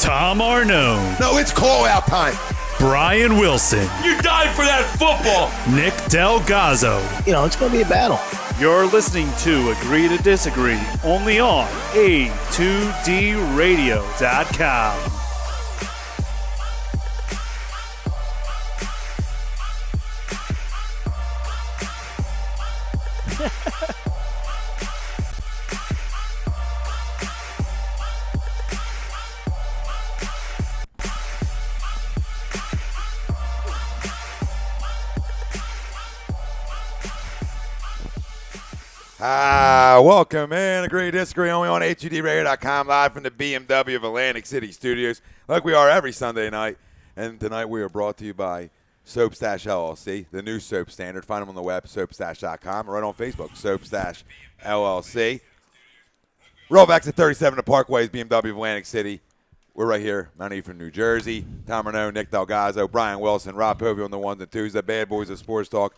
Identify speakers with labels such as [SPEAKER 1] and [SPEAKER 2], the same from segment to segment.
[SPEAKER 1] Tom Arnone.
[SPEAKER 2] No, it's call-out time.
[SPEAKER 1] Brian Wilson.
[SPEAKER 3] You died for that football.
[SPEAKER 1] Nick Delgazzo.
[SPEAKER 4] It's going to be a battle.
[SPEAKER 1] You're listening to Agree to Disagree, only on A2DRadio.com.
[SPEAKER 2] Welcome in. Agree, disagree, only on HUDRadio.com, live from the BMW of Atlantic City Studios, like we are every Sunday night. And tonight we are brought to you by Soap Stash LLC, the new soap standard. Find them on the web, soapstash.com, or right on Facebook, Soap Stash LLC. Rollbacks at 37 to Parkways, BMW of Atlantic City. We're right here, Mount Ephraim, New Jersey. Tom Renaud, Nick Delgazzo, Brian Wilson, Rob Povey on the ones and twos, the bad boys of Sports Talk,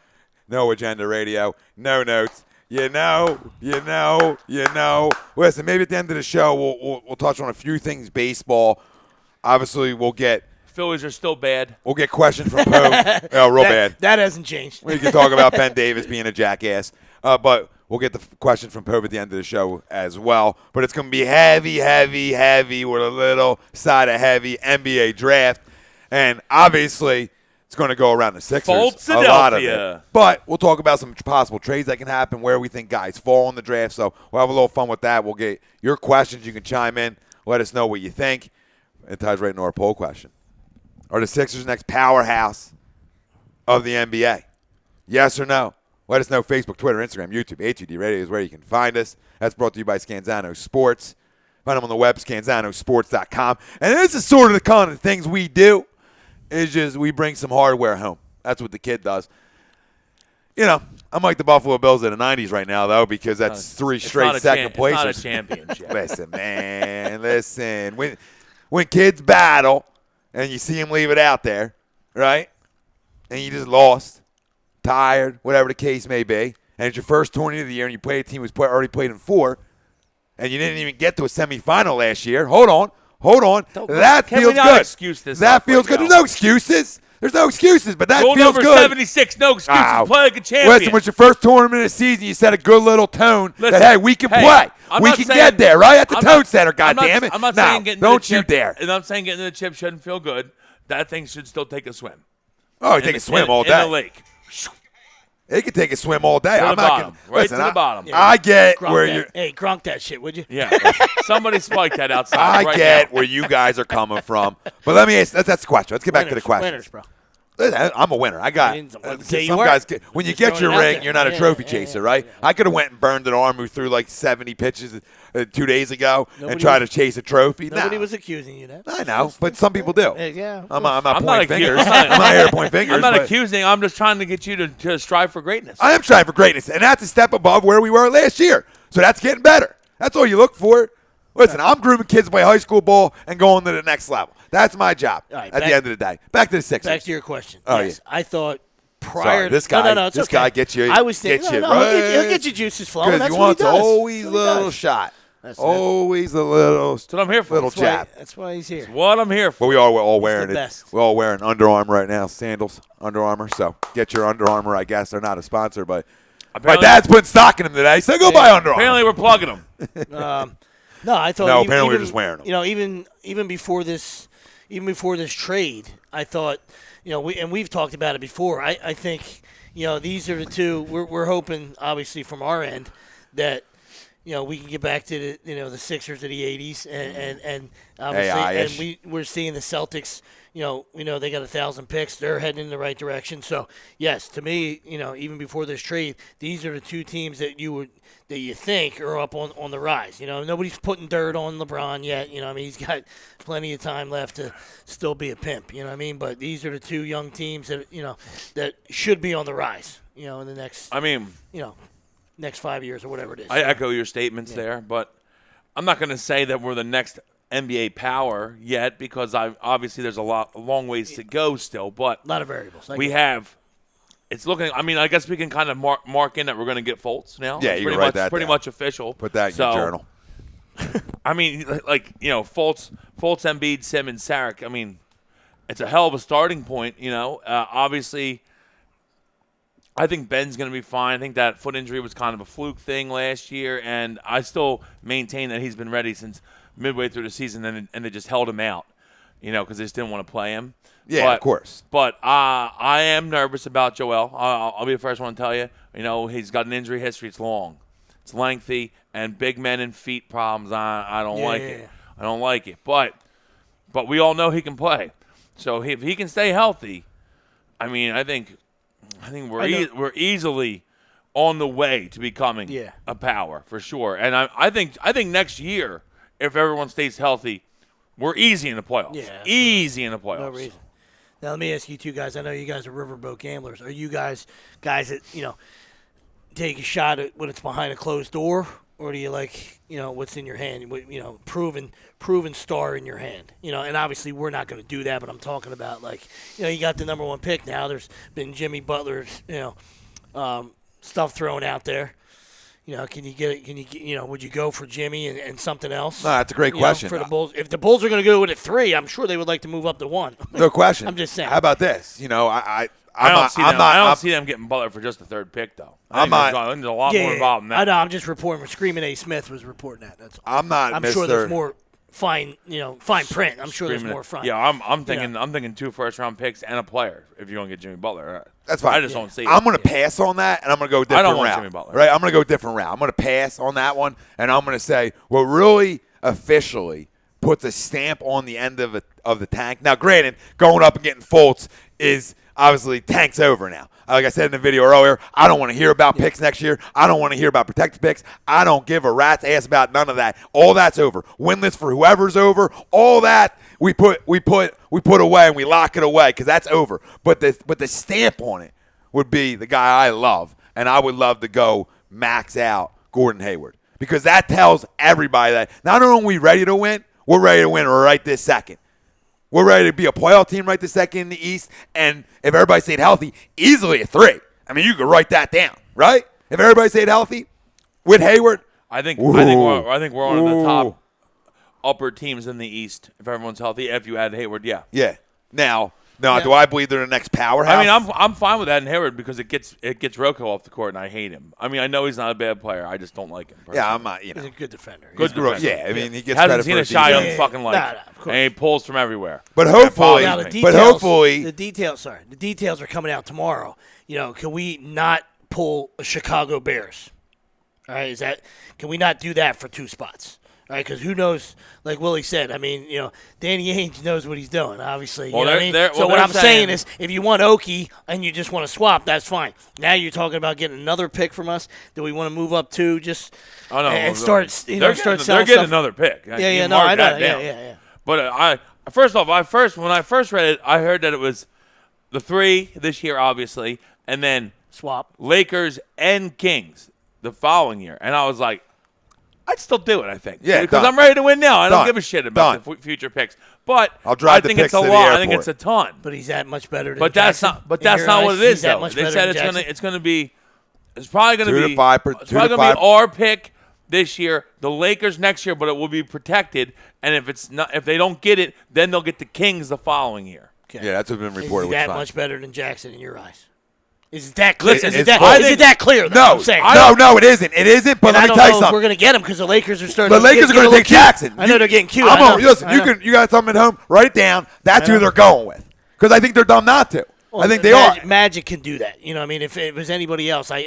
[SPEAKER 2] no agenda radio, no notes. You know. Listen, maybe at the end of the show, we'll touch on a few things baseball. Obviously, we'll get
[SPEAKER 3] Phillies are still bad.
[SPEAKER 2] We'll get questions from Poe. Bad.
[SPEAKER 4] That hasn't changed.
[SPEAKER 2] We can talk about Ben Davis being a jackass. But we'll get the question from Poe at the end of the show as well. But it's going to be heavy with a little side of heavy NBA draft. And obviously, it's going to go around the Sixers.
[SPEAKER 3] Fultz
[SPEAKER 2] a lot of it. But we'll talk about some possible trades that can happen, where we think guys fall in the draft. So we'll have a little fun with that. We'll get your questions. You can chime in. Let us know what you think. It ties right into our poll question. Are the Sixers next powerhouse of the NBA? Yes or no? Let us know. Facebook, Twitter, Instagram, YouTube. HUD Radio is where you can find us. That's brought to you by Scanzano Sports. Find them on the web, scanzanosports.com. And this is sort of the kind of things we do. It's just we bring some hardware home. That's what the kid does. I'm like the Buffalo Bills in the 90s right now, though, because that's three straight second places.
[SPEAKER 3] It's not a championship.
[SPEAKER 2] Listen, man. Listen. When kids battle and you see them leave it out there, right, and you just lost, tired, whatever the case may be, and it's your first tournament of the year and you play a team who's already played in 4, and you didn't even get to a semifinal last year. Hold on. That feels good.
[SPEAKER 3] Excuse this
[SPEAKER 2] that feels good. There's no excuses. But that
[SPEAKER 3] Rolled
[SPEAKER 2] feels
[SPEAKER 3] over
[SPEAKER 2] good.
[SPEAKER 3] 76, no excuses.
[SPEAKER 2] Wow.
[SPEAKER 3] Play like a champion.
[SPEAKER 2] Listen, with your first tournament of the season, you set a good little tone that, hey, we can play. We can get there, right? At the tone setter, goddammit.
[SPEAKER 3] I'm not saying getting
[SPEAKER 2] don't
[SPEAKER 3] to the
[SPEAKER 2] you
[SPEAKER 3] chip,
[SPEAKER 2] dare.
[SPEAKER 3] And I'm saying getting to the chip shouldn't feel good. That thing should still take a swim.
[SPEAKER 2] Oh, take a swim all day.
[SPEAKER 3] In the lake.
[SPEAKER 2] It could take a swim all day.
[SPEAKER 3] To
[SPEAKER 2] I'm
[SPEAKER 3] the
[SPEAKER 2] not
[SPEAKER 3] bottom.
[SPEAKER 2] gonna, listen,
[SPEAKER 3] to the bottom.
[SPEAKER 2] I get
[SPEAKER 4] Grunk
[SPEAKER 2] where
[SPEAKER 4] that.
[SPEAKER 2] you're.
[SPEAKER 4] Hey, grunk that shit, would you?
[SPEAKER 3] Yeah. Somebody spiked that outside.
[SPEAKER 2] I get where you guys are coming from. But let me ask, that's the question. Let's get back to the question.
[SPEAKER 4] Winners, bro.
[SPEAKER 2] I'm a winner. I got some guys. When you get your ring, you're not a trophy chaser, right? I could have went and burned an arm who threw like 70 pitches 2 days ago and tried to chase a trophy.
[SPEAKER 4] Nobody was accusing you of that.
[SPEAKER 2] I know, but some people do.
[SPEAKER 4] Yeah.
[SPEAKER 2] I'm not pointing fingers.
[SPEAKER 3] I'm
[SPEAKER 2] not here to point fingers.
[SPEAKER 3] I'm not accusing. I'm just trying to get you to strive for greatness.
[SPEAKER 2] I am striving for greatness, and that's a step above where we were last year. So that's getting better. That's all you look for. Listen, I'm grooming kids to play high school ball and going to the next level. That's my job at the end of the day. Back to the Sixers.
[SPEAKER 4] Back to your question.
[SPEAKER 2] Oh,
[SPEAKER 4] yes,
[SPEAKER 2] yeah.
[SPEAKER 4] I thought prior.
[SPEAKER 2] Sorry, this guy,
[SPEAKER 4] this
[SPEAKER 2] guy gets you.
[SPEAKER 4] I was thinking,
[SPEAKER 2] he'll
[SPEAKER 4] get your juices flowing.
[SPEAKER 2] Because
[SPEAKER 4] That's
[SPEAKER 2] he
[SPEAKER 4] what
[SPEAKER 2] wants
[SPEAKER 4] he does.
[SPEAKER 2] always a little shot. Always a little.
[SPEAKER 3] That's what I'm here for.
[SPEAKER 2] Little jab.
[SPEAKER 4] That's why he's here.
[SPEAKER 3] That's what I'm here for.
[SPEAKER 2] But we're all wearing it.
[SPEAKER 4] Best.
[SPEAKER 2] We're all wearing Under Armour right now. Sandals, Under Armour. So get your Under Armour. I guess they're not a sponsor, but my dad's putting stock in them today. So go buy Under Armour.
[SPEAKER 3] Apparently, we're plugging them.
[SPEAKER 4] No, I thought.
[SPEAKER 2] No, apparently we're just wearing them.
[SPEAKER 4] Even before this trade, I thought, we've talked about it before. I think, these are the two. We're hoping, obviously, from our end, that we can get back to the Sixers of the '80s, and obviously, and we're seeing the Celtics. We know they got 1,000 picks. They're heading in the right direction. So yes, to me, even before this trade, these are the two teams that you think are up on the rise. Nobody's putting dirt on LeBron yet. He's got plenty of time left to still be a pimp. But these are the two young teams that that should be on the rise. In the next. Next 5 years or whatever it is.
[SPEAKER 3] I echo your statements there, but I'm not going to say that we're the next NBA power yet because obviously there's a long ways to go still. But
[SPEAKER 4] a lot of variables.
[SPEAKER 3] It's looking. I guess we can kind of mark in that we're going to get Fultz now.
[SPEAKER 2] Yeah, you can write that
[SPEAKER 3] pretty
[SPEAKER 2] down.
[SPEAKER 3] much official.
[SPEAKER 2] Put that in your journal.
[SPEAKER 3] I mean, Fultz, Embiid, Simmons, Sarek. I mean, it's a hell of a starting point. Obviously, I think Ben's going to be fine. I think that foot injury was kind of a fluke thing last year, and I still maintain that he's been ready since midway through the season, and they just held him out, because they just didn't want to play him.
[SPEAKER 2] Yeah, of course.
[SPEAKER 3] But I am nervous about Joel. I'll be the first one to tell you. He's got an injury history. It's long. It's lengthy, and big men and feet problems, I don't like it. I don't like it. But we all know he can play. So if he can stay healthy, I mean, I think we're easily on the way to becoming a power for sure. And I think next year, if everyone stays healthy, we're easy in the playoffs.
[SPEAKER 4] Yeah,
[SPEAKER 3] easy in the playoffs.
[SPEAKER 4] No reason. Now let me ask you two guys. I know you guys are riverboat gamblers. Are you guys that take a shot at when it's behind a closed door, or do you like what's in your hand? Proven star in your hand. And obviously we're not going to do that. But I'm talking about you got the number one pick now. There's been Jimmy Butler's stuff thrown out there. Can you get it? Can you would you go for Jimmy and something else?
[SPEAKER 2] No, that's a great question.
[SPEAKER 4] For the Bulls, if the Bulls are going to go with a 3, I'm sure they would like to move up to 1.
[SPEAKER 2] No question.
[SPEAKER 4] I'm just saying.
[SPEAKER 2] How about this?
[SPEAKER 3] I don't see them getting Butler for just the third pick, though. There's a lot more involved in that.
[SPEAKER 4] I know. I'm just reporting. Screaming A. Smith was reporting that. That's all.
[SPEAKER 2] I'm
[SPEAKER 4] sure there's more fine print. I'm sure there's more fine.
[SPEAKER 3] Yeah, I'm thinking 2 first-round picks and a player if you're going to get Jimmy Butler.
[SPEAKER 2] That's fine.
[SPEAKER 3] I just don't see it.
[SPEAKER 2] I'm going to pass on that, and I'm going to go different route.
[SPEAKER 3] I don't want Jimmy Butler.
[SPEAKER 2] Right? I'm going to go different route. I'm going to pass on that one, and I'm going to say what really officially puts a stamp on the end of the tank. Now, granted, going up and getting Fultz is obviously tank's over now. Like I said in the video earlier, I don't want to hear about picks next year. I don't want to hear about protected picks. I don't give a rat's ass about none of that. All that's over. Winless for whoever's over. All that we put away and we lock it away because that's over. But the stamp on it would be the guy I love, and I would love to go max out Gordon Hayward because that tells everybody that not only are we ready to win, we're ready to win right this second. We're ready to be a playoff team right this second in the East, and if everybody stayed healthy, easily a 3. I mean, you could write that down, right? If everybody stayed healthy with Hayward,
[SPEAKER 3] I think we're one of the top upper teams in the East if everyone's healthy. If you add Hayward, yeah.
[SPEAKER 2] Now, do I believe they're the next powerhouse?
[SPEAKER 3] I mean, I'm fine with adding Hayward because it gets Rocco off the court, and I hate him. I mean, I know he's not a bad player. I just don't like him. Personally.
[SPEAKER 2] Yeah, I'm not.
[SPEAKER 4] He's a good defender.
[SPEAKER 3] Good defender.
[SPEAKER 2] Yeah, I mean, he gets
[SPEAKER 3] hasn't seen
[SPEAKER 2] credit
[SPEAKER 3] a
[SPEAKER 2] for
[SPEAKER 3] shot
[SPEAKER 2] defense.
[SPEAKER 3] he doesn't fucking like, and he pulls from everywhere.
[SPEAKER 2] But hopefully,
[SPEAKER 4] the details are coming out tomorrow. Can we not pull a Chicago Bears? All right, can we not do that for 2 spots? All right, because who knows? Like Willie said, I mean, Danny Ainge knows what he's doing. Obviously,
[SPEAKER 3] what
[SPEAKER 4] I'm saying is, if you want Okie and you just want to swap, that's fine. Now you're talking about getting another pick from us. Do we want to move up to just and start selling
[SPEAKER 3] They're getting another pick.
[SPEAKER 4] I know. Yeah.
[SPEAKER 3] But when I first read it, I heard that it was the 3 this year, obviously, and then
[SPEAKER 4] swap
[SPEAKER 3] Lakers and Kings the following year, and I was like, I'd still do it, I think.
[SPEAKER 2] Yeah,
[SPEAKER 3] because I'm ready to win now. I don't give a shit about the future picks. But
[SPEAKER 2] I'll drive
[SPEAKER 3] I think
[SPEAKER 2] the
[SPEAKER 3] it's
[SPEAKER 2] picks
[SPEAKER 3] a
[SPEAKER 2] to the
[SPEAKER 3] lot.
[SPEAKER 2] airport.
[SPEAKER 3] I think it's a ton.
[SPEAKER 4] But he's that much better than
[SPEAKER 3] But
[SPEAKER 4] Jackson.
[SPEAKER 3] that's not what it is, though. They said it's going to be probably going to be our pick this year, the Lakers next year, but it will be protected. And if they don't get it, then they'll get the Kings the following year.
[SPEAKER 2] Okay. Yeah, that's what's been reported.
[SPEAKER 4] Is that much better than Jackson in your eyes? Is it that clear?
[SPEAKER 3] Listen,
[SPEAKER 4] is it that clear?
[SPEAKER 2] No, it isn't. It isn't. But let me tell you something.
[SPEAKER 4] We're going to get him because the Lakers are starting.
[SPEAKER 2] The Lakers are going to take Jackson.
[SPEAKER 4] I know they're getting cute.
[SPEAKER 2] Listen, you got something at home. Write it down. That's who they're going with. Because I think they're dumb not to. Well, I think they are.
[SPEAKER 4] Magic can do that. I mean, if it was anybody else, I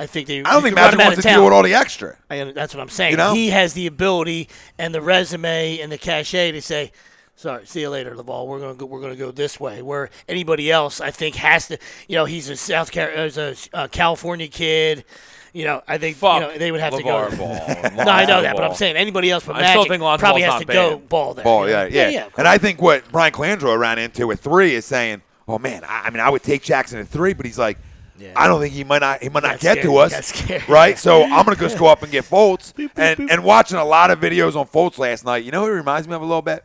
[SPEAKER 4] think they.
[SPEAKER 2] I don't think Magic wants to deal with all the extra.
[SPEAKER 4] That's what I'm saying. He has the ability and the resume and the cachet to say, sorry, see you later, Laval. We're gonna go this way. Where anybody else, I think, has to. He's a California kid. I think they would have to go. No, I know that, but I'm saying anybody else but Magic probably has to go ball there.
[SPEAKER 2] Yeah. And I think what Brian Colangelo ran into at 3 is saying, "Oh man, I would take Jackson at 3, but he's like." Yeah. I don't think he might not get to us, right? So I'm gonna just go up and get Fultz. And watching a lot of videos on Fultz last night, who he reminds me of a little bit?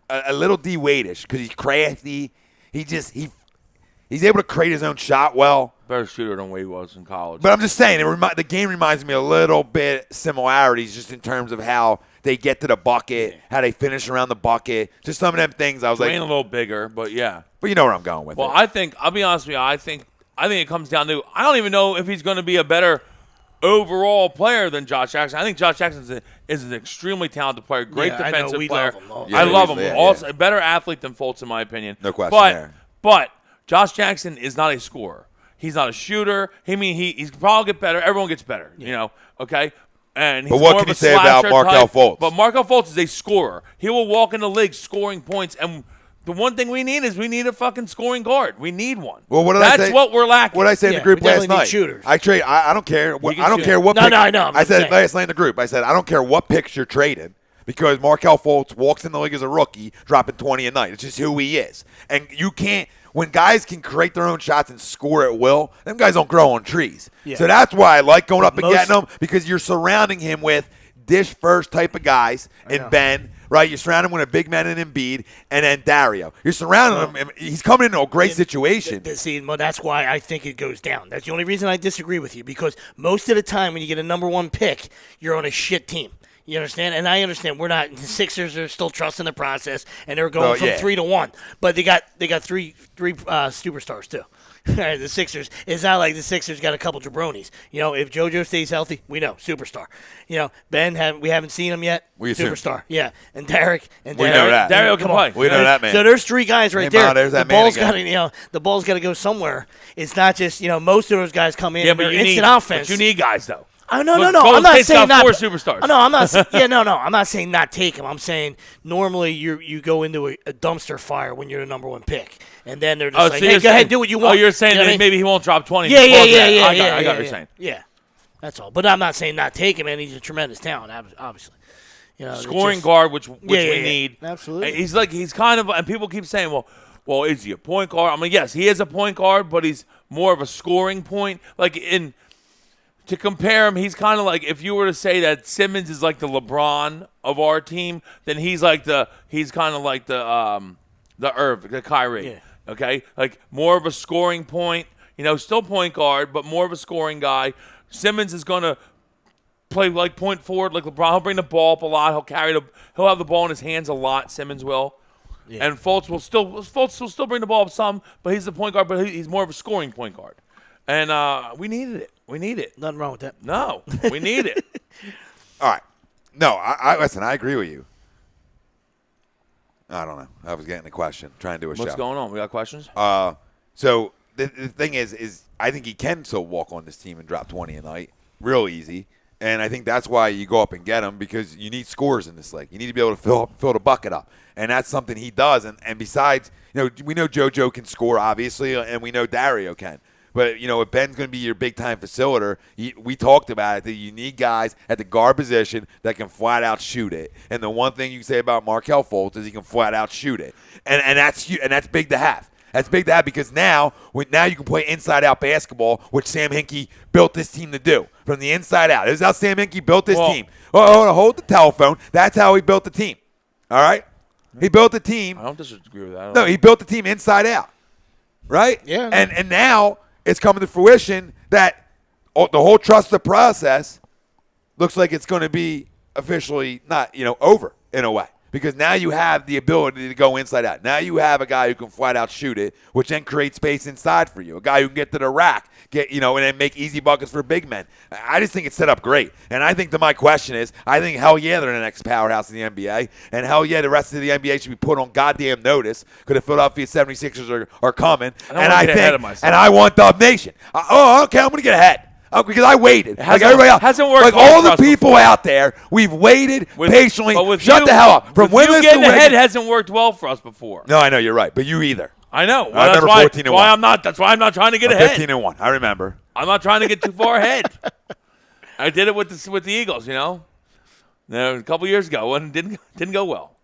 [SPEAKER 2] A little D Wade-ish because he's crafty. He He's able to create his own shot well.
[SPEAKER 3] Better shooter than what he was in college.
[SPEAKER 2] But I'm just saying, the game reminds me a little bit similarities just in terms of how they get to the bucket, how they finish around the bucket. Just some of them things I was like.
[SPEAKER 3] a little bigger, but yeah.
[SPEAKER 2] But you know where I'm going with
[SPEAKER 3] Well,
[SPEAKER 2] it.
[SPEAKER 3] I'll be honest with you, I think it comes down to, I don't even know if he's going to be a better overall player than Josh Jackson. I think Josh Jackson is an extremely talented player, great defensive player.
[SPEAKER 2] Yeah,
[SPEAKER 3] I love him.
[SPEAKER 2] yeah.
[SPEAKER 3] Also, a better athlete than Fultz, in my opinion.
[SPEAKER 2] No question there.
[SPEAKER 3] But Josh Jackson is not a scorer. He's not a shooter. He's probably get better. Everyone gets better, okay? And he's
[SPEAKER 2] But what
[SPEAKER 3] more
[SPEAKER 2] can
[SPEAKER 3] of
[SPEAKER 2] you
[SPEAKER 3] a
[SPEAKER 2] say about
[SPEAKER 3] slasher
[SPEAKER 2] Markelle
[SPEAKER 3] type.
[SPEAKER 2] Fultz?
[SPEAKER 3] But Markelle Fultz is a scorer. He will walk in the league scoring points, and the one thing we need is a fucking scoring guard. We need one.
[SPEAKER 2] Well, what did I say?
[SPEAKER 3] That's what we're lacking.
[SPEAKER 2] What did I say in the group
[SPEAKER 4] we
[SPEAKER 2] last
[SPEAKER 4] definitely need
[SPEAKER 2] night?
[SPEAKER 4] shooters.
[SPEAKER 2] I don't care. I don't
[SPEAKER 3] shoot.
[SPEAKER 2] care what.
[SPEAKER 4] No,
[SPEAKER 2] pick,
[SPEAKER 4] no, I know.
[SPEAKER 2] I said
[SPEAKER 4] saying.
[SPEAKER 2] last night in the group. I said I don't care what picks you're trading because Markelle Fultz walks in the league as a rookie, dropping 20 a night. It's just who he is, and you can't. When guys can create their own shots and score at will, them guys don't grow on trees.
[SPEAKER 4] Yeah.
[SPEAKER 2] So that's why I like going up and getting them because you're surrounding him with dish first type of guys and Ben. Right, you're surrounding him with a big man in Embiid and then Dario. You're surrounding him. He's coming into a great situation.
[SPEAKER 4] That's why I think it goes down. That's the only reason I disagree with you because most of the time when you get a number one pick, you're on a shit team. You understand? And I understand we're not. The Sixers are still trusting the process, and they're going from 3-1. But they got three superstars too. The Sixers. It's not like the Sixers got a couple jabronis. If JoJo stays healthy, we know superstar. Ben we haven't seen him yet.
[SPEAKER 2] We assume.
[SPEAKER 4] Superstar. Yeah, and Derek and
[SPEAKER 2] We know that.
[SPEAKER 3] Dario can play.
[SPEAKER 2] We know that man.
[SPEAKER 4] So there's three guys right there.
[SPEAKER 2] There's that
[SPEAKER 4] the
[SPEAKER 2] man
[SPEAKER 4] ball's
[SPEAKER 2] again.
[SPEAKER 4] got to the ball's got to go somewhere. It's not just most of those guys come in.
[SPEAKER 3] Yeah,
[SPEAKER 4] and
[SPEAKER 3] but
[SPEAKER 4] they're
[SPEAKER 3] you
[SPEAKER 4] instant
[SPEAKER 3] need
[SPEAKER 4] offense.
[SPEAKER 3] But you need guys though.
[SPEAKER 4] Oh, no.
[SPEAKER 3] Golden
[SPEAKER 4] I'm not
[SPEAKER 3] State's
[SPEAKER 4] saying
[SPEAKER 3] got
[SPEAKER 4] not.
[SPEAKER 3] 4 superstars.
[SPEAKER 4] No, I'm not. I'm not saying not take them. I'm saying normally you go into a dumpster fire when you're the number one pick, and then they're just hey, go ahead, do what you want.
[SPEAKER 3] Oh, you're saying
[SPEAKER 4] you know
[SPEAKER 3] that
[SPEAKER 4] what I mean?
[SPEAKER 3] maybe he won't drop 20.
[SPEAKER 4] Yeah.
[SPEAKER 3] I got what you're saying.
[SPEAKER 4] Yeah, that's all. But I'm not saying not take him, and he's a tremendous talent, obviously.
[SPEAKER 3] Scoring guard, which we need.
[SPEAKER 4] Absolutely.
[SPEAKER 3] He's kind of, and people keep saying, well, is he a point guard? I mean, yes, he is a point guard, but he's more of a scoring point. To compare him, he's kind of like if you were to say that Simmons is like the LeBron of our team, then he's kind of like the Irv, the Kyrie.
[SPEAKER 4] Yeah.
[SPEAKER 3] Okay, like more of a scoring point. Still point guard, but more of a scoring guy. Simmons is going to play like point forward, like LeBron. He'll bring the ball up a lot. He'll have the ball in his hands a lot. Simmons will. Yeah. And Fultz will still bring the ball up some, but he's the point guard, but he's more of a scoring point guard. And we needed it. We need it.
[SPEAKER 4] Nothing wrong with that.
[SPEAKER 3] No, we need it.
[SPEAKER 2] All right. No, I listen. I agree with you. I don't know. I was getting a question, trying to do a show.
[SPEAKER 3] What's going on? We got questions?
[SPEAKER 2] So the thing is I think he can still walk on this team and drop 20 a night, real easy. And I think that's why you go up and get him because you need scores in this league. You need to be able to fill the bucket up, and that's something he does. And besides, we know JoJo can score obviously, and we know Dario can. But, if Ben's going to be your big-time facilitator, we talked about it, that you need guys at the guard position that can flat-out shoot it. And the one thing you can say about Markelle Fultz is he can flat-out shoot it. And that's big to have. That's big to have because now you can play inside-out basketball, which Sam Hinkie built this team to do, from the inside out. This is how Sam Hinkie built this team. Hold the telephone. That's how he built the team. All right? He built the team.
[SPEAKER 3] I don't disagree with that.
[SPEAKER 2] No, he built the team inside out. Right?
[SPEAKER 4] Yeah.
[SPEAKER 2] And now it's coming to fruition that the whole trust the process looks like it's going to be officially not, over in a way. Because now you have the ability to go inside out. Now you have a guy who can flat out shoot it, which then creates space inside for you. A guy who can get to the rack, and then make easy buckets for big men. I just think it's set up great. And I think my question is, I think hell yeah, they're the next powerhouse in the NBA. And hell yeah, the rest of the NBA should be put on goddamn notice because the Philadelphia 76ers are coming. And I want Dub Nation. Okay, I'm going to get ahead. Because I waited. Like everybody else.
[SPEAKER 3] Hasn't worked
[SPEAKER 2] like
[SPEAKER 3] well
[SPEAKER 2] all the
[SPEAKER 3] for us
[SPEAKER 2] people
[SPEAKER 3] before.
[SPEAKER 2] out there, we've waited patiently. Shut
[SPEAKER 3] you,
[SPEAKER 2] the hell up. From
[SPEAKER 3] with
[SPEAKER 2] winners
[SPEAKER 3] you getting
[SPEAKER 2] to
[SPEAKER 3] ahead
[SPEAKER 2] winners.
[SPEAKER 3] hasn't worked well for us before.
[SPEAKER 2] No, I know you're right, but you either.
[SPEAKER 3] I know. Well,
[SPEAKER 2] I remember 14-1.
[SPEAKER 3] That's why I'm not trying to get ahead.
[SPEAKER 2] 15-1. I remember.
[SPEAKER 3] I'm not trying to get too far ahead. I did it with the Eagles, a couple years ago, and didn't go well.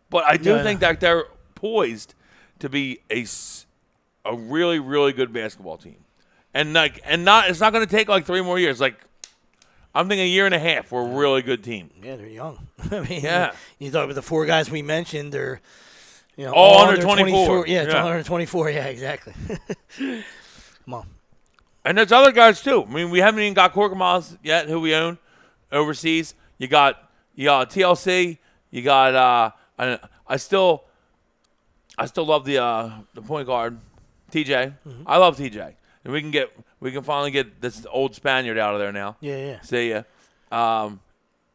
[SPEAKER 3] But I do think that they're poised to be a really, really good basketball team. And it's not going to take like 3 more years. Like I'm thinking a year and a half. We're a really good team.
[SPEAKER 4] Yeah, they're young. I mean,
[SPEAKER 3] yeah.
[SPEAKER 4] You talk about the 4 guys we mentioned. They're
[SPEAKER 3] all under 24.
[SPEAKER 4] Yeah, it's all under 24. Yeah, exactly. Come on.
[SPEAKER 3] And there's other guys too. I mean, we haven't even got Korkmaz yet, who we own overseas. You got TLC. You got I still love the point guard, TJ.
[SPEAKER 4] Mm-hmm.
[SPEAKER 3] I love TJ, and we can finally get this old Spaniard out of there now.
[SPEAKER 4] Yeah.
[SPEAKER 3] See ya.
[SPEAKER 4] And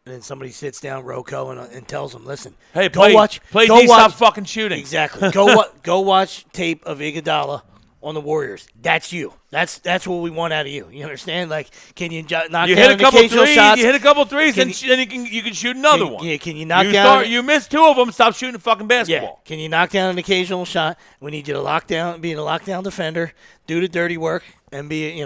[SPEAKER 4] then somebody sits down, Rocco, and tells him, "Listen,
[SPEAKER 3] Hey,
[SPEAKER 4] go watch.
[SPEAKER 3] Stop fucking shooting."
[SPEAKER 4] Exactly. Go watch tape of Iguodala on the Warriors. That's you. That's what we want out of you. You understand? Like, can you knock down an occasional shots?
[SPEAKER 3] You hit a couple threes, and you can shoot another one.
[SPEAKER 4] Yeah. Can you knock down?
[SPEAKER 3] You missed 2 of them. Stop shooting fucking basketball.
[SPEAKER 4] Yeah. Can you knock down an occasional shot? We need you to be a lockdown defender, do the dirty work, and be a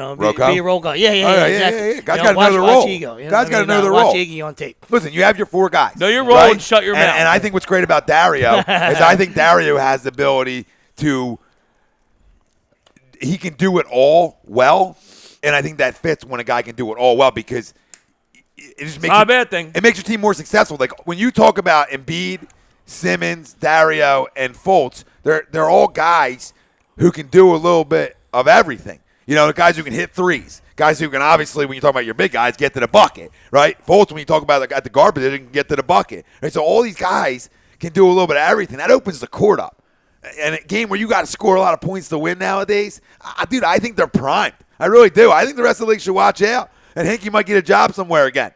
[SPEAKER 4] role guy. Yeah. Exactly.
[SPEAKER 2] Guys got to know their role.
[SPEAKER 4] Guys
[SPEAKER 2] got to know their role.
[SPEAKER 4] Watch Iggy on tape.
[SPEAKER 2] Listen, you have your 4 guys.
[SPEAKER 3] Know your role
[SPEAKER 2] right?
[SPEAKER 3] and shut your mouth.
[SPEAKER 2] And I think what's great about Dario is I think Dario has the ability to. He can do it all well, and I think that fits when a guy can do it all well because it just makes
[SPEAKER 3] not a bad thing.
[SPEAKER 2] It makes your team more successful. Like when you talk about Embiid, Simmons, Dario, and Fultz, they're all guys who can do a little bit of everything. The guys who can hit threes, guys who can obviously, when you talk about your big guys, get to the bucket, right? Fultz, when you talk about at the guard position, can get to the bucket. Right? So all these guys can do a little bit of everything. That opens the court up. And a game where you got to score a lot of points to win nowadays, dude, I think they're primed. I really do. I think the rest of the league should watch out. And Hinkie might get a job somewhere again.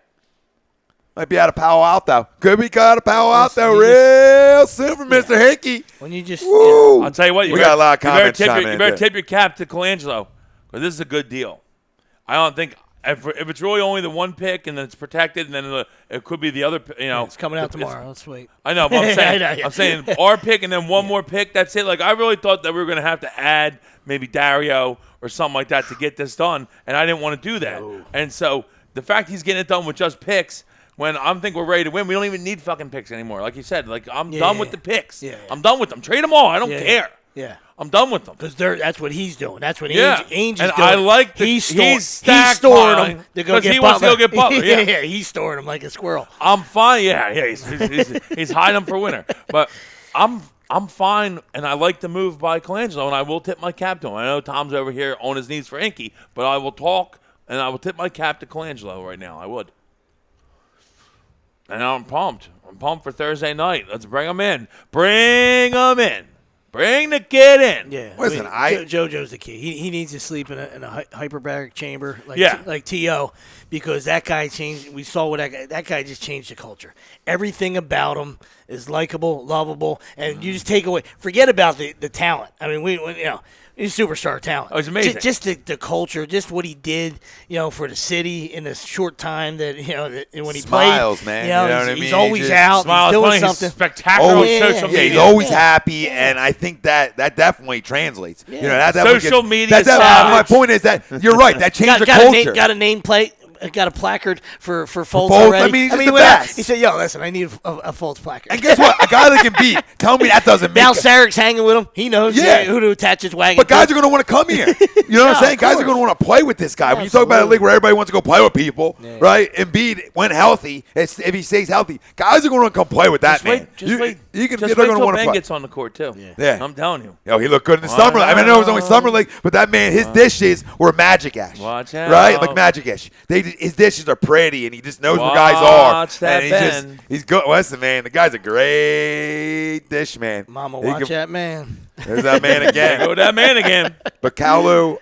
[SPEAKER 2] Might be out of Palo Alto. Could be out of Palo Alto real soon for Mr. Hinkie.
[SPEAKER 4] When you just,
[SPEAKER 2] Woo.
[SPEAKER 3] I'll tell you what.
[SPEAKER 2] We got a lot of comments.
[SPEAKER 3] You better tip your cap to Colangelo because this is a good deal. I don't think if it's really only the 1 pick and then it's protected and then it could be the other.
[SPEAKER 4] It's coming out tomorrow. Let's wait.
[SPEAKER 3] I know, but I'm saying our pick and then one more pick. That's it. Like I really thought that we were going to have to add maybe Dario or something like that to get this done, and I didn't want to do that. No. And so the fact he's getting it done with just picks. When I think we're ready to win, we don't even need fucking picks anymore. Like you said, like I'm done with the picks. Yeah. I'm done with them. Trade them all. I don't care.
[SPEAKER 4] Yeah.
[SPEAKER 3] I'm done with them.
[SPEAKER 4] Because that's what he's doing. That's what Ainge is doing.
[SPEAKER 3] I like
[SPEAKER 4] he's
[SPEAKER 3] storing
[SPEAKER 4] them to go get
[SPEAKER 3] he wants to go get Butler.
[SPEAKER 4] Yeah, he's storing them like a squirrel.
[SPEAKER 3] I'm fine. Yeah. He's hiding them for winter. But I'm fine, and I like the move by Colangelo, and I will tip my cap to him. I know Tom's over here on his knees for Hinkie, but I will talk, and I will tip my cap to Colangelo right now. I would. And I'm pumped. I'm pumped for Thursday night. Let's bring them in. Bring them in. Bring the kid in.
[SPEAKER 4] Yeah.
[SPEAKER 2] Listen,
[SPEAKER 4] JoJo's the key. He needs to sleep in a hyperbaric chamber like T.O. because that guy changed. We saw what that guy just changed the culture. Everything about him is likable, lovable, and you just take away. Forget about the talent. I mean, he's superstar talent.
[SPEAKER 3] Oh, he's amazing.
[SPEAKER 4] Just the culture, just what he did, for the city in this short time that when he
[SPEAKER 2] smiles,
[SPEAKER 4] played,
[SPEAKER 2] man. You know what I mean?
[SPEAKER 4] He's always out.
[SPEAKER 3] Smiles,
[SPEAKER 4] he's doing something
[SPEAKER 3] he's spectacular on social media.
[SPEAKER 2] He's always happy, and I think that definitely translates.
[SPEAKER 4] Yeah.
[SPEAKER 2] That
[SPEAKER 3] social media.
[SPEAKER 2] My point is that you're right. That changed the culture.
[SPEAKER 4] Got a nameplate. Got a placard for Fultz
[SPEAKER 2] Fultz,
[SPEAKER 4] already.
[SPEAKER 2] I mean, he's the best.
[SPEAKER 4] He said, "Yo, listen, I need a Fultz placard."
[SPEAKER 2] And guess what? A guy that can beat. Tell me that doesn't make
[SPEAKER 4] Now Sarek's hanging with him. He knows who to attach his wagon.
[SPEAKER 2] But guys are going to want to come here. You know what I'm saying? Guys are going to want to play with this guy. When you talk about a league where everybody wants to go play with people, right? Embiid, when healthy, if he stays healthy, guys are going to come play with that man.
[SPEAKER 3] Just wait
[SPEAKER 2] they're going to
[SPEAKER 3] till
[SPEAKER 2] want to
[SPEAKER 3] Ben
[SPEAKER 2] play.
[SPEAKER 3] gets on the court too.
[SPEAKER 2] Yeah.
[SPEAKER 3] I'm telling you.
[SPEAKER 2] Yo, he looked good in the summer league. I mean, I know it was only summer league, but that man, his dishes were magic-ash.
[SPEAKER 3] Watch out.
[SPEAKER 2] Right? Like magic-ash. His dishes are pretty, and he just knows where guys are. And he's good. Listen, man, the guy's a great dish man.
[SPEAKER 4] Mama, watch that man.
[SPEAKER 2] There's that man again.
[SPEAKER 3] There go that man again.
[SPEAKER 2] But Kalu,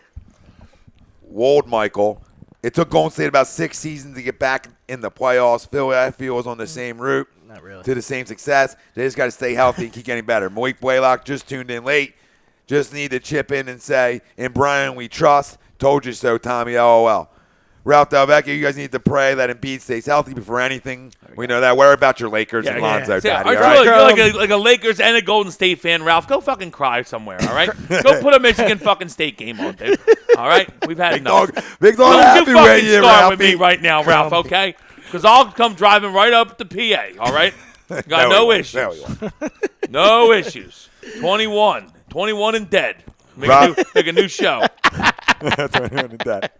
[SPEAKER 2] Wold Michael, it took Golden State about 6 seasons to get back in the playoffs. Philadelphia was on the same route.
[SPEAKER 4] Not really.
[SPEAKER 2] To the same success. They just got to stay healthy and keep getting better. Malik Blaylock just tuned in late. Just need to chip in and say, in Brian we trust. Told you so, Tommy, LOL. Ralph Delvecchio, you guys need to pray that Embiid stays healthy before anything. We know that. Worry about your Lakers and Lonzo, Daddy.
[SPEAKER 3] You're like a Lakers and a Golden State fan, Ralph. Go fucking cry somewhere, all right? Go put a Michigan fucking State game on, dude. All right? We've had enough.
[SPEAKER 2] Big dog
[SPEAKER 3] Don't
[SPEAKER 2] happy
[SPEAKER 3] you fucking
[SPEAKER 2] with you,
[SPEAKER 3] start with
[SPEAKER 2] Ralphie.
[SPEAKER 3] me right now, Ralph, okay? Because I'll come driving right up to PA, all right? Got no issues. No issues. 21 and dead. Make a new show.
[SPEAKER 2] That's 21 and dead.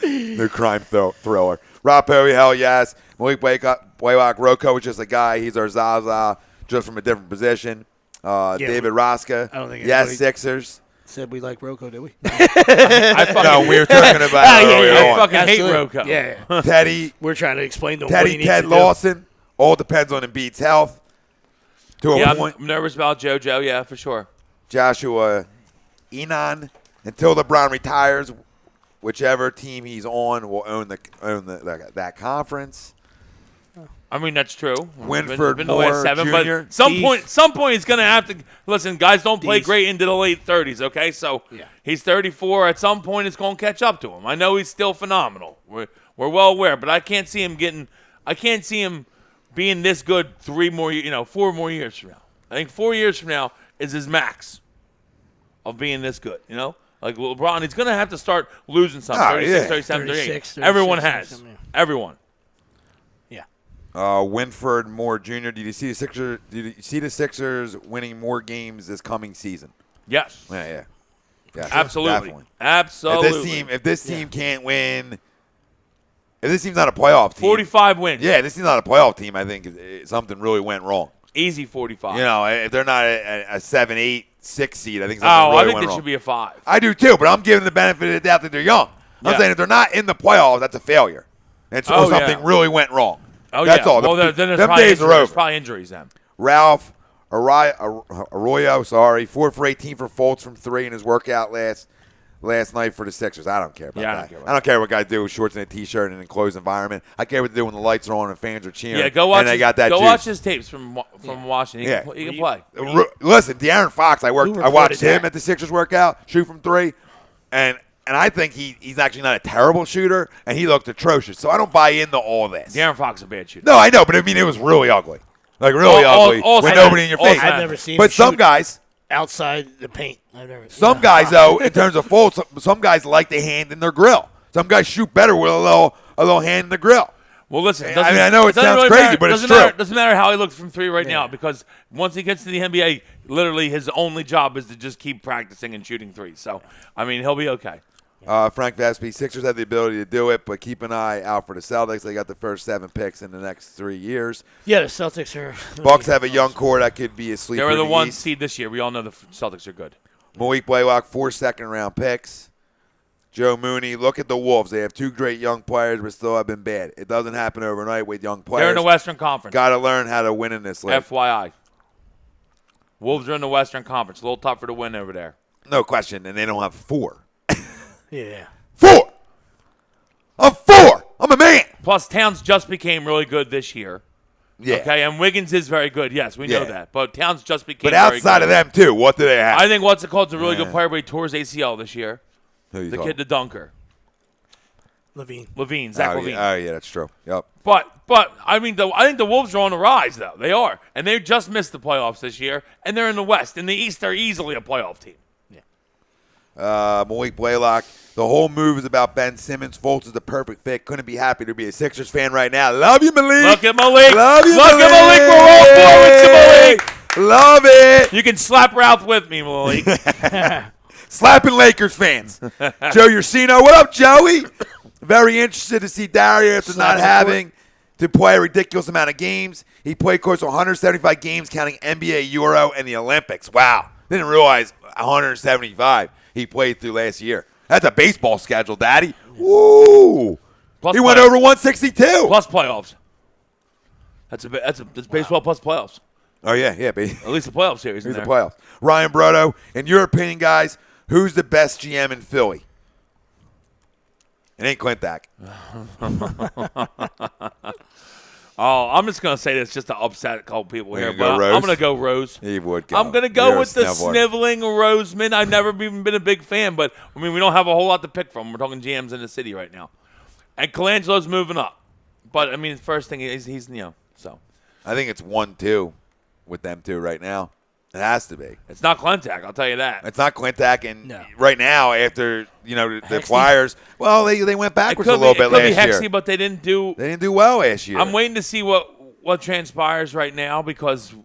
[SPEAKER 2] New crime thriller. Rob Perry, hell yes. Malik Blaylock, Rocco is just a guy. He's our Zaza, just from a different position. David Roska.
[SPEAKER 4] I don't think
[SPEAKER 2] yes,
[SPEAKER 4] anybody-
[SPEAKER 2] Sixers.
[SPEAKER 4] Said we like Rocco, did we?
[SPEAKER 2] No, we were talking about it earlier
[SPEAKER 3] I
[SPEAKER 2] on.
[SPEAKER 3] fucking hate
[SPEAKER 4] Absolutely.
[SPEAKER 3] Rocco.
[SPEAKER 4] Yeah.
[SPEAKER 2] Teddy,
[SPEAKER 4] We're trying to explain to him what he
[SPEAKER 2] Ted
[SPEAKER 4] needs to do.
[SPEAKER 2] Lawson. All depends on Embiid's health. To a
[SPEAKER 3] Yeah,
[SPEAKER 2] point.
[SPEAKER 3] I'm nervous about JoJo. Yeah, for sure.
[SPEAKER 2] Joshua Enon. Until LeBron retires, whichever team he's on will own that conference.
[SPEAKER 3] I mean, that's true.
[SPEAKER 2] Winford
[SPEAKER 3] Been the last
[SPEAKER 2] Moore
[SPEAKER 3] 7,
[SPEAKER 2] Jr.
[SPEAKER 3] but some point he's going to have to listen. Guys don't play
[SPEAKER 4] These-
[SPEAKER 3] great into the late 30s. Okay, so he's 34. At some point, it's going to catch up to him. I know he's still phenomenal. We're well aware, but I can't see him being this good 4 more years from now. I think 4 years from now is his max of being this good. Like LeBron, he's going to have to start losing something. 36, 37, 38.
[SPEAKER 4] 36,
[SPEAKER 3] Everyone
[SPEAKER 4] 36,
[SPEAKER 3] has.
[SPEAKER 4] something, yeah.
[SPEAKER 3] Everyone.
[SPEAKER 2] Winford Moore Jr. Did you see the Sixers winning more games this coming season?
[SPEAKER 3] Yes.
[SPEAKER 2] Yeah.
[SPEAKER 3] Absolutely.
[SPEAKER 2] Definitely.
[SPEAKER 3] Absolutely.
[SPEAKER 2] If this team can't win, if this team's not a playoff team,
[SPEAKER 3] 45 wins.
[SPEAKER 2] Yeah, this team's not a playoff team. I think something really went wrong.
[SPEAKER 3] Easy 45.
[SPEAKER 2] If they're not a 7, 8, 6 seed, I think something
[SPEAKER 3] I
[SPEAKER 2] really
[SPEAKER 3] think
[SPEAKER 2] went
[SPEAKER 3] they
[SPEAKER 2] wrong.
[SPEAKER 3] should be a 5.
[SPEAKER 2] I do too, but I'm giving the benefit of the doubt that they're young. I'm saying if they're not in the playoffs, that's a failure. And so something really went wrong.
[SPEAKER 3] Oh,
[SPEAKER 2] that's all.
[SPEAKER 3] Well, then there's
[SPEAKER 2] them
[SPEAKER 3] probably
[SPEAKER 2] days are
[SPEAKER 3] injuries.
[SPEAKER 2] over.
[SPEAKER 3] Probably injuries then.
[SPEAKER 2] Ralph Arroyo, 4 for 18 for Fultz from 3 in his workout last night for the Sixers. I don't care about that. I don't care what guys do with shorts and a T-shirt in an enclosed environment. I care what they do when the lights are on and fans are cheering.
[SPEAKER 3] Yeah, go watch.
[SPEAKER 2] And they got that
[SPEAKER 3] go
[SPEAKER 2] juice.
[SPEAKER 3] watch his tapes from Washington. He can play.
[SPEAKER 2] Listen, De'Aaron Fox. I watched
[SPEAKER 4] reported
[SPEAKER 2] him
[SPEAKER 4] that?
[SPEAKER 2] at the Sixers workout, shoot from 3, and I think he's actually not a terrible shooter, and he looked atrocious. So I don't buy into all this.
[SPEAKER 3] De'Aaron Fox is a bad shooter.
[SPEAKER 2] No, I know, but I mean it was really ugly, like really ugly with nobody in your face.
[SPEAKER 4] I've never seen
[SPEAKER 2] But
[SPEAKER 4] him
[SPEAKER 2] some
[SPEAKER 4] shoot
[SPEAKER 2] guys.
[SPEAKER 4] outside the paint. I've never.
[SPEAKER 2] Some guys, though, in terms of Fultz, some guys like the hand in their grill. Some guys shoot better with a little hand in the grill.
[SPEAKER 3] Well, listen.
[SPEAKER 2] I know it sounds crazy, but it's true.
[SPEAKER 3] Doesn't matter how he looks from 3 right now because once he gets to the NBA, literally his only job is to just keep practicing and shooting 3. So, I mean, he'll be okay.
[SPEAKER 2] Frank Vaspi, Sixers have the ability to do it, but keep an eye out for the Celtics. They got the first 7 picks in the next 3 years.
[SPEAKER 4] Yeah, the Celtics are.
[SPEAKER 2] Bucks have a young core that could be a sleeper.
[SPEAKER 3] They were the
[SPEAKER 2] in
[SPEAKER 3] 1
[SPEAKER 2] East.
[SPEAKER 3] seed this year. We all know the Celtics are good.
[SPEAKER 2] Malik Blaylock, 4 second-round picks. Joe Mooney, look at the Wolves. They have 2 great young players, but still have been bad. It doesn't happen overnight with young players.
[SPEAKER 3] They're in the Western Conference.
[SPEAKER 2] Got to learn how to win in this league.
[SPEAKER 3] FYI. Wolves are in the Western Conference. A little tougher to win over there.
[SPEAKER 2] No question, and they don't have 4.
[SPEAKER 4] Yeah.
[SPEAKER 2] 4! I'm 4! I'm a man!
[SPEAKER 3] Plus, Towns just became really good this year.
[SPEAKER 2] Yeah.
[SPEAKER 3] Okay, and Wiggins is very good. Yes, we know
[SPEAKER 2] Yeah.
[SPEAKER 3] that. But Towns just became
[SPEAKER 2] But
[SPEAKER 3] very
[SPEAKER 2] outside
[SPEAKER 3] good.
[SPEAKER 2] of them, too, what do they have?
[SPEAKER 3] I think what's it called is a really good
[SPEAKER 2] Yeah.
[SPEAKER 3] player, but he tore his ACL this year.
[SPEAKER 2] Who you
[SPEAKER 3] The
[SPEAKER 2] talking?
[SPEAKER 3] kid, the dunker.
[SPEAKER 4] Levine.
[SPEAKER 3] Zach
[SPEAKER 2] Oh,
[SPEAKER 3] Levine.
[SPEAKER 2] yeah, that's true. Yep.
[SPEAKER 3] But I mean, I think the Wolves are on the rise, though. They are. And they just missed the playoffs this year, and they're in the West. In the East, they're easily a playoff team.
[SPEAKER 2] Malik Blaylock. The whole move is about Ben Simmons. Fultz is the perfect fit. Couldn't be happier to be a Sixers fan right now. Love you, Malik.
[SPEAKER 3] Look at Malik.
[SPEAKER 2] Love you,
[SPEAKER 3] Look
[SPEAKER 2] Malik.
[SPEAKER 3] at Malik. We're all forward to Malik.
[SPEAKER 2] Love it.
[SPEAKER 3] You can slap Ralph with me, Malik.
[SPEAKER 2] Slapping Lakers fans. Joe Ursino. What up, Joey? Very interested to see Darius after not having to play a ridiculous amount of games. He played close to 175 games, counting NBA, Euro, and the Olympics. Wow. Didn't realize 175 he played through last year. That's a baseball schedule, Daddy. Woo!
[SPEAKER 3] Plus
[SPEAKER 2] He went
[SPEAKER 3] playoffs.
[SPEAKER 2] over 162.
[SPEAKER 3] Plus playoffs. That's baseball plus playoffs.
[SPEAKER 2] Oh, yeah, baby.
[SPEAKER 3] At least the playoff series in
[SPEAKER 2] Here's the
[SPEAKER 3] there.
[SPEAKER 2] playoffs. Ryan Brodo, in your opinion, guys, who's the best GM in Philly? It ain't Clintac.
[SPEAKER 3] Oh, I'm just going to say this just to upset a couple people
[SPEAKER 2] You're
[SPEAKER 3] here,
[SPEAKER 2] gonna
[SPEAKER 3] but
[SPEAKER 2] go Rose?
[SPEAKER 3] I'm going to go Rose.
[SPEAKER 2] He would go.
[SPEAKER 3] I'm going to go
[SPEAKER 2] You're a
[SPEAKER 3] with the
[SPEAKER 2] sniveler.
[SPEAKER 3] sniveling Roseman. I've never even been a big fan, but, I mean, we don't have a whole lot to pick from. We're talking GMs in the city right now. And Colangelo's moving up. But, I mean, first thing is he's so.
[SPEAKER 2] I think it's 1-2 with them two right now. It has to be.
[SPEAKER 3] It's not Clintac, I'll tell you that.
[SPEAKER 2] It's not Clintac, and
[SPEAKER 4] No.
[SPEAKER 2] right now after the
[SPEAKER 4] Hextall?
[SPEAKER 2] Flyers, well, they went
[SPEAKER 3] It
[SPEAKER 2] backwards
[SPEAKER 3] could
[SPEAKER 2] a little bit
[SPEAKER 3] be
[SPEAKER 2] last
[SPEAKER 3] Hexy,
[SPEAKER 2] year.
[SPEAKER 3] but they didn't do.
[SPEAKER 2] They didn't do well last year.
[SPEAKER 3] I'm waiting to see what transpires right now because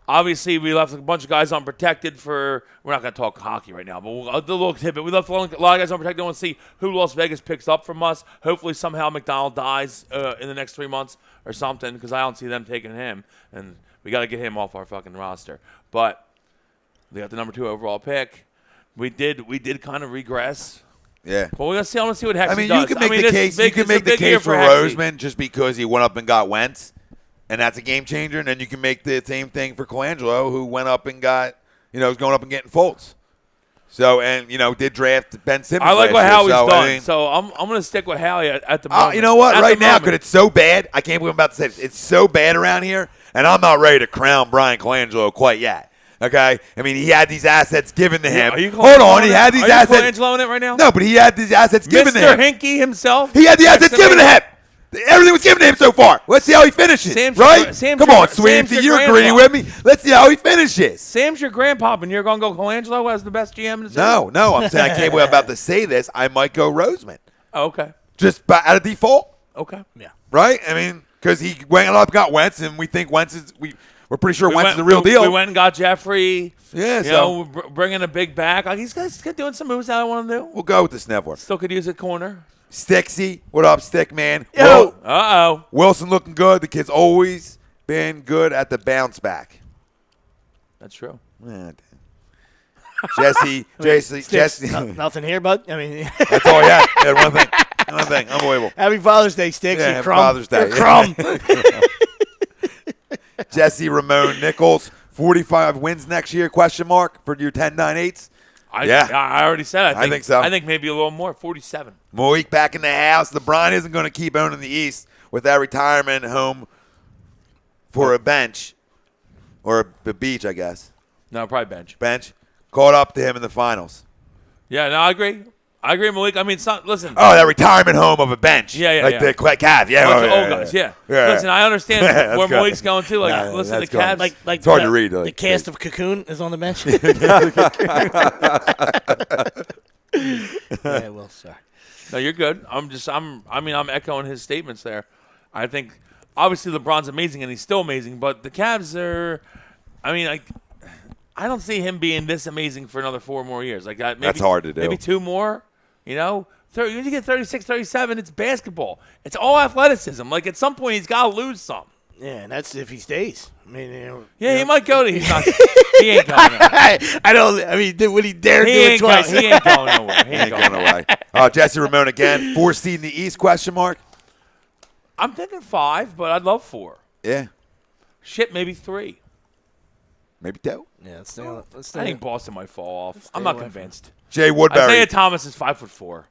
[SPEAKER 3] obviously we left a bunch of guys unprotected for. We're not going to talk hockey right now, but we'll do a little tidbit. We left a lot of guys unprotected. I want to see who Las Vegas picks up from us. Hopefully somehow McDonald dies in the next 3 months or something because I don't see them taking him, and we got to get him off our fucking roster. but they got the number 2 overall pick. We did kind of regress.
[SPEAKER 2] Yeah.
[SPEAKER 3] But we're gonna see. I want to see what Hexy
[SPEAKER 2] I mean,
[SPEAKER 3] does.
[SPEAKER 2] you can make the case. You can make the case for Roseman just because he went up and got Wentz, and that's a game changer. And then you can make the same thing for Colangelo, who went up and got, is going up and getting Fultz. So, and did draft Ben Simmons.
[SPEAKER 3] I like what Howie's done.
[SPEAKER 2] I mean,
[SPEAKER 3] so I'm going to stick with Howie at the moment.
[SPEAKER 2] You know what?
[SPEAKER 3] At
[SPEAKER 2] Right now, because it's so bad, I can't believe I'm about to say it. It's so bad around here, and I'm not ready to crown Brian Colangelo quite yet. Okay? I mean, he had these assets given to him. Hold on. He had these assets.
[SPEAKER 3] Are you Colangelo in it right now?
[SPEAKER 2] No, but he had these assets given to him.
[SPEAKER 3] Mr. Hinkie himself?
[SPEAKER 2] He had the assets given to him. Everything was given to him so far. Let's see how he finishes. Come on, Sweepsy, you're agreeing with me. Let's see how he finishes.
[SPEAKER 3] Sam's your grandpa, and you're going to go Colangelo as the best GM in the city?
[SPEAKER 2] No, I'm saying I can't believe I'm about to say this. I might go Roseman.
[SPEAKER 3] Oh, okay.
[SPEAKER 2] Just out of default.
[SPEAKER 3] Okay.
[SPEAKER 4] Yeah.
[SPEAKER 2] Right? I mean, because he went up, got Wentz, and we think Wentz is we're pretty sure Wentz is the real deal.
[SPEAKER 3] We went and got Jeffrey.
[SPEAKER 2] Yeah,
[SPEAKER 3] bringing a big back. Like he's doing some moves that I want to do.
[SPEAKER 2] We'll go with the Snevler.
[SPEAKER 3] Still could use a corner.
[SPEAKER 2] Sticksy, what up, Stick Man?
[SPEAKER 3] Uh-oh.
[SPEAKER 2] Wilson looking good. The kid's always been good at the bounce back.
[SPEAKER 3] That's true.
[SPEAKER 2] Jesse.
[SPEAKER 4] Nothing here, bud. I mean,
[SPEAKER 2] that's all he had. He had one thing. Unbelievable.
[SPEAKER 4] Happy Father's Day, Sticks.
[SPEAKER 2] Yeah,
[SPEAKER 4] you
[SPEAKER 2] happy
[SPEAKER 4] crumb.
[SPEAKER 2] Father's Day.
[SPEAKER 4] You're crumb.
[SPEAKER 2] Jesse Ramon Nichols, 45 wins next year, question mark, for your 10-9-8s.
[SPEAKER 3] I already said
[SPEAKER 2] I think so.
[SPEAKER 3] I think maybe a little more, 47.
[SPEAKER 2] Malik back in the house. LeBron isn't going to keep owning the East with that retirement home for a bench or a beach, I guess.
[SPEAKER 3] No, probably bench.
[SPEAKER 2] Bench. Caught up to him in the finals.
[SPEAKER 3] Yeah, no, I agree. Malik. I mean, it's not, listen.
[SPEAKER 2] Oh, that retirement home of a bench.
[SPEAKER 3] Yeah.
[SPEAKER 2] The Cavs. Yeah.
[SPEAKER 3] Old guys, yeah. Listen, I understand where Malik's going to. Like, listen, the Cavs.
[SPEAKER 4] Like
[SPEAKER 2] it's hard to read.
[SPEAKER 4] The cast of Cocoon is on the bench. Yeah, well, sorry.
[SPEAKER 3] No, you're good. I'm echoing his statements there. I think, obviously, LeBron's amazing, and he's still amazing, but the Cavs are, I don't see him being this amazing for another 4 more years. Maybe,
[SPEAKER 2] that's hard to do.
[SPEAKER 3] Maybe 2 more. When you get 36, 37, it's basketball. It's all athleticism. At some point, he's got to lose some.
[SPEAKER 4] Yeah, and that's if he stays. I mean,
[SPEAKER 3] he might go to. He's not. He ain't going nowhere.
[SPEAKER 4] I don't. I mean, would he dare do it twice?
[SPEAKER 3] He ain't going nowhere. He ain't going
[SPEAKER 2] away. Jesse Ramon again, 4 seed in the East? Question mark.
[SPEAKER 3] I'm thinking 5, but I'd love 4.
[SPEAKER 2] Yeah.
[SPEAKER 3] Shit, maybe 3.
[SPEAKER 2] Maybe 2.
[SPEAKER 4] Yeah, let's
[SPEAKER 3] I think Boston might fall off. I'm not convinced.
[SPEAKER 2] Jay Woodbury.
[SPEAKER 3] Isaiah Thomas is 5'4".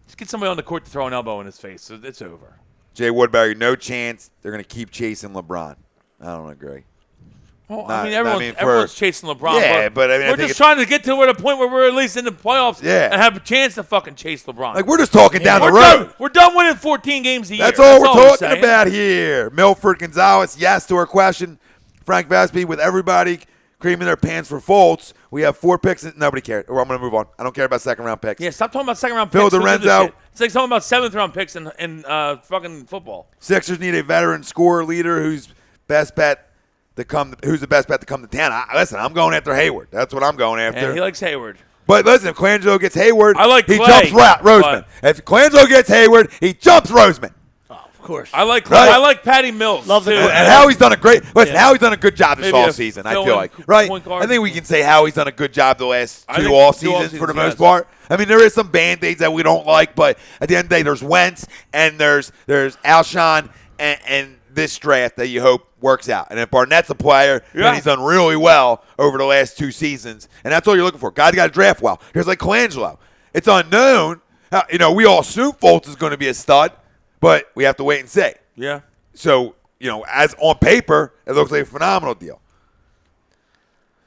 [SPEAKER 3] Just get somebody on the court to throw an elbow in his face. So it's over.
[SPEAKER 2] Jay Woodbury, no chance they're going to keep chasing LeBron. I don't agree.
[SPEAKER 3] Well, everyone's chasing LeBron.
[SPEAKER 2] Yeah, but
[SPEAKER 3] we're just trying to get to the point where we're at least in the playoffs and have a chance to fucking chase LeBron.
[SPEAKER 2] We're just talking down the road.
[SPEAKER 3] We're done winning 14 games a year.
[SPEAKER 2] That's all we're talking about here. Milford Gonzalez, yes to our question. Frank Vespi, with everybody creaming their pants for Fultz, we have 4 picks. Nobody cares. Or I'm going to move on. I don't care about second-round picks.
[SPEAKER 3] Yeah, stop talking about second-round
[SPEAKER 2] Phil
[SPEAKER 3] picks.
[SPEAKER 2] Lorenzo.
[SPEAKER 3] It's like talking about seventh-round picks in fucking football.
[SPEAKER 2] Sixers need a veteran scorer leader who's the best bet to come to town. Listen, I'm going after Hayward. That's what I'm going after.
[SPEAKER 3] Yeah, he likes Hayward.
[SPEAKER 2] But listen, if Colangelo gets Hayward,
[SPEAKER 3] he
[SPEAKER 2] jumps Roseman. If Colangelo gets Hayward, he jumps Roseman.
[SPEAKER 4] Of course.
[SPEAKER 3] I like Patty Mills.
[SPEAKER 4] Love the
[SPEAKER 2] and Howie's done a great. Listen, Howie's done a good job this all season. I feel like I think we can say Howie's done a good job the last 2 all seasons for the most part. I mean, there is some band-aids that we don't like, but at the end of the day, there's Wentz and there's Alshon and this draft that you hope works out. And if Barnett's a player, then he's done really well over the last 2 seasons, and that's all you're looking for. Guys got to draft well. Here's like Colangelo. It's unknown. We all assume Fultz is going to be a stud. But we have to wait and see.
[SPEAKER 3] Yeah.
[SPEAKER 2] So, as on paper, it looks like a phenomenal deal.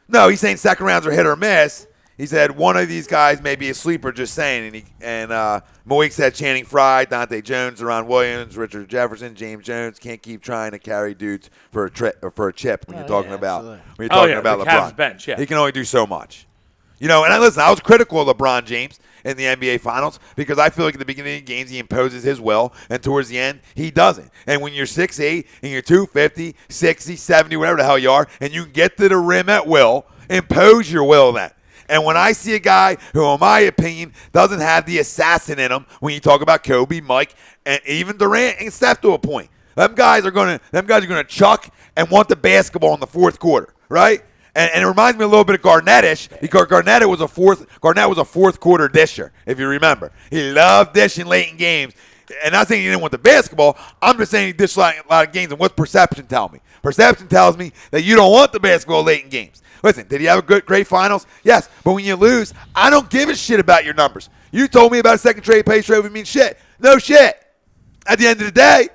[SPEAKER 2] No, he's saying second rounds are hit or miss. He said one of these guys may be a sleeper, just saying. And Malik said Channing Frye, Dante Jones, Deron Williams, Richard Jefferson, James Jones. Can't keep trying to carry dudes for a chip when you're talking about
[SPEAKER 3] LeBron.
[SPEAKER 2] LeBron.
[SPEAKER 3] Bench,
[SPEAKER 2] He can only do so much. And I was critical of LeBron James in the NBA Finals because I feel like at the beginning of the games he imposes his will, and towards the end he doesn't. And when you're 6'8", and you're 250, 60, 70, whatever the hell you are, and you get to the rim at will, impose your will then. And when I see a guy who, in my opinion, doesn't have the assassin in him, when you talk about Kobe, Mike, and even Durant and Steph to a point, them guys are gonna chuck and want the basketball in the fourth quarter, right? And it reminds me a little bit of Garnett-ish, because Garnett was a fourth quarter disher, if you remember. He loved dishing late in games. And not saying he didn't want the basketball. I'm just saying he dished a lot of games. And what's perception tell me? Perception tells me that you don't want the basketball late in games. Listen, did he have a great finals? Yes. But when you lose, I don't give a shit about your numbers. You told me about a second trade pace trophy means shit. No shit. At the end of the day,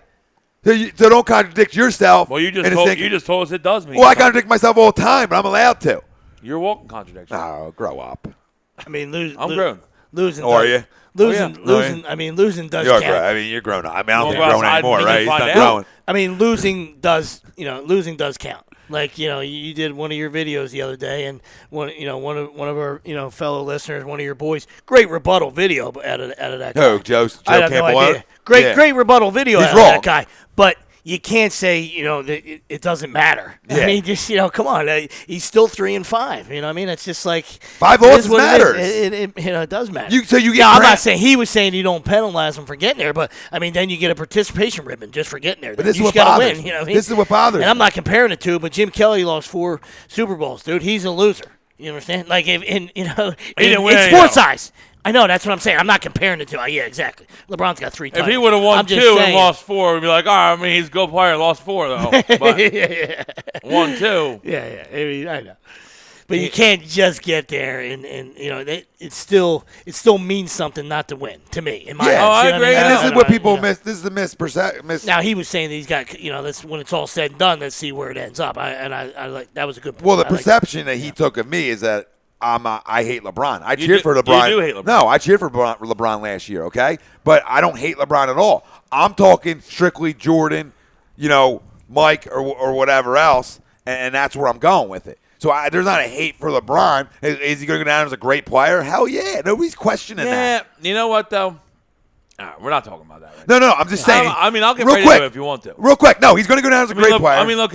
[SPEAKER 2] so don't contradict yourself.
[SPEAKER 3] Well, you just told us it does mean.
[SPEAKER 2] Well, I contradict myself all the time, but I'm allowed to.
[SPEAKER 3] You're a walking contradiction.
[SPEAKER 2] Oh, grow up.
[SPEAKER 4] I mean,
[SPEAKER 3] I'm grown.
[SPEAKER 4] Losing.
[SPEAKER 2] Or are you?
[SPEAKER 4] Losing. I mean, losing does count.
[SPEAKER 2] I mean, you're grown up. I mean, I don't think
[SPEAKER 3] Russ,
[SPEAKER 2] you're grown anymore, right? He's not
[SPEAKER 3] out.
[SPEAKER 2] growing.
[SPEAKER 4] I mean, losing does count. Like, you did one of your videos the other day, and one of our fellow listeners, one of your boys, great rebuttal video out of that guy.
[SPEAKER 2] Oh, Joe
[SPEAKER 4] I have no idea. Great rebuttal video out of that guy. But you can't say that it doesn't matter.
[SPEAKER 2] Yeah.
[SPEAKER 4] I mean, just come on, he's still 3-5. You know what I mean? It's just like
[SPEAKER 2] 5 losses matters.
[SPEAKER 4] It does matter.
[SPEAKER 2] I'm
[SPEAKER 4] not saying he was saying you don't penalize him for getting there, but I mean then you get a participation ribbon just for getting there.
[SPEAKER 2] But this
[SPEAKER 4] you
[SPEAKER 2] is what
[SPEAKER 4] just gotta
[SPEAKER 2] bothers
[SPEAKER 4] win.
[SPEAKER 2] me.
[SPEAKER 4] You know what I mean?
[SPEAKER 2] This is what bothers
[SPEAKER 4] And I'm
[SPEAKER 2] me.
[SPEAKER 4] not comparing the two, but Jim Kelly lost 4 Super Bowls, dude. He's a loser. You understand? Like in sports size. I know, that's what I'm saying. I'm not comparing the two. Yeah, exactly. LeBron's got 3 titles.
[SPEAKER 3] If he would have won 2 and lost 4, we'd be like, all right, I mean, he's a good player, lost 4, though. But 1, 2.
[SPEAKER 4] Yeah. I mean, I know. But you can't just get there, and it still means something not to win, to me, in my eyes.
[SPEAKER 3] Oh, I agree.
[SPEAKER 2] And this is what people miss. This is the miss.
[SPEAKER 4] Now, he was saying that he's got, that's when it's all said and done, let's see where it ends up. I like that was a good point.
[SPEAKER 2] Well, the perception that he took of me is that I hate LeBron. I cheered for LeBron.
[SPEAKER 3] You do hate LeBron.
[SPEAKER 2] No, I cheered for LeBron last year, okay? But I don't hate LeBron at all. I'm talking strictly Jordan, Mike or whatever else, and that's where I'm going with it. So there's not a hate for LeBron. Is he going to go down as a great player? Hell yeah. Nobody's questioning that.
[SPEAKER 3] You know what, though? We're not talking about that right
[SPEAKER 2] No, I'm just saying.
[SPEAKER 3] I mean, I'll get
[SPEAKER 2] real
[SPEAKER 3] ready
[SPEAKER 2] quick,
[SPEAKER 3] to if you want to.
[SPEAKER 2] Real quick. No, he's going to go down as a great player.
[SPEAKER 3] I mean, look,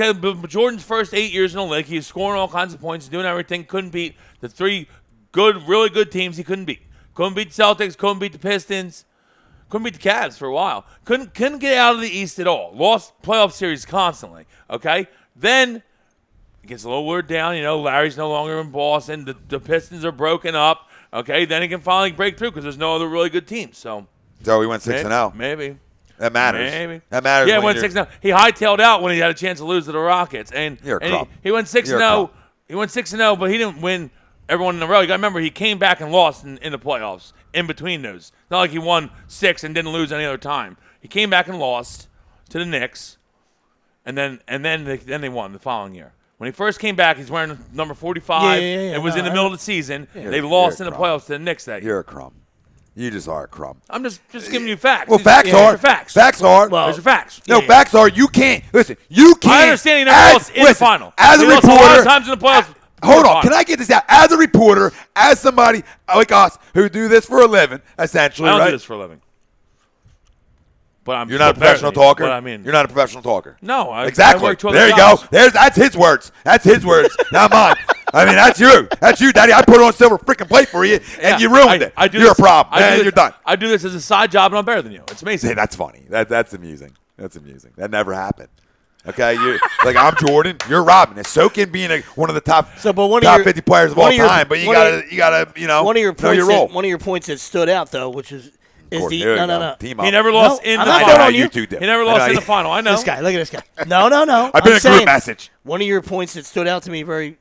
[SPEAKER 3] Jordan's first 8 years in the league, he's scoring all kinds of points, doing everything. Couldn't beat the 3 really good teams he couldn't beat. Couldn't beat the Celtics, couldn't beat the Pistons, couldn't beat the Cavs for a while. Couldn't get out of the East at all. Lost playoff series constantly, okay? Then it gets a little weird down. Larry's no longer in Boston. The Pistons are broken up, okay? Then he can finally break through because there's no other really good teams, So he
[SPEAKER 2] went 6-0.
[SPEAKER 3] Maybe.
[SPEAKER 2] That matters.
[SPEAKER 3] Maybe.
[SPEAKER 2] That matters.
[SPEAKER 3] Yeah, he went 6-0. He hightailed out when he had a chance to lose to the Rockets.
[SPEAKER 2] You're a crumb.
[SPEAKER 3] He went 6-0. He went 6-0, but he didn't win everyone in a row. You got to remember, he came back and lost in the playoffs in between those. Not like he won 6 and didn't lose any other time. He came back and lost to the Knicks, and then they won the following year. When he first came back, he's wearing number 45. It was in the middle of the season. They lost in the playoffs to the Knicks that year.
[SPEAKER 2] You're a crumb. You just are a crumb.
[SPEAKER 3] I'm just giving you facts.
[SPEAKER 2] Well, facts are.
[SPEAKER 3] Facts.
[SPEAKER 2] Facts are.
[SPEAKER 3] Well, those are facts.
[SPEAKER 2] No, facts are. You can't. Listen, you can't.
[SPEAKER 3] I understand he never lost in the final.
[SPEAKER 2] As a reporter.
[SPEAKER 3] A lot of times in the playoffs.
[SPEAKER 2] Hold on. Can I get this out? As a reporter, as somebody like us who do this for a living, essentially,
[SPEAKER 3] I don't
[SPEAKER 2] right?
[SPEAKER 3] do this for a living. But
[SPEAKER 2] You're not a professional talker?
[SPEAKER 3] But I mean,
[SPEAKER 2] you're not a professional talker.
[SPEAKER 3] No.
[SPEAKER 2] Exactly.
[SPEAKER 3] I work 12
[SPEAKER 2] there you
[SPEAKER 3] jobs.
[SPEAKER 2] go. That's his words. That's his words, not mine. I mean, that's you. That's you, Daddy. I put it on silver freaking plate for you, and you ruined it. You're a problem. You're done.
[SPEAKER 3] I do this as a side job, and I'm better than you. It's amazing.
[SPEAKER 2] Hey, that's funny. That's amusing. That's amusing. That never happened. Okay, I'm Jordan. You're Robin. It's so can being one of the top 50 players of all time. But you gotta
[SPEAKER 4] one of your
[SPEAKER 2] know
[SPEAKER 4] points
[SPEAKER 2] your role.
[SPEAKER 4] One of your points that stood out though, which is no.
[SPEAKER 2] Team up.
[SPEAKER 3] He never lost in the
[SPEAKER 4] not
[SPEAKER 3] final.
[SPEAKER 4] going on you.
[SPEAKER 3] He never lost in the final. I know.
[SPEAKER 4] This guy. Look at this guy. No.
[SPEAKER 2] I've been a group message.
[SPEAKER 4] One of your points that stood out to me very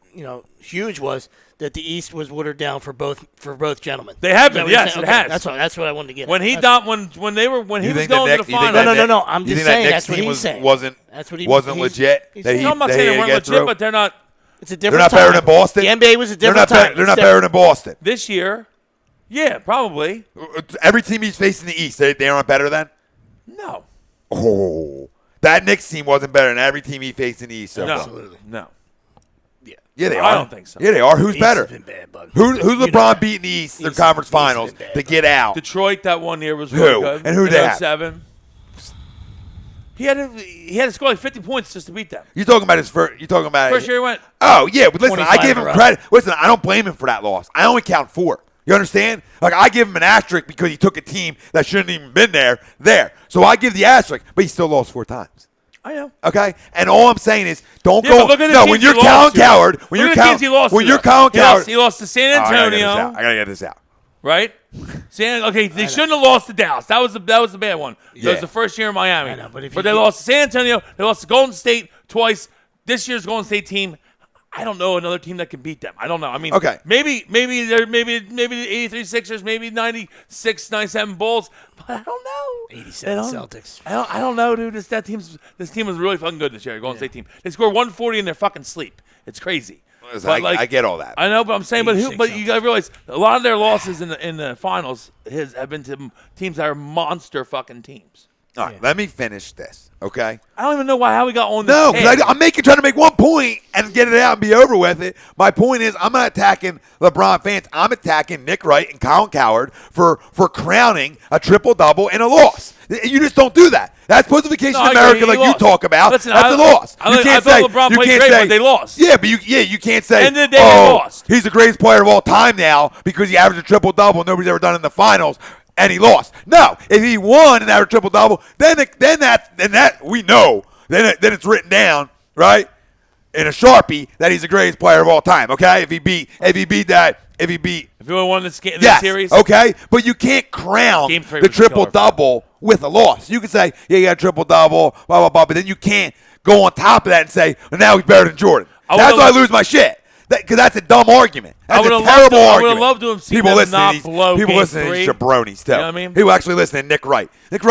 [SPEAKER 4] huge was that the East was watered down for both gentlemen.
[SPEAKER 3] They have been. Yes, it has.
[SPEAKER 4] That's what I wanted to get.
[SPEAKER 3] When
[SPEAKER 4] at.
[SPEAKER 3] he was going to the final.
[SPEAKER 4] No. I'm just saying that's what he's saying.
[SPEAKER 2] Wasn't legit.
[SPEAKER 3] I'm not saying they weren't legit, but they're not.
[SPEAKER 4] It's a different.
[SPEAKER 2] They're not better than Boston.
[SPEAKER 4] The NBA was a different time.
[SPEAKER 2] They're not better than Boston
[SPEAKER 3] This year. Yeah, probably.
[SPEAKER 2] Every team he's facing in the East, they aren't better than?
[SPEAKER 3] No.
[SPEAKER 2] Oh, that Knicks team wasn't better than every team he faced in the East.
[SPEAKER 3] No.
[SPEAKER 4] Absolutely.
[SPEAKER 3] No.
[SPEAKER 2] Yeah, they are.
[SPEAKER 3] I don't think so.
[SPEAKER 2] Yeah, they are. Who's
[SPEAKER 4] East
[SPEAKER 2] better?
[SPEAKER 4] has been bad, bud.
[SPEAKER 2] Who's LeBron beat in the East, their conference finals, to get out?
[SPEAKER 3] Detroit that one year was really good.
[SPEAKER 2] And who they have?
[SPEAKER 3] 7. He had to score like 50 points just to beat them.
[SPEAKER 2] You talking about his first? You talking about
[SPEAKER 3] First year he went.
[SPEAKER 2] Oh yeah, but listen, I
[SPEAKER 4] 25
[SPEAKER 2] give
[SPEAKER 4] in a
[SPEAKER 2] him
[SPEAKER 4] row.
[SPEAKER 2] credit. Listen, I don't blame him for that loss. I only count 4. You understand? Like I give him an asterisk because he took a team that shouldn't even been there. So I give the asterisk, but he still lost 4 times.
[SPEAKER 3] I know.
[SPEAKER 2] Okay, and all I'm saying is, don't
[SPEAKER 3] Yeah,
[SPEAKER 2] go.
[SPEAKER 3] but look at the
[SPEAKER 2] No,
[SPEAKER 3] teams
[SPEAKER 2] when you're
[SPEAKER 3] he lost
[SPEAKER 2] Colin
[SPEAKER 3] to.
[SPEAKER 2] Coward, when
[SPEAKER 3] Look
[SPEAKER 2] you're
[SPEAKER 3] at the teams he lost
[SPEAKER 2] when
[SPEAKER 3] to,
[SPEAKER 2] you're
[SPEAKER 3] though.
[SPEAKER 2] Colin Coward,
[SPEAKER 3] He lost to San
[SPEAKER 2] Oh, I
[SPEAKER 3] Antonio.
[SPEAKER 2] gotta get this out.
[SPEAKER 3] Right? Okay, they shouldn't have lost to Dallas. That was the bad one. That
[SPEAKER 2] Yeah.
[SPEAKER 3] was the first year in Miami.
[SPEAKER 4] I know, but
[SPEAKER 3] they lost to San Antonio. They lost to Golden State twice. This year's Golden State team, I don't know another team that can beat them. I don't know. I mean,
[SPEAKER 2] Okay.
[SPEAKER 3] maybe the 83 Sixers, maybe 96, 97 Bulls, but I don't know.
[SPEAKER 4] 87 Celtics.
[SPEAKER 3] I don't know, dude. This team was really fucking good this year. Golden State team. They scored 140 in their fucking sleep. It's crazy. But,
[SPEAKER 2] I get all that.
[SPEAKER 3] I know, but I'm saying, but you
[SPEAKER 4] 86
[SPEAKER 3] got to realize a lot of their losses in the finals have been to teams that are monster fucking teams.
[SPEAKER 2] All right, let me finish this, okay?
[SPEAKER 3] I don't even know how we got on this.
[SPEAKER 2] No,
[SPEAKER 3] page.
[SPEAKER 2] because I'm trying to make one point and get it out and be over with it. My point is, I'm not attacking LeBron fans. I'm attacking Nick Wright and Colin Coward for crowning a triple-double and a loss. You just don't do that. That's pussification
[SPEAKER 3] No, I
[SPEAKER 2] America,
[SPEAKER 3] agree.
[SPEAKER 2] like you talk about.
[SPEAKER 3] Listen,
[SPEAKER 2] That's a loss.
[SPEAKER 3] I thought LeBron played great, but they lost.
[SPEAKER 2] Yeah, but you can't say,
[SPEAKER 3] End of the day, they lost.
[SPEAKER 2] He's the greatest player of all time now because he averaged a triple-double nobody's ever done in the finals. And he lost. No, if he won and averaged triple double, then that we know. Then it's written down, right, in a Sharpie that he's the greatest player of all time. Okay, if he
[SPEAKER 3] won this series,
[SPEAKER 2] okay, but you can't crown
[SPEAKER 3] Game 3
[SPEAKER 2] the
[SPEAKER 3] was a killer.
[SPEAKER 2] triple double with a loss. You can say, yeah, you got a triple double, blah blah blah, but then you can't go on top of that and say, well, now he's better than Jordan. That's why I lose my shit. Because that's a dumb argument. That's a terrible argument.
[SPEAKER 3] I would have loved to have seen
[SPEAKER 2] people
[SPEAKER 3] them not blow
[SPEAKER 2] people
[SPEAKER 3] Game
[SPEAKER 2] listen
[SPEAKER 3] 3.
[SPEAKER 2] to these jabronis, too.
[SPEAKER 3] You know what I mean?
[SPEAKER 2] People actually listen to Nick Wright. Nick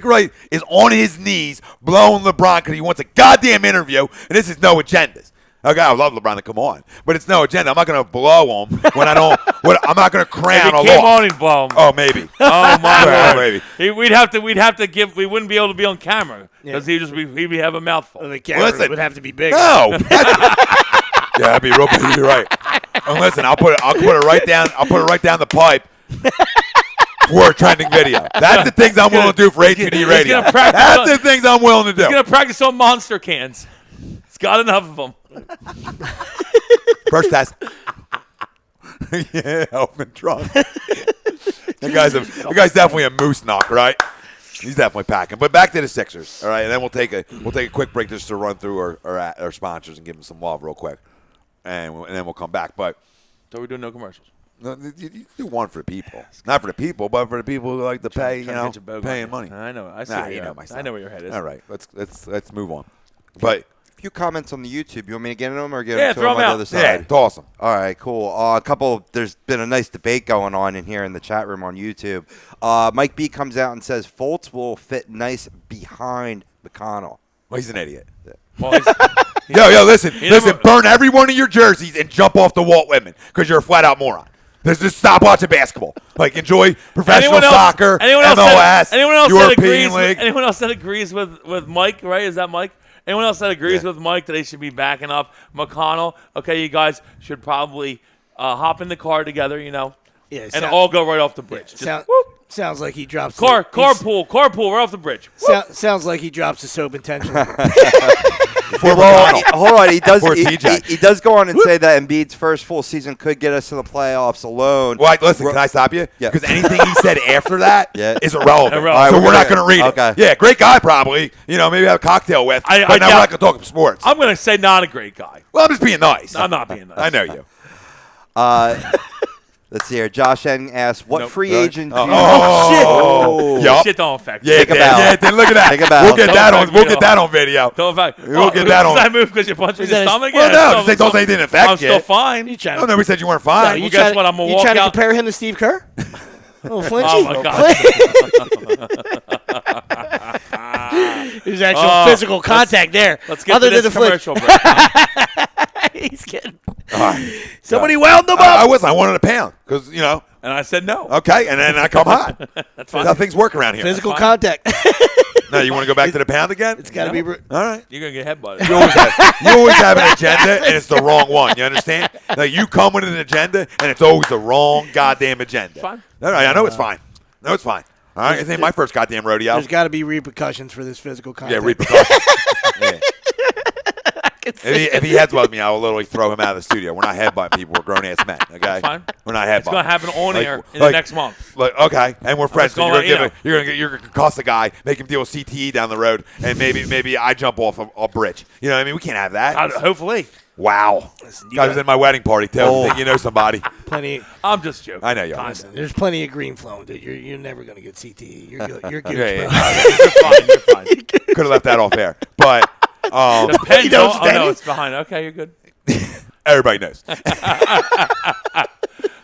[SPEAKER 2] Wright is on his knees blowing LeBron because he wants a goddamn interview, and this is no agendas. Okay, I would love LeBron to come on, but it's no agenda. I'm not going to blow him when I don't. I'm not going to crown
[SPEAKER 3] If
[SPEAKER 2] a
[SPEAKER 3] he came
[SPEAKER 2] loss.
[SPEAKER 3] on, he'd blow him.
[SPEAKER 2] Oh, maybe.
[SPEAKER 3] Oh my
[SPEAKER 2] Well,
[SPEAKER 3] Lord.
[SPEAKER 2] maybe.
[SPEAKER 3] We'd have to give. We wouldn't be able to be on camera because he'd have a mouthful.
[SPEAKER 4] Well, the camera
[SPEAKER 2] Listen.
[SPEAKER 4] would have to be bigger.
[SPEAKER 2] No. Yeah, that'd be real big. You're right. And listen, I'll put it right down. I'll put it right down the pipe for a trending video. That's the things I'm willing to do for HUD radio. That's the things I'm willing to do.
[SPEAKER 3] He's gonna practice on monster cans. He's got enough of them.
[SPEAKER 2] First test. Yeah, open trunk. That guy's definitely a moose knock, right? He's definitely packing. But back to the Sixers, all right? And then we'll take a quick break just to run through our sponsors and give them some love real quick, and then we'll come back. But
[SPEAKER 3] So we're doing no commercials.
[SPEAKER 2] no, you do one for the people, not for the people, but for the people who like to pay, paying money.
[SPEAKER 3] I know. I see.
[SPEAKER 2] Nah,
[SPEAKER 3] where
[SPEAKER 2] you
[SPEAKER 3] you're
[SPEAKER 2] know
[SPEAKER 3] at.
[SPEAKER 2] my style.
[SPEAKER 3] I know where your head is.
[SPEAKER 2] All right, let's move on. But
[SPEAKER 5] Few comments on the YouTube. You want me to get into them or get
[SPEAKER 3] Yeah,
[SPEAKER 5] them to
[SPEAKER 3] throw
[SPEAKER 5] them
[SPEAKER 3] them
[SPEAKER 5] on
[SPEAKER 3] out.
[SPEAKER 5] the other
[SPEAKER 2] yeah,
[SPEAKER 5] side?
[SPEAKER 2] it's awesome.
[SPEAKER 5] All right, cool. There's been a nice debate going on in here in the chat room on YouTube. Mike B comes out and says Fultz will fit nice behind McConnell.
[SPEAKER 2] Well, he's an idiot.
[SPEAKER 3] Well,
[SPEAKER 2] Yo, listen,
[SPEAKER 3] never-
[SPEAKER 2] burn every one of your jerseys and jump off the Walt Whitman because you're a flat out moron. Just stop watching basketball. Like, enjoy professional soccer, MLS, European League.
[SPEAKER 3] Anyone else that agrees with Mike, right? Is that Mike? Anyone else that agrees with Mike that they should be backing up McConnell? Okay, you guys should probably hop in the car together,
[SPEAKER 4] Yeah,
[SPEAKER 3] and all go right off the bridge. Just, whoop.
[SPEAKER 4] Sounds like he drops
[SPEAKER 3] Carpool right off the bridge.
[SPEAKER 4] Sounds like he drops the soap intentionally.
[SPEAKER 5] Hold on. He does.
[SPEAKER 2] Poor
[SPEAKER 5] He,
[SPEAKER 2] TJ.
[SPEAKER 5] he does go on and say that Embiid's first full season could get us to the playoffs alone.
[SPEAKER 2] Well, listen, can I stop you?
[SPEAKER 5] Yeah.
[SPEAKER 2] Because anything he said after that is irrelevant.
[SPEAKER 3] Irrelevant. All right,
[SPEAKER 2] So
[SPEAKER 5] we're
[SPEAKER 2] we're not
[SPEAKER 5] gonna-
[SPEAKER 2] going to read
[SPEAKER 5] okay.
[SPEAKER 2] it. Yeah, great guy probably. Maybe have a cocktail with.
[SPEAKER 3] I
[SPEAKER 2] but now we're
[SPEAKER 3] doubt-
[SPEAKER 2] not going to talk sports.
[SPEAKER 3] I'm going to say not a great guy.
[SPEAKER 2] Well, I'm just being nice.
[SPEAKER 3] I'm not being nice.
[SPEAKER 2] I know you.
[SPEAKER 5] Let's see here. Josh N asks, "What
[SPEAKER 3] Nope.
[SPEAKER 5] free agent do you?"
[SPEAKER 2] Oh,
[SPEAKER 5] shit!
[SPEAKER 2] Yup.
[SPEAKER 3] Shit don't affect.
[SPEAKER 2] Yeah,
[SPEAKER 5] Take a bow.
[SPEAKER 2] yeah, then look at that.
[SPEAKER 5] Take a bow.
[SPEAKER 2] We'll get
[SPEAKER 3] Don't
[SPEAKER 2] that on.
[SPEAKER 3] affect
[SPEAKER 2] We'll
[SPEAKER 3] me
[SPEAKER 2] get
[SPEAKER 3] at
[SPEAKER 2] that
[SPEAKER 3] all.
[SPEAKER 2] on video.
[SPEAKER 3] Don't affect.
[SPEAKER 2] We'll get that on.
[SPEAKER 3] Does that move because you punched me in the
[SPEAKER 4] that-
[SPEAKER 3] stomach?
[SPEAKER 2] Well,
[SPEAKER 3] Yeah,
[SPEAKER 2] no,
[SPEAKER 3] so-
[SPEAKER 2] don't say it didn't affect
[SPEAKER 3] I'm
[SPEAKER 2] you.
[SPEAKER 3] still fine.
[SPEAKER 4] You trying
[SPEAKER 2] Oh,
[SPEAKER 4] to,
[SPEAKER 2] nobody said you weren't fine.
[SPEAKER 3] Well, guess what? I'm gonna
[SPEAKER 4] you
[SPEAKER 3] walk
[SPEAKER 4] trying to
[SPEAKER 3] out.
[SPEAKER 4] compare him to Steve Kerr? Oh, flinchy.
[SPEAKER 3] Oh my God.
[SPEAKER 4] There's actual physical contact there.
[SPEAKER 3] Let's get
[SPEAKER 4] Other
[SPEAKER 3] to
[SPEAKER 4] than
[SPEAKER 3] this
[SPEAKER 4] the flinch.
[SPEAKER 3] commercial break.
[SPEAKER 4] He's kidding.
[SPEAKER 2] All right.
[SPEAKER 4] Somebody wound him
[SPEAKER 2] I
[SPEAKER 4] up.
[SPEAKER 2] wasn't. I wanted a pound because
[SPEAKER 3] And I said no.
[SPEAKER 2] Okay, and then I come hot.
[SPEAKER 3] That's fine.
[SPEAKER 2] How things work around here.
[SPEAKER 4] Physical
[SPEAKER 3] fine.
[SPEAKER 4] contact.
[SPEAKER 2] Now you want to go back to the pound again?
[SPEAKER 4] It's got to be.
[SPEAKER 2] All right.
[SPEAKER 3] You're going to get headbutted.
[SPEAKER 2] You always have an agenda, and it's the wrong one. You understand? Like you come with an agenda, and it's always the wrong goddamn agenda.
[SPEAKER 3] Fine.
[SPEAKER 2] All right, I know it's fine. No, it's fine. All right, this ain't my first goddamn rodeo.
[SPEAKER 4] There's got to be repercussions for this physical contact.
[SPEAKER 2] Yeah, repercussions. Yeah. If he heads with me, I will literally throw him out of the studio. We're not headbutting people. We're grown-ass men, okay?
[SPEAKER 3] That's fine.
[SPEAKER 2] We're not headbutting.
[SPEAKER 3] It's going to happen on air in the next month.
[SPEAKER 2] Like, okay, and we're friends. So
[SPEAKER 3] gonna
[SPEAKER 2] you're gonna cost a guy, make him deal with CTE down the road, and maybe I jump off a bridge. You know what I mean? We can't have that.
[SPEAKER 3] Hopefully.
[SPEAKER 2] Wow. Guy was in my wedding party, too.
[SPEAKER 5] Oh.
[SPEAKER 2] Think you know somebody.
[SPEAKER 4] Plenty.
[SPEAKER 3] I'm just joking.
[SPEAKER 2] I know you are.
[SPEAKER 4] Listen, there's plenty of green flowing, dude. You're never gonna get CTE. You're good. You're good.
[SPEAKER 2] Yeah,
[SPEAKER 4] bro.
[SPEAKER 3] You're fine. You're fine.
[SPEAKER 2] Could have left that off air. But
[SPEAKER 3] Depends.
[SPEAKER 4] knows
[SPEAKER 3] Oh,
[SPEAKER 4] that.
[SPEAKER 3] no, it's behind. Okay, you're good.
[SPEAKER 2] everybody knows.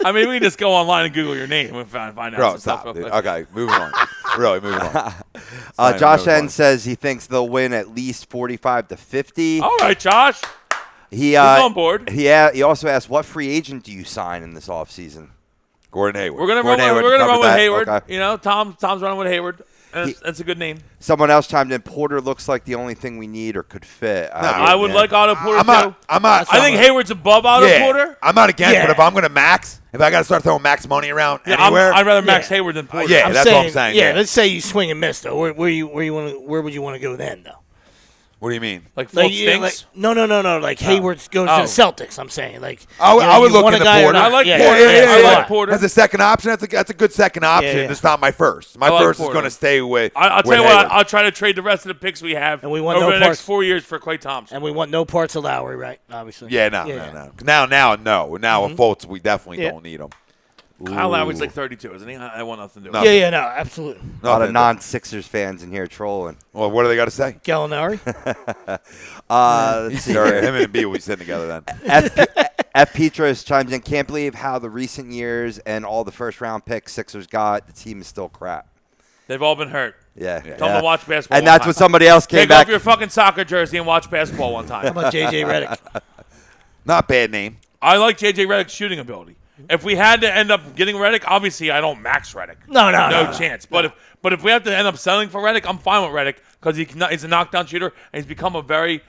[SPEAKER 3] I mean, we can just go online and Google your name and find out
[SPEAKER 2] Bro,
[SPEAKER 3] some stuff.
[SPEAKER 2] stop.
[SPEAKER 3] real
[SPEAKER 2] Dude.
[SPEAKER 3] quick.
[SPEAKER 2] Okay, moving on. Really, moving on.
[SPEAKER 5] Josh
[SPEAKER 2] moving
[SPEAKER 5] N
[SPEAKER 2] on.
[SPEAKER 5] says he thinks they'll win at least 45-50.
[SPEAKER 3] All right, Josh.
[SPEAKER 5] He
[SPEAKER 3] He's on board.
[SPEAKER 5] He also asked, what free agent do you sign in this offseason?
[SPEAKER 2] Gordon Hayward.
[SPEAKER 3] We're gonna
[SPEAKER 5] Gordon
[SPEAKER 3] run.
[SPEAKER 5] Hayward
[SPEAKER 3] We're gonna run
[SPEAKER 5] covered
[SPEAKER 3] with
[SPEAKER 5] that.
[SPEAKER 3] Hayward.
[SPEAKER 5] Okay.
[SPEAKER 3] You know, Tom's running with Hayward. And that's a good name.
[SPEAKER 5] Someone else chimed in, Porter looks like the only thing we need or could fit.
[SPEAKER 3] I would like Otto Porter
[SPEAKER 2] I'm not.
[SPEAKER 3] too.
[SPEAKER 2] I'm not.
[SPEAKER 3] I think Hayward's above Otto Porter.
[SPEAKER 2] I'm not against,
[SPEAKER 4] Yeah.
[SPEAKER 2] but if I'm going to max, if I got to start throwing max money around
[SPEAKER 3] Yeah,
[SPEAKER 2] anywhere,
[SPEAKER 3] I'd rather max
[SPEAKER 4] Yeah.
[SPEAKER 3] Hayward than Porter.
[SPEAKER 2] yeah, that's what I'm saying.
[SPEAKER 4] Yeah, let's say you swing and miss though. Where would you want to go then though?
[SPEAKER 2] What do you mean?
[SPEAKER 3] Like
[SPEAKER 4] Like,
[SPEAKER 3] Fultz
[SPEAKER 4] yeah,
[SPEAKER 3] stinks.
[SPEAKER 4] no. Like Hayward goes to
[SPEAKER 3] Oh.
[SPEAKER 4] the Celtics. I'm saying like
[SPEAKER 2] I would
[SPEAKER 4] you
[SPEAKER 2] look
[SPEAKER 4] want a
[SPEAKER 2] into
[SPEAKER 4] guy or
[SPEAKER 2] Porter.
[SPEAKER 4] not.
[SPEAKER 3] I like
[SPEAKER 4] Yeah,
[SPEAKER 3] Porter.
[SPEAKER 4] yeah,
[SPEAKER 3] I
[SPEAKER 4] so
[SPEAKER 3] like
[SPEAKER 4] do I.
[SPEAKER 3] Porter.
[SPEAKER 2] As a second option, that's a good second option.
[SPEAKER 4] yeah.
[SPEAKER 2] It's not my first. My
[SPEAKER 3] I like
[SPEAKER 2] first is
[SPEAKER 3] Porter.
[SPEAKER 2] going to stay with.
[SPEAKER 3] I'll tell
[SPEAKER 2] with
[SPEAKER 3] you what.
[SPEAKER 2] Hayward.
[SPEAKER 3] I'll try to trade the rest of the picks we have
[SPEAKER 4] And we want
[SPEAKER 3] over
[SPEAKER 4] no
[SPEAKER 3] the
[SPEAKER 4] parts.
[SPEAKER 3] next 4 years for Klay Thompson.
[SPEAKER 4] And we want no parts of Lowry, right? Obviously.
[SPEAKER 2] Yeah, no. Now, no. Now with Fultz, we definitely
[SPEAKER 4] Yeah.
[SPEAKER 2] don't need him.
[SPEAKER 3] Kyle Lowry's like 32, isn't he? I want nothing to do with
[SPEAKER 2] No.
[SPEAKER 3] it.
[SPEAKER 4] Yeah, no, absolutely.
[SPEAKER 5] A lot of
[SPEAKER 2] Nothing.
[SPEAKER 5] non-Sixers fans in here trolling.
[SPEAKER 2] Well, what do they got to say?
[SPEAKER 4] Gallinari.
[SPEAKER 5] Let's see.
[SPEAKER 2] Sorry, him and B will be sitting together then.
[SPEAKER 5] F. Petros chimes in, can't believe how the recent years and all the first-round picks Sixers got, the team is still crap.
[SPEAKER 3] They've all been hurt.
[SPEAKER 5] Yeah.
[SPEAKER 3] Tell them to watch basketball.
[SPEAKER 5] And
[SPEAKER 3] one
[SPEAKER 5] that's
[SPEAKER 3] time.
[SPEAKER 5] what somebody else came
[SPEAKER 3] Take
[SPEAKER 5] back.
[SPEAKER 3] off your fucking soccer jersey and watch basketball one
[SPEAKER 4] How
[SPEAKER 3] time.
[SPEAKER 4] about JJ Redick?
[SPEAKER 2] Not bad name.
[SPEAKER 3] I like JJ Redick's shooting ability. If we had to end up getting Redick, obviously I don't max Redick.
[SPEAKER 4] No.
[SPEAKER 3] No chance. But if we have to end up selling for Redick, I'm fine with Redick because he's a knockdown shooter and he's become a very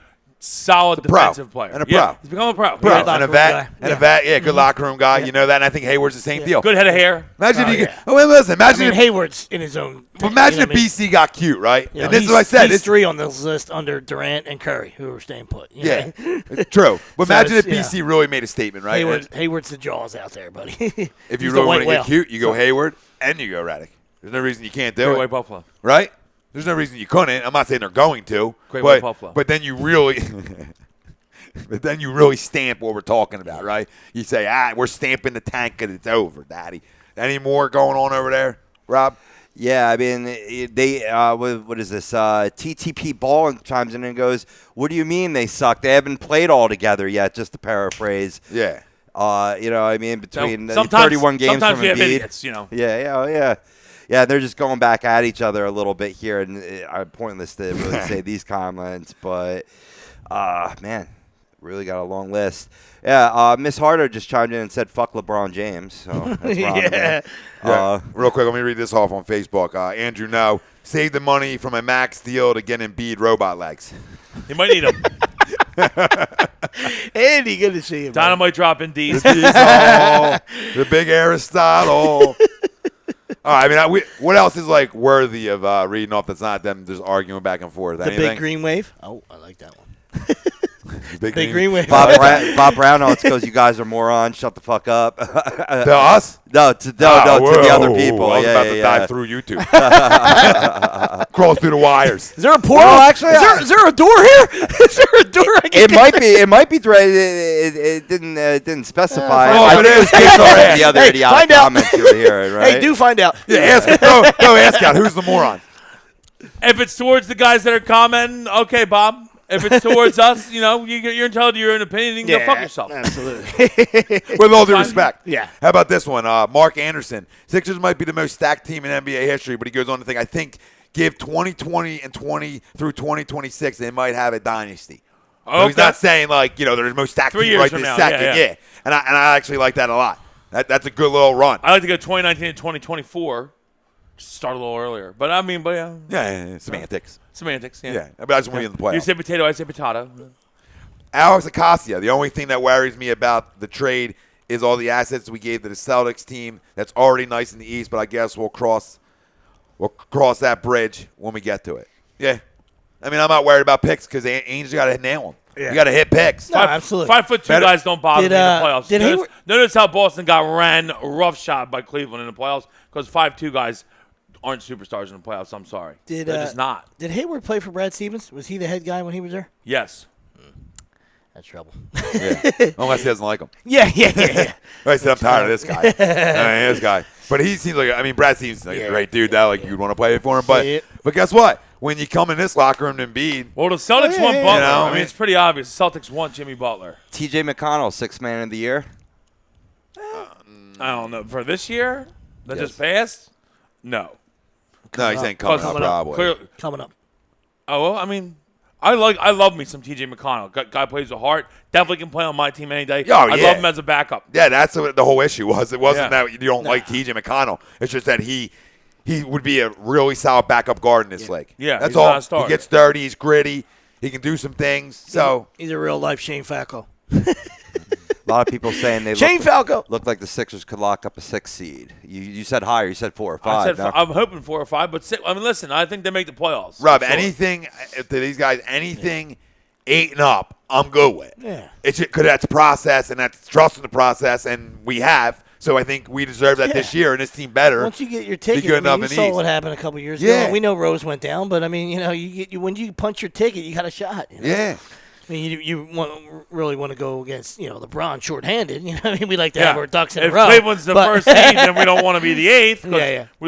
[SPEAKER 3] solid
[SPEAKER 2] pro.
[SPEAKER 3] defensive player.
[SPEAKER 2] And a
[SPEAKER 3] Yeah,
[SPEAKER 2] pro.
[SPEAKER 3] he's become a pro.
[SPEAKER 2] Bro,
[SPEAKER 3] Yeah.
[SPEAKER 2] and a
[SPEAKER 4] locker
[SPEAKER 2] vet,
[SPEAKER 4] room guy.
[SPEAKER 2] and a vet, yeah, good locker room guy. You know that, and I think Hayward's the same deal.
[SPEAKER 3] Good head of hair.
[SPEAKER 2] Imagine if you
[SPEAKER 4] yeah.
[SPEAKER 2] could. Oh, wait, listen.
[SPEAKER 4] I
[SPEAKER 2] Imagine
[SPEAKER 4] mean,
[SPEAKER 2] if
[SPEAKER 4] Hayward's in his own.
[SPEAKER 2] Imagine
[SPEAKER 4] you know
[SPEAKER 2] if
[SPEAKER 4] what I mean?
[SPEAKER 2] BC got cute, right?
[SPEAKER 4] You know,
[SPEAKER 2] And this is
[SPEAKER 4] he's-
[SPEAKER 2] what I said.
[SPEAKER 4] He's
[SPEAKER 2] It's,
[SPEAKER 4] three on this list under Durant and Curry, who are staying put. You
[SPEAKER 2] yeah,
[SPEAKER 4] know?
[SPEAKER 2] it's true. But
[SPEAKER 4] So
[SPEAKER 2] imagine if
[SPEAKER 4] it's-
[SPEAKER 2] BC really made a statement, right?
[SPEAKER 4] Hayward's the jaws out there, buddy.
[SPEAKER 2] If you
[SPEAKER 4] He's the
[SPEAKER 2] really want
[SPEAKER 4] white
[SPEAKER 2] to
[SPEAKER 4] whale.
[SPEAKER 2] get cute, you go Hayward and you go Redick. There's no reason you can't do
[SPEAKER 3] Great
[SPEAKER 2] it,
[SPEAKER 3] White Buffalo.
[SPEAKER 2] right? There's no reason you couldn't. I'm not saying they're going to.
[SPEAKER 3] Great White
[SPEAKER 2] but,
[SPEAKER 3] Buffalo.
[SPEAKER 2] but then you really, but then you really stamp what we're talking about, right? You say, we're stamping the tank and it's over, Daddy. Any more going on over there, Rob?
[SPEAKER 5] Yeah, I mean, they what is this? TTP Ball chimes in and goes, what do you mean they suck? They haven't played all together yet, just to paraphrase.
[SPEAKER 2] Yeah.
[SPEAKER 5] I mean, between
[SPEAKER 3] Sometimes-
[SPEAKER 5] 31 games
[SPEAKER 3] sometimes
[SPEAKER 5] from
[SPEAKER 3] we have
[SPEAKER 5] Embiid.
[SPEAKER 3] idiots, you know.
[SPEAKER 5] Yeah, they're just going back at each other a little bit here, and I'm pointless to really say these comments, but, man, really got a long list. Yeah, Miss Harder just chimed in and said, fuck LeBron James. So that's
[SPEAKER 4] Yeah.
[SPEAKER 2] Real quick, let me read this off on Facebook. Andrew, no. Save the money from a max deal to get Embiid robot legs.
[SPEAKER 3] You might need him.
[SPEAKER 4] Andy, good to see you. buddy.
[SPEAKER 3] Dynamite drop in D's.
[SPEAKER 2] The big Aristotle. All right, I mean, what else is like worthy of reading off that's not them just arguing back and forth?
[SPEAKER 4] The
[SPEAKER 2] Anything?
[SPEAKER 4] big green wave. Oh, I like that one.
[SPEAKER 2] Big
[SPEAKER 4] Big green wave.
[SPEAKER 5] Bob Brownholtz goes, you guys are morons. Shut the fuck up.
[SPEAKER 2] To us?
[SPEAKER 5] No, to the other people.
[SPEAKER 2] I was
[SPEAKER 5] yeah,
[SPEAKER 2] about
[SPEAKER 5] yeah,
[SPEAKER 2] to
[SPEAKER 5] yeah.
[SPEAKER 2] dive through YouTube. Crawl through the wires.
[SPEAKER 4] Is there a portal?
[SPEAKER 5] Well, actually,
[SPEAKER 4] is there a door here? Is there a door? I can
[SPEAKER 5] It might be thread. It didn't specify.
[SPEAKER 2] Oh,
[SPEAKER 5] I
[SPEAKER 2] but
[SPEAKER 5] think it was based
[SPEAKER 2] all
[SPEAKER 5] on
[SPEAKER 2] right.
[SPEAKER 5] the other
[SPEAKER 4] Hey,
[SPEAKER 5] idiotic
[SPEAKER 4] find out.
[SPEAKER 5] comments you were hearing, right?
[SPEAKER 4] Hey, do find out.
[SPEAKER 2] Yeah, ask it. Go ask out. Who's the moron?
[SPEAKER 3] If it's towards the guys that are commenting, okay, Bob. If it's towards us, you're entitled to your own opinion. You can go fuck yourself.
[SPEAKER 4] Absolutely.
[SPEAKER 2] With all due
[SPEAKER 3] Fine.
[SPEAKER 2] respect.
[SPEAKER 4] Yeah.
[SPEAKER 2] How about this one? Mark Anderson. Sixers might be the most stacked team in NBA history, but he goes on to think, I think give 2020 and 20 through 2026, they might have a dynasty. So he's
[SPEAKER 3] Okay.
[SPEAKER 2] not saying like, they're the most stacked
[SPEAKER 3] 3
[SPEAKER 2] team
[SPEAKER 3] years
[SPEAKER 2] right
[SPEAKER 3] from
[SPEAKER 2] this
[SPEAKER 3] now.
[SPEAKER 2] second.
[SPEAKER 3] Yeah,
[SPEAKER 2] Yeah.
[SPEAKER 3] yeah.
[SPEAKER 2] And I actually like that a lot. That's a good little run.
[SPEAKER 3] I like to go 2019 and 2024. Just start a little earlier. But I mean,
[SPEAKER 2] Yeah, semantics.
[SPEAKER 3] semantics. Yeah.
[SPEAKER 2] Yeah. But I just want to be in the playoffs.
[SPEAKER 3] You say potato, I say potato.
[SPEAKER 2] Alex Acacia, the only thing that worries me about the trade is all the assets we gave to the Celtics team. That's already nice in the East, but I guess we'll cross that bridge when we get to it. Yeah. I mean, I'm not worried about picks because Ainge's got to nail them.
[SPEAKER 4] Yeah.
[SPEAKER 2] You got to hit picks.
[SPEAKER 4] No, absolutely.
[SPEAKER 3] 5'2" guys don't bother me in the playoffs. Notice how Boston got ran roughshod by Cleveland in the playoffs because 5'2" guys aren't superstars in the playoffs. I'm sorry. They're just not.
[SPEAKER 4] Did Hayward play for Brad Stevens? Was he the head guy when he was there?
[SPEAKER 3] Yes.
[SPEAKER 4] That's trouble.
[SPEAKER 2] Yeah. Unless he doesn't like him.
[SPEAKER 4] Yeah.
[SPEAKER 2] I said, I'm tired of this guy. This guy. But he seems like, Brad Stevens is a great dude. That you'd want to play for him. But guess what? When you come in this locker room and Embiid.
[SPEAKER 3] Well, the Celtics want Butler. It's pretty obvious. The Celtics want Jimmy Butler.
[SPEAKER 5] T.J. McConnell, 6th man of the year.
[SPEAKER 3] I don't know. For this year that just passed? No.
[SPEAKER 2] No, he's saying coming up, probably.
[SPEAKER 4] Coming up.
[SPEAKER 3] Oh, well, I love me some T.J. McConnell. Guy plays with heart. Definitely can play on my team any day. I love him as a backup.
[SPEAKER 2] Yeah, that's what the whole issue was. It wasn't that you don't like T.J. McConnell. It's just that he would be a really solid backup guard in this league.
[SPEAKER 3] Yeah,
[SPEAKER 2] that's
[SPEAKER 3] he's
[SPEAKER 2] all.
[SPEAKER 3] Not a starter.
[SPEAKER 2] He gets dirty. He's gritty. He can do some things. So
[SPEAKER 4] he's a real life Shane Falco.
[SPEAKER 5] A lot of people saying they look like the Sixers could lock up a 6 seed. You said higher. You said 4 or 5.
[SPEAKER 3] I'm hoping 4 or 5, but listen, I think they make the playoffs.
[SPEAKER 2] Rob, anything to these guys, anything 8 and up, I'm good with.
[SPEAKER 4] Yeah,
[SPEAKER 2] it's because that's process and that's trust in the process, and we have. So I think we deserve that this year, and this team better.
[SPEAKER 4] Once you get your ticket, you saw what happened a couple years
[SPEAKER 2] ago.
[SPEAKER 4] We know Rose went down, but when you punch your ticket, you got a shot.
[SPEAKER 2] Yeah.
[SPEAKER 4] I mean, you really want to go against, LeBron shorthanded. We like to have our ducks in a row.
[SPEAKER 3] If Cleveland's the first seed, then we don't want to be the 8th. We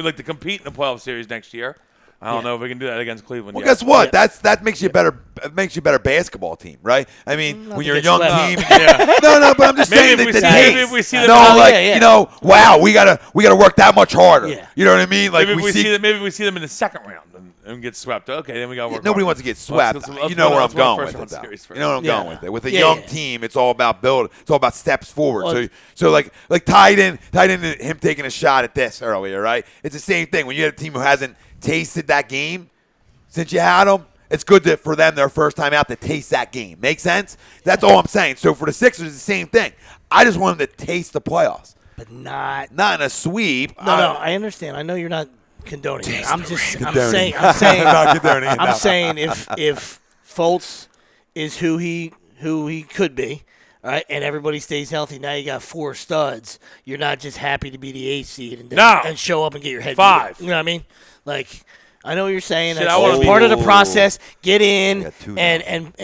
[SPEAKER 3] like to compete in the playoff series next year. I don't know if we can do that against Cleveland.
[SPEAKER 2] Well, guess what? That makes you better. Makes you a better basketball team, right? I mean, when you're a young team. No, but I'm just saying that
[SPEAKER 3] maybe we see them.
[SPEAKER 2] Wow, we gotta work that much harder.
[SPEAKER 4] Yeah.
[SPEAKER 2] You know what I mean? Like
[SPEAKER 3] maybe we see them in the second round and get swept. Okay, then we got to work.
[SPEAKER 2] Nobody wants to get swept. You know where I'm going with it, though. You know where I'm going with it. With a young team, it's all about build. It's all about steps forward. So like tied in him taking a shot at this earlier, right? It's the same thing. When you have a team who hasn't tasted that game since you had them, it's good for them their first time out to taste that game. Make sense? That's all I'm saying. So for the Sixers, it's the same thing. I just want them to taste the playoffs.
[SPEAKER 4] But not
[SPEAKER 2] in a sweep.
[SPEAKER 4] No, I understand. I know you're not condoning it. I'm saying if Fultz is who he could be, all right, and everybody stays healthy, now you got 4 studs. You're not just happy to be the 8th seed and show up and get your head
[SPEAKER 3] 5.
[SPEAKER 4] You know what I I mean? I know what you're saying.
[SPEAKER 3] Shit,
[SPEAKER 4] That's part of the process. Get in and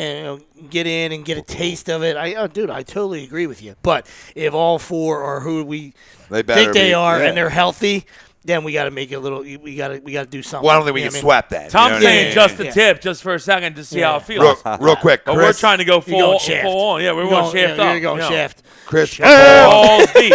[SPEAKER 4] get in and get a taste of it. I totally agree with you. But if all 4 are who we think they are and they're healthy, then we got to make it a little. We got to do something.
[SPEAKER 2] Well, I don't think we can sweat that.
[SPEAKER 3] Tom's saying just a tip, just for a second, to see how it feels.
[SPEAKER 2] Real quick, Chris.
[SPEAKER 3] But we're trying to go full on. Yeah, we're going shaft up.
[SPEAKER 4] You're going shaft.
[SPEAKER 2] Chris,
[SPEAKER 3] balls deep.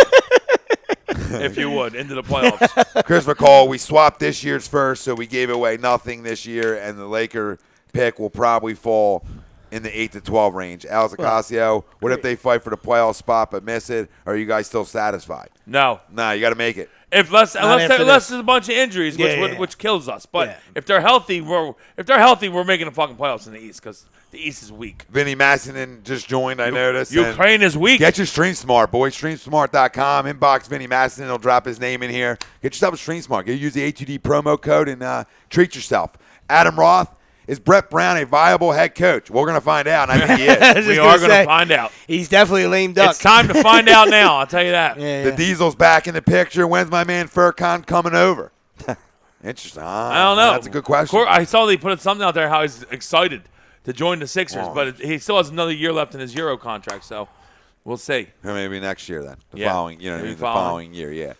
[SPEAKER 3] If you would, into the playoffs.
[SPEAKER 2] Chris McCall, we swapped this year's first, so we gave away nothing this year, and the Laker pick will probably fall in the 8 to 12 range. Alex Ocasio, what if they fight for the playoff spot but miss it? Are you guys still satisfied?
[SPEAKER 3] No.
[SPEAKER 2] Nah, you got to make it.
[SPEAKER 3] Unless there's a bunch of injuries, which kills us. But if they're healthy, we're making the fucking playoffs in the East because the East is weak.
[SPEAKER 2] Vinny Masson just joined, I noticed.
[SPEAKER 3] Ukraine is weak.
[SPEAKER 2] Get your Stream Smart, boys. StreamSmart.com. Inbox Vinny Masson. He'll drop his name in here. Get yourself a Stream Smart. Use the A2D promo code and treat yourself. Adam Roth. Is Brett Brown a viable head coach? We're going to find out, and I think he is.
[SPEAKER 3] We are going to find out.
[SPEAKER 4] He's definitely a lame duck.
[SPEAKER 3] It's time to find out now, I'll tell you that.
[SPEAKER 2] The Diesel's back in the picture. When's my man Furcon coming over? Interesting.
[SPEAKER 3] I don't know.
[SPEAKER 2] That's a good question.
[SPEAKER 3] I saw they put something out there how he's excited to join the Sixers, but he still has another year left in his Euro contract, so we'll see.
[SPEAKER 2] Or maybe next year then. The following year, yeah.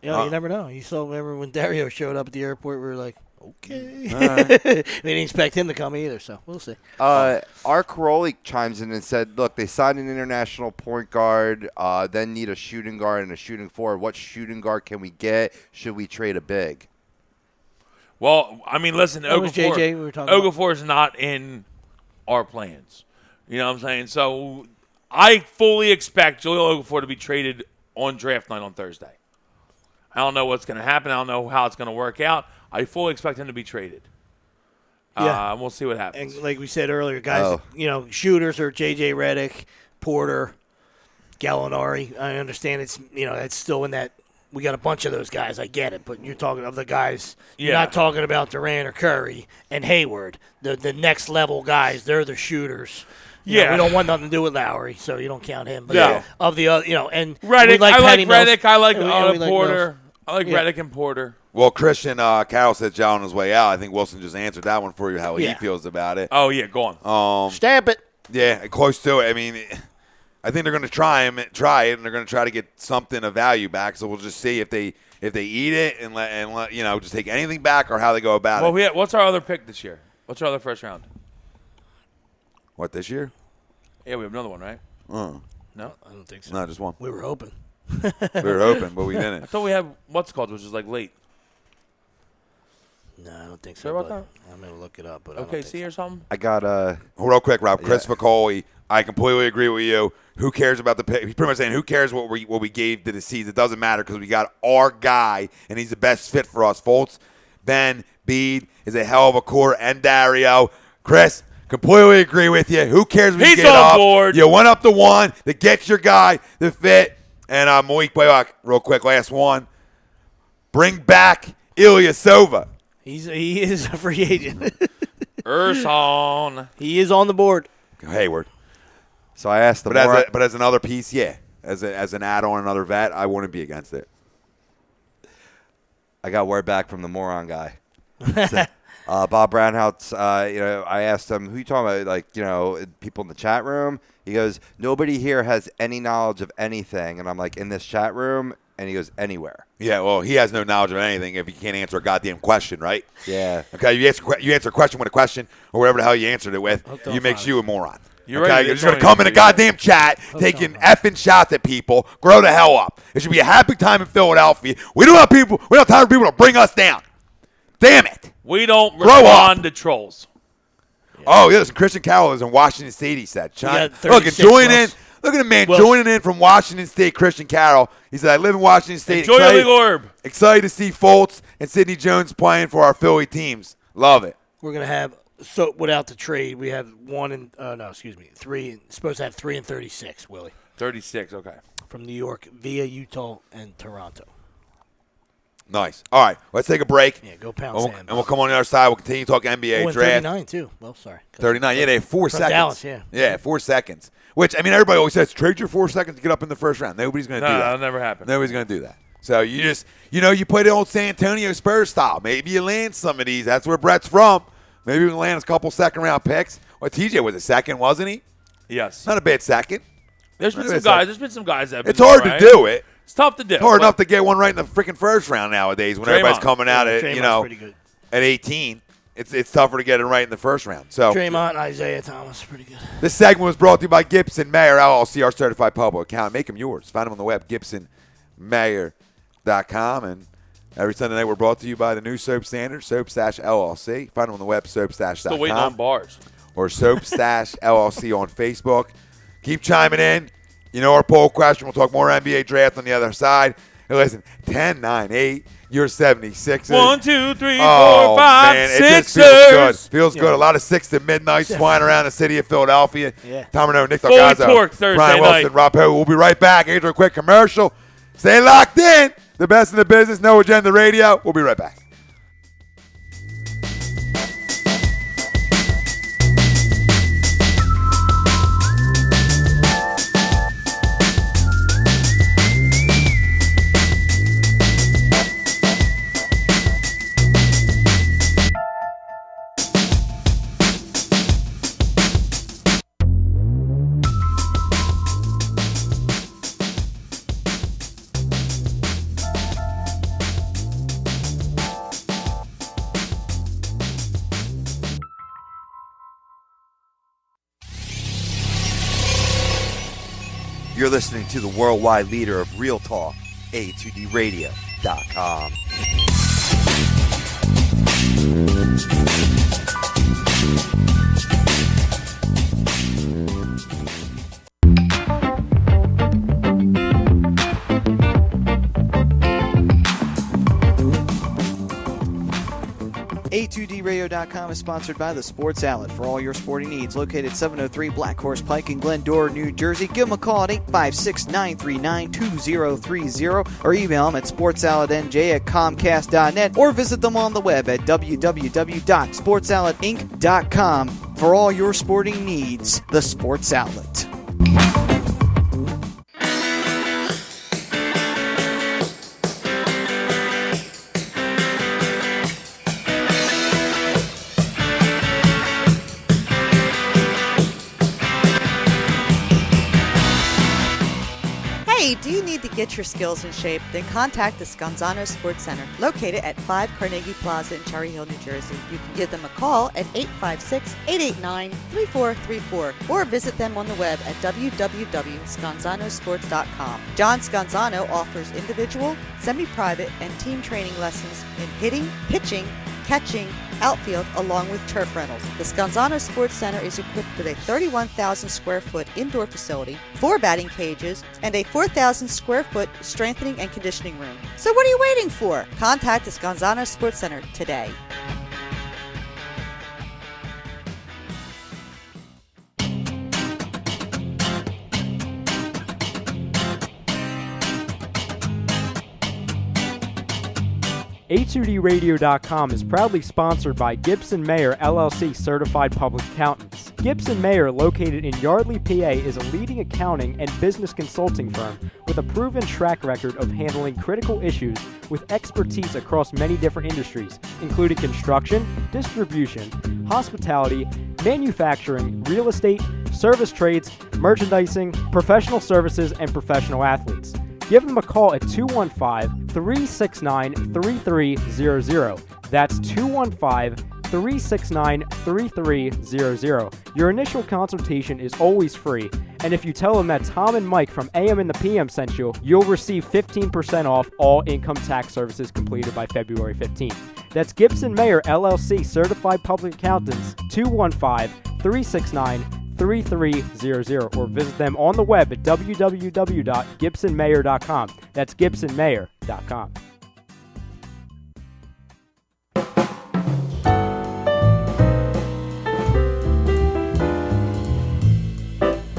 [SPEAKER 4] You never know. Remember when Dario showed up at the airport, we were like, okay. Right. We didn't expect him to come either, so we'll see.
[SPEAKER 5] Art Caroli chimes in and said, look, they signed an international point guard, then need a shooting guard and a shooting forward. What shooting guard can we get? Should we trade a big?
[SPEAKER 3] Well, I mean, listen, Okafor is not in our plans. You know what I'm saying? So I fully expect Jahlil Okafor to be traded on draft night on Thursday. I don't know what's going to happen. I don't know how it's going to work out. I fully expect him to be traded. We'll see what happens.
[SPEAKER 4] And like we said earlier, guys, shooters are J.J. Redick, Porter, Gallinari. I understand it's still in that we got a bunch of those guys. I get it, but you're talking of the guys. You're
[SPEAKER 3] Yeah.
[SPEAKER 4] not talking about Durant or Curry and Hayward. The next level guys. They're the shooters. You know,
[SPEAKER 3] Yeah.
[SPEAKER 4] we don't want nothing to do with Lowry, so you don't count him. But
[SPEAKER 3] No.
[SPEAKER 4] of the other, and
[SPEAKER 3] Reddick.
[SPEAKER 4] we like
[SPEAKER 3] I like
[SPEAKER 4] Patty Mills.
[SPEAKER 3] Reddick. I like
[SPEAKER 4] And we like
[SPEAKER 3] Porter.
[SPEAKER 4] Mills.
[SPEAKER 3] I like
[SPEAKER 4] Yeah.
[SPEAKER 3] Reddick and Porter.
[SPEAKER 2] Well, Christian Carroll said John on his way out. I think Wilson just answered that one for you, how he
[SPEAKER 4] Yeah.
[SPEAKER 2] feels about it.
[SPEAKER 3] Oh, yeah, go on.
[SPEAKER 4] Stamp it.
[SPEAKER 2] Yeah, close to it. I mean, I think they're going to try it, and they're going to try to get something of value back. So we'll just see if they eat it and let just take anything back or how they go about it.
[SPEAKER 3] Well, what's our other pick this year? What's our other first round?
[SPEAKER 2] What, this year?
[SPEAKER 3] Yeah, we have another one, right? No?
[SPEAKER 4] I don't think so.
[SPEAKER 2] No, just one.
[SPEAKER 4] We were hoping.
[SPEAKER 2] We were hoping, but we
[SPEAKER 3] I
[SPEAKER 2] didn't.
[SPEAKER 3] thought we had what's called, which is like late.
[SPEAKER 4] No, I don't think so.
[SPEAKER 3] Sure about
[SPEAKER 4] but I'm gonna look it up. But I don't
[SPEAKER 3] Okay,
[SPEAKER 4] think
[SPEAKER 3] see or something?
[SPEAKER 5] I got
[SPEAKER 2] Real quick, Rob.
[SPEAKER 5] Yeah.
[SPEAKER 2] Chris Ficoli, I completely agree with you. Who cares about the pick? He's pretty much saying, who cares what we gave to the seeds? It doesn't matter because we got our guy, and he's the best fit for us. Fultz, Ben, Bede is a hell of a core, and Dario. Chris, completely agree with you. Who cares if we
[SPEAKER 3] He's
[SPEAKER 2] get
[SPEAKER 3] on
[SPEAKER 2] up?
[SPEAKER 3] board.
[SPEAKER 2] You went up to one to get your guy, the fit. And Malik Blaylock, real quick, last one. Bring back Ilyasova.
[SPEAKER 4] he is a free agent.
[SPEAKER 3] Urson.
[SPEAKER 4] He is on the board.
[SPEAKER 2] Hayward.
[SPEAKER 5] so I asked the
[SPEAKER 2] But as another piece, yeah. As an add-on, another vet, I wouldn't be against it.
[SPEAKER 5] I got word back from the moron guy. Bob Brownhouse, I asked him, who you talking about? Like, people in the chat room. He goes, nobody here has any knowledge of anything. And I'm like, in this chat room? And he goes, anywhere.
[SPEAKER 2] Yeah, well, he has no knowledge of anything if he can't answer a goddamn question, right?
[SPEAKER 5] Yeah.
[SPEAKER 2] Okay, you answer a question with a question or whatever the hell you answered it with.
[SPEAKER 4] Hooked on
[SPEAKER 2] You makes
[SPEAKER 4] five.
[SPEAKER 2] you a moron.
[SPEAKER 3] You're
[SPEAKER 2] okay,
[SPEAKER 3] right,
[SPEAKER 2] you're
[SPEAKER 3] it's
[SPEAKER 2] just gonna
[SPEAKER 3] only
[SPEAKER 2] come in a
[SPEAKER 3] three.
[SPEAKER 2] goddamn chat taking effing shots at people. Grow the hell up. It should be a happy time in Philadelphia. We don't have time for people to bring us down. Damn it.
[SPEAKER 3] We don't
[SPEAKER 2] Grow
[SPEAKER 3] respond
[SPEAKER 2] up.
[SPEAKER 3] to trolls.
[SPEAKER 2] Oh, yeah, listen, Christian Carroll is in Washington State, he said.
[SPEAKER 4] got
[SPEAKER 2] Look,
[SPEAKER 4] 36
[SPEAKER 2] join in.
[SPEAKER 4] plus.
[SPEAKER 2] Look at the man
[SPEAKER 4] Well-
[SPEAKER 2] joining in from Washington State, Christian Carroll. He said, I live in Washington State.
[SPEAKER 3] Enjoy your legal herb.
[SPEAKER 2] Excited to see Fultz and Sidney Jones playing for our Philly teams. Love it.
[SPEAKER 4] We're gonna have without the trade, we have 3. Supposed to have 3 and 36. Willie
[SPEAKER 3] 36, okay.
[SPEAKER 4] from New York via Utah and Toronto.
[SPEAKER 2] Nice. All right, let's take a break.
[SPEAKER 4] Yeah, go pound
[SPEAKER 2] And
[SPEAKER 4] sand.
[SPEAKER 2] we'll come on the other side. We'll continue to talk NBA
[SPEAKER 4] Oh, and
[SPEAKER 2] draft.
[SPEAKER 4] 39 too. Well, sorry.
[SPEAKER 2] 39. Yeah, they have 4
[SPEAKER 4] From
[SPEAKER 2] seconds.
[SPEAKER 4] Dallas, yeah.
[SPEAKER 2] Yeah, 4 seconds. Which, I mean, everybody always says, trade your 4 seconds to get up in the first round. Nobody's going to
[SPEAKER 3] No,
[SPEAKER 2] do that.
[SPEAKER 3] that'll never happen.
[SPEAKER 2] Nobody's going to do that. So you just, you play the old San Antonio Spurs style. Maybe you land some of these. That's where Brett's from. Maybe we can land a couple second-round picks. Well, TJ was a second, wasn't he?
[SPEAKER 3] Yes.
[SPEAKER 2] Not a bad second.
[SPEAKER 3] There's been
[SPEAKER 2] Maybe
[SPEAKER 3] some
[SPEAKER 2] it's
[SPEAKER 3] guys that have been
[SPEAKER 2] It's hard
[SPEAKER 3] right?
[SPEAKER 2] to do it.
[SPEAKER 3] It's tough to do.
[SPEAKER 2] It's hard
[SPEAKER 3] but
[SPEAKER 2] enough to get one right in the freaking first round nowadays when everybody's
[SPEAKER 3] Draymond.
[SPEAKER 2] coming out at,
[SPEAKER 4] Draymond's pretty good.
[SPEAKER 2] at 18. It's tougher to get it right in the first round. So
[SPEAKER 4] Draymond, Isaiah Thomas, pretty good.
[SPEAKER 2] this segment was brought to you by Gibson Mayer LLC, our certified public account. Make them yours. Find them on the web, gibsonmayer.com. And every Sunday night, we're brought to you by the new Soap Standard, Soap-LLC. Find them on the web, soap-LLC.com.
[SPEAKER 3] Still waiting on bars.
[SPEAKER 2] Or Soap-LLC on Facebook. Keep chiming in. You know our poll question. We'll talk more NBA draft on the other side. Hey, listen, 10, 9, 8. You're 76ers.
[SPEAKER 3] 1, 2, 3, 4,
[SPEAKER 2] Oh,
[SPEAKER 3] 5,
[SPEAKER 2] man,
[SPEAKER 3] 6.
[SPEAKER 2] it just feels good. Feels good. A lot of 6 to midnights flying around the city of Philadelphia.
[SPEAKER 4] Yeah.
[SPEAKER 2] Tom Renaud, Nick
[SPEAKER 3] Fully
[SPEAKER 2] Delgado,
[SPEAKER 3] torqued Thursday
[SPEAKER 2] Brian Wilson,
[SPEAKER 3] night.
[SPEAKER 2] Rob Ho. We'll be right back. After a quick commercial. Stay locked in. The best in the business. No Agenda Radio. We'll be right back.
[SPEAKER 5] You're listening to the worldwide leader of Real Talk, A2DRadio.com.
[SPEAKER 6] A2DRadio.com is sponsored by the Sports Outlet for all your sporting needs. Located 703 Black Horse Pike in Glendora, New Jersey. Give them a call at 856-939-2030 or email them at sportsoutletnj@comcast.net or visit them on the web at www.sportsoutletinc.com for all your sporting needs. The Sports Outlet.
[SPEAKER 7] Hey, do you need to get your skills in shape? Then contact the Scanzano Sports Center, located at 5 Carnegie Plaza in Cherry Hill, New Jersey. You can give them a call at 856-889-3434 or visit them on the web at www.scanzanosports.com. John Scanzano offers individual, semi-private, and team training lessons in hitting, pitching, catching, outfield, along with turf rentals. The Scanzano Sports Center is equipped with a 31,000 square foot indoor facility, 4 batting cages, and a 4,000 square foot strengthening and conditioning room. So what are you waiting for? Contact the Scanzano Sports Center today.
[SPEAKER 8] A2DRadio.com is proudly sponsored by Gibson Mayer LLC Certified Public Accountants. Gibson Mayer, located in Yardley, PA, is a leading accounting and business consulting firm with a proven track record of handling critical issues with expertise across many different industries, including construction, distribution, hospitality, manufacturing, real estate, service trades, merchandising, professional services, and professional athletes. Give them a call at 215-369-3300. That's 215-369-3300. Your initial consultation is always free, and if you tell them that Tom and Mike from AM and the PM sent you, you'll receive 15% off all income tax services completed by February 15th. That's Gibson Mayer LLC Certified Public Accountants, 215-369-3300, or visit them on the web at www.gibsonmayer.com. That's gibsonmayer.com.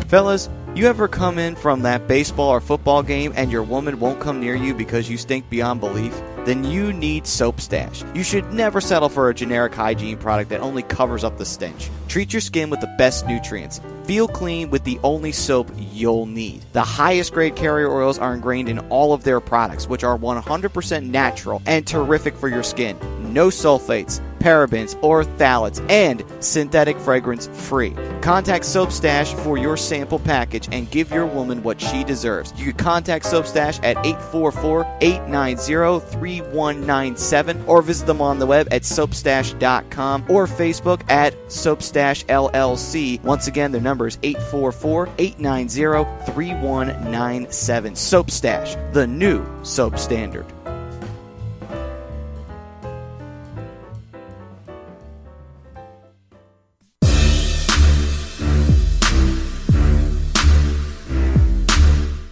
[SPEAKER 6] Fellas, you ever come in from that baseball or football game and your woman won't come near you because you stink beyond belief? Then you need Soap Stash. You should never settle for a generic hygiene product that only covers up the stench. Treat your skin with the best nutrients. Feel clean with the only soap you'll need. The highest grade carrier oils are ingrained in all of their products, which are 100% natural and terrific for your skin. No sulfates, parabens, or phthalates, and synthetic fragrance free. Contact Soap Stash for your sample package and give your woman what she deserves. You can contact Soap Stash at 844-890-3197 or visit them on the web at soapstash.com or Facebook at Soapstash LLC. Once again, their number is 844-890-3197. Soap Stash, the new soap standard.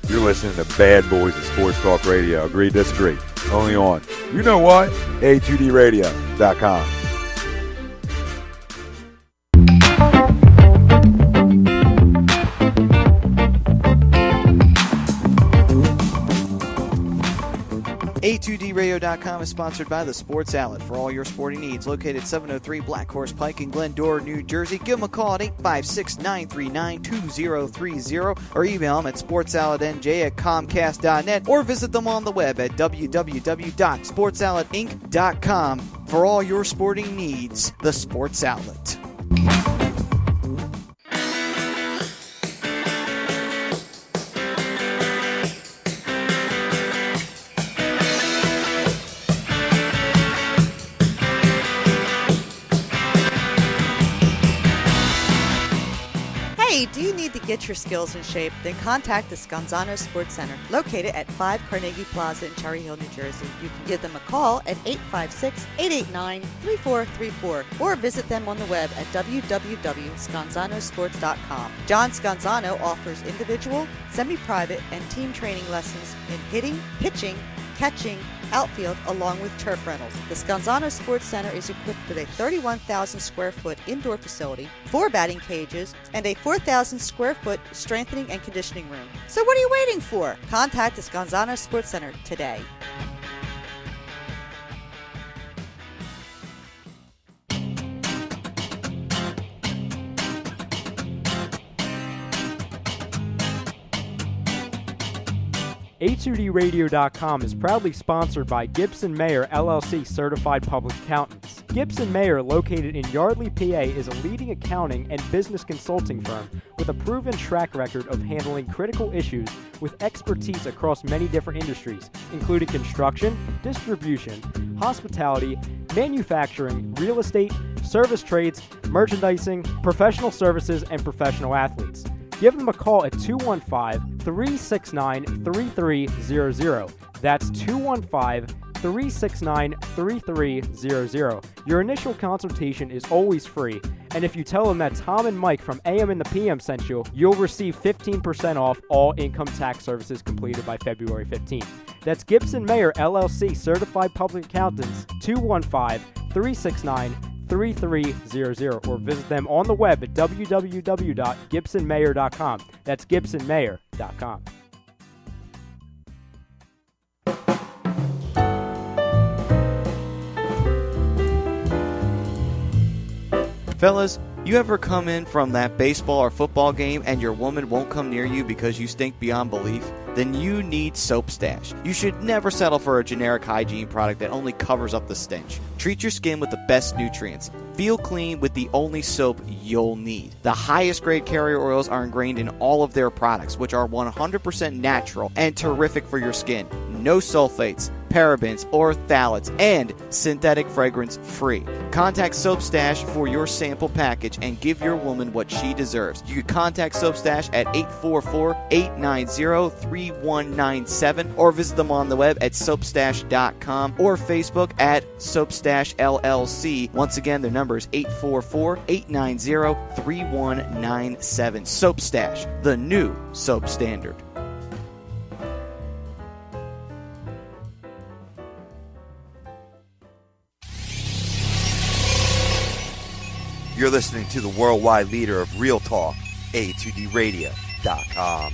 [SPEAKER 2] You're listening to Bad Boys of Sports Talk Radio. Agree, disagree. Only on, you know what? A2DRadio.com.
[SPEAKER 6] A2DRadio.com is sponsored by the Sports Outlet for all your sporting needs. Located 703 Black Horse Pike in Glendora, New Jersey. Give them a call at 856-939-2030 or email them at sportsoutletnj@comcast.net or visit them on the web at www.sportsoutletinc.com for all your sporting needs. The Sports Outlet.
[SPEAKER 7] Hey, do you need to get your skills in shape? Then contact the Scanzano Sports Center, located at 5 Carnegie Plaza in Cherry Hill, New Jersey. You can give them a call at 856-889-3434 or visit them on the web at www.scanzanosports.com. John Scanzano offers individual, semi-private, and team training lessons in hitting, pitching, catching, outfield, along with turf rentals. The Scanzano Sports Center is equipped with a 31,000 square foot indoor facility, 4 batting cages, and a 4,000 square foot strengthening and conditioning room. So what are you waiting for? Contact the Scanzano Sports Center today.
[SPEAKER 8] A2DRadio.com is proudly sponsored by Gibson Mayer LLC Certified Public Accountants. Gibson Mayer, located in Yardley, PA, is a leading accounting and business consulting firm with a proven track record of handling critical issues with expertise across many different industries, including construction, distribution, hospitality, manufacturing, real estate, service trades, merchandising, professional services, and professional athletes. Give them a call at 215-369-3300. That's 215-369-3300. Your initial consultation is always free, and if you tell them that Tom and Mike from AM and the PM sent you, you'll receive 15% off all income tax services completed by February 15th. That's Gibson Mayer LLC Certified Public Accountants, 215-369-3300, or visit them on the web at www.gibsonmayer.com. That's gibsonmayer.com.
[SPEAKER 6] Fellas, you ever come in from that baseball or football game and your woman won't come near you because you stink beyond belief? Then you need Soap Stash. You should never settle for a generic hygiene product that only covers up the stench. Treat your skin with the best nutrients. Feel clean with the only soap you'll need. The highest grade carrier oils are ingrained in all of their products, which are 100% natural and terrific for your skin. No sulfates, parabens, or phthalates, and synthetic fragrance free. Contact Soap Stash for your sample package and give your woman what she deserves. You can contact Soap Stash at 844-890-3197 or visit them on the web at soapstash.com or Facebook at Soapstash LLC. Once again, their number is 844-890-3197. Soap Stash, the new soap standard.
[SPEAKER 5] You're listening to the worldwide leader of Real Talk, A2DRadio.com.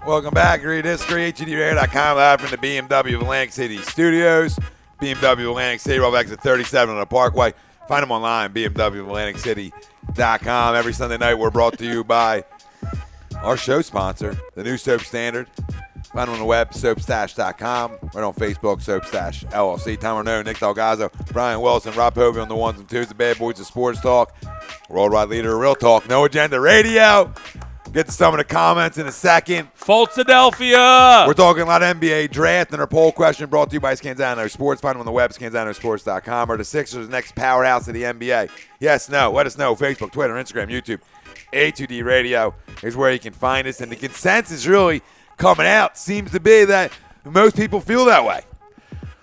[SPEAKER 2] Welcome back. Agree to disagree. HDRadio.com, live from the BMW of Atlantic City studios. BMW Atlantic City, roll back to 37 on the Parkway. Find them online, BMWAtlanticCity.com. Every Sunday night, we're brought to you by our show sponsor, the new Soap Standard. Find them on the web, soapstash.com. Right on Facebook, Soapstash LLC. Tom Arnaud, Nick Delgazzo, Brian Wilson, Rob Hovey on the ones and twos, the bad boys of sports talk. Worldwide leader of Real Talk, No Agenda Radio. Get to some of the comments in a second.
[SPEAKER 3] Philadelphia!
[SPEAKER 2] We're talking a lot of NBA draft, and our poll question brought to you by Scanzano Sports. Find them on the web, scanzanosports.com. Are the Sixers the next powerhouse of the NBA? Yes, no. Let us know. Facebook, Twitter, Instagram, YouTube. A2D Radio is where you can find us. And the consensus really coming out seems to be that most people feel that way.